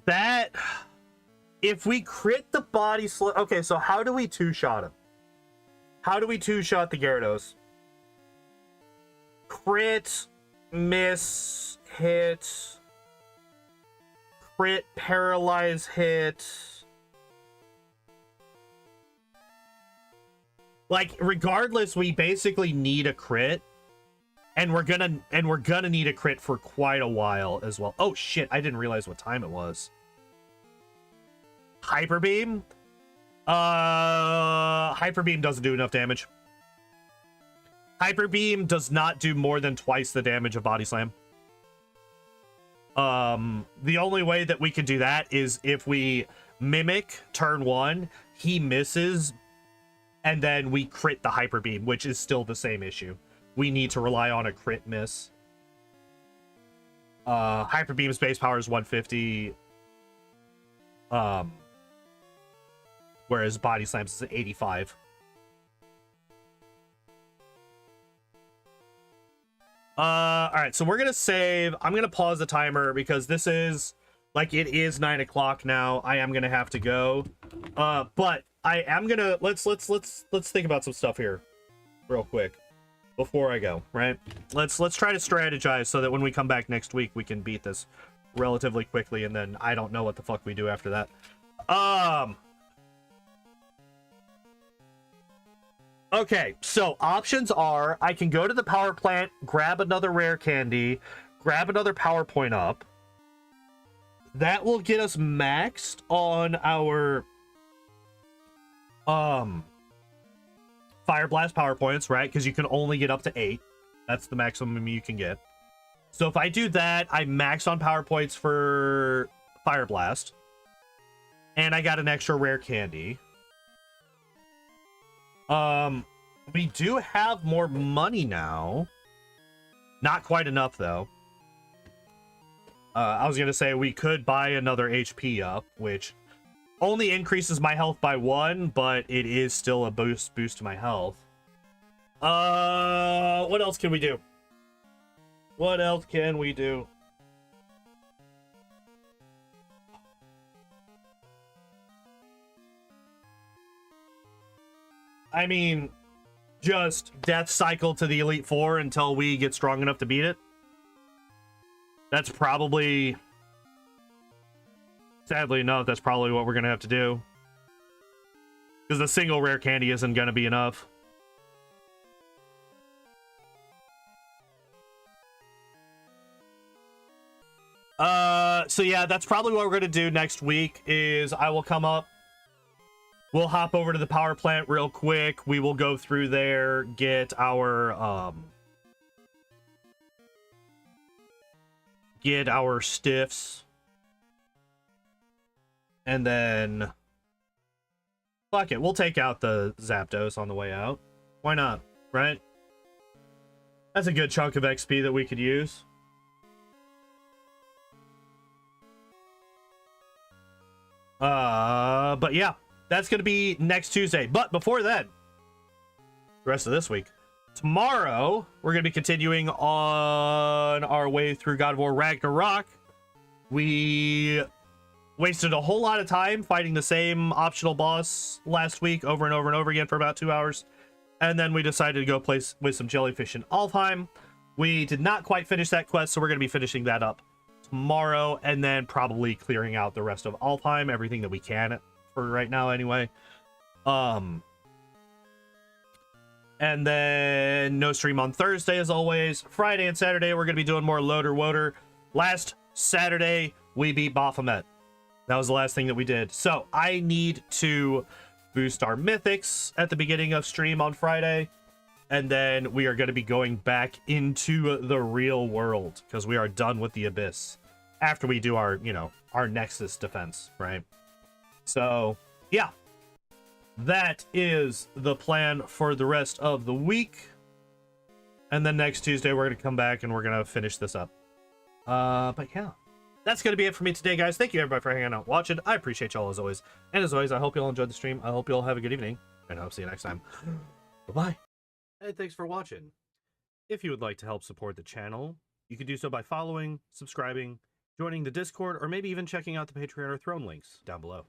That... If we crit the body slam... Okay, so how do we two-shot him? How do we two-shot the Gyarados? Crit, miss, hit, crit, paralyze, hit. Like, regardless, we basically need a crit, and we're gonna need a crit for quite a while as well. Oh shit! I didn't realize what time it was. Hyper Beam. Hyper Beam doesn't do enough damage. Hyper Beam does not do more than twice the damage of Body Slam. The only way that we can do that is if we Mimic turn 1, he misses, and then we crit the Hyper Beam, which is still the same issue. We need to rely on a crit miss. Hyper Beam's base power is 150. Whereas Body Slams is 85. Alright, so we're gonna save. I'm gonna pause the timer because this is like it is 9 o'clock now. I am gonna have to go. But I am gonna let's think about some stuff here real quick before I go, right? Let's try to strategize so that when we come back next week we can beat this relatively quickly, and then I don't know what the fuck we do after that. Okay, so options are I can go to the power plant, grab another rare candy, grab another power point up. That will get us maxed on our Fire Blast power points, right? Because you can only get up to 8. That's the maximum you can get. So if I do that, I max on power points for Fire Blast. And I got an extra rare candy. We do have more money now. Not quite enough, though. I was gonna say we could buy another HP up, which only increases my health by 1, but it is still a boost to my health. What else can we do? What else can we do? I mean, just death cycle to the Elite Four until we get strong enough to beat it. That's probably... Sadly enough, that's probably what we're going to have to do. Because the single rare candy isn't going to be enough. So yeah, that's probably what we're going to do next week, is I will come up we'll hop over to the power plant real quick. We will go through there, get our stiffs, and then fuck it, we'll take out the Zapdos on the way out. Why not, right? That's a good chunk of XP that we could use. But yeah, that's gonna be next Tuesday. But before then, the rest of this week, tomorrow we're gonna be continuing on our way through God of War Ragnarok. We wasted a whole lot of time fighting the same optional boss last week over and over and over again for about 2 hours. And then we decided to go play with some jellyfish in Alfheim. We did not quite finish that quest, so we're going to be finishing that up tomorrow, and then probably clearing out the rest of Alfheim, everything that we can for right now anyway. And then no stream on Thursday as always. Friday and Saturday we're going to be doing more Loader Woder. Last Saturday we beat Baphomet. That was the last thing that we did. So I need to boost our mythics at the beginning of stream on Friday, and then we are going to be going back into the real world because we are done with the Abyss after we do our, you know, our Nexus defense, right? So yeah, that is the plan for the rest of the week, and then next Tuesday we're going to come back and we're going to finish this up. But yeah, that's going to be it for me today, guys. Thank you, everybody, for hanging out watching. I appreciate y'all as always. And as always, I hope you all enjoyed the stream. I hope you all have a good evening. And I hope to see you next time. Bye-bye. Hey, thanks for watching. If you would like to help support the channel, you can do so by following, subscribing, joining the Discord, or maybe even checking out the Patreon or Throne links down below.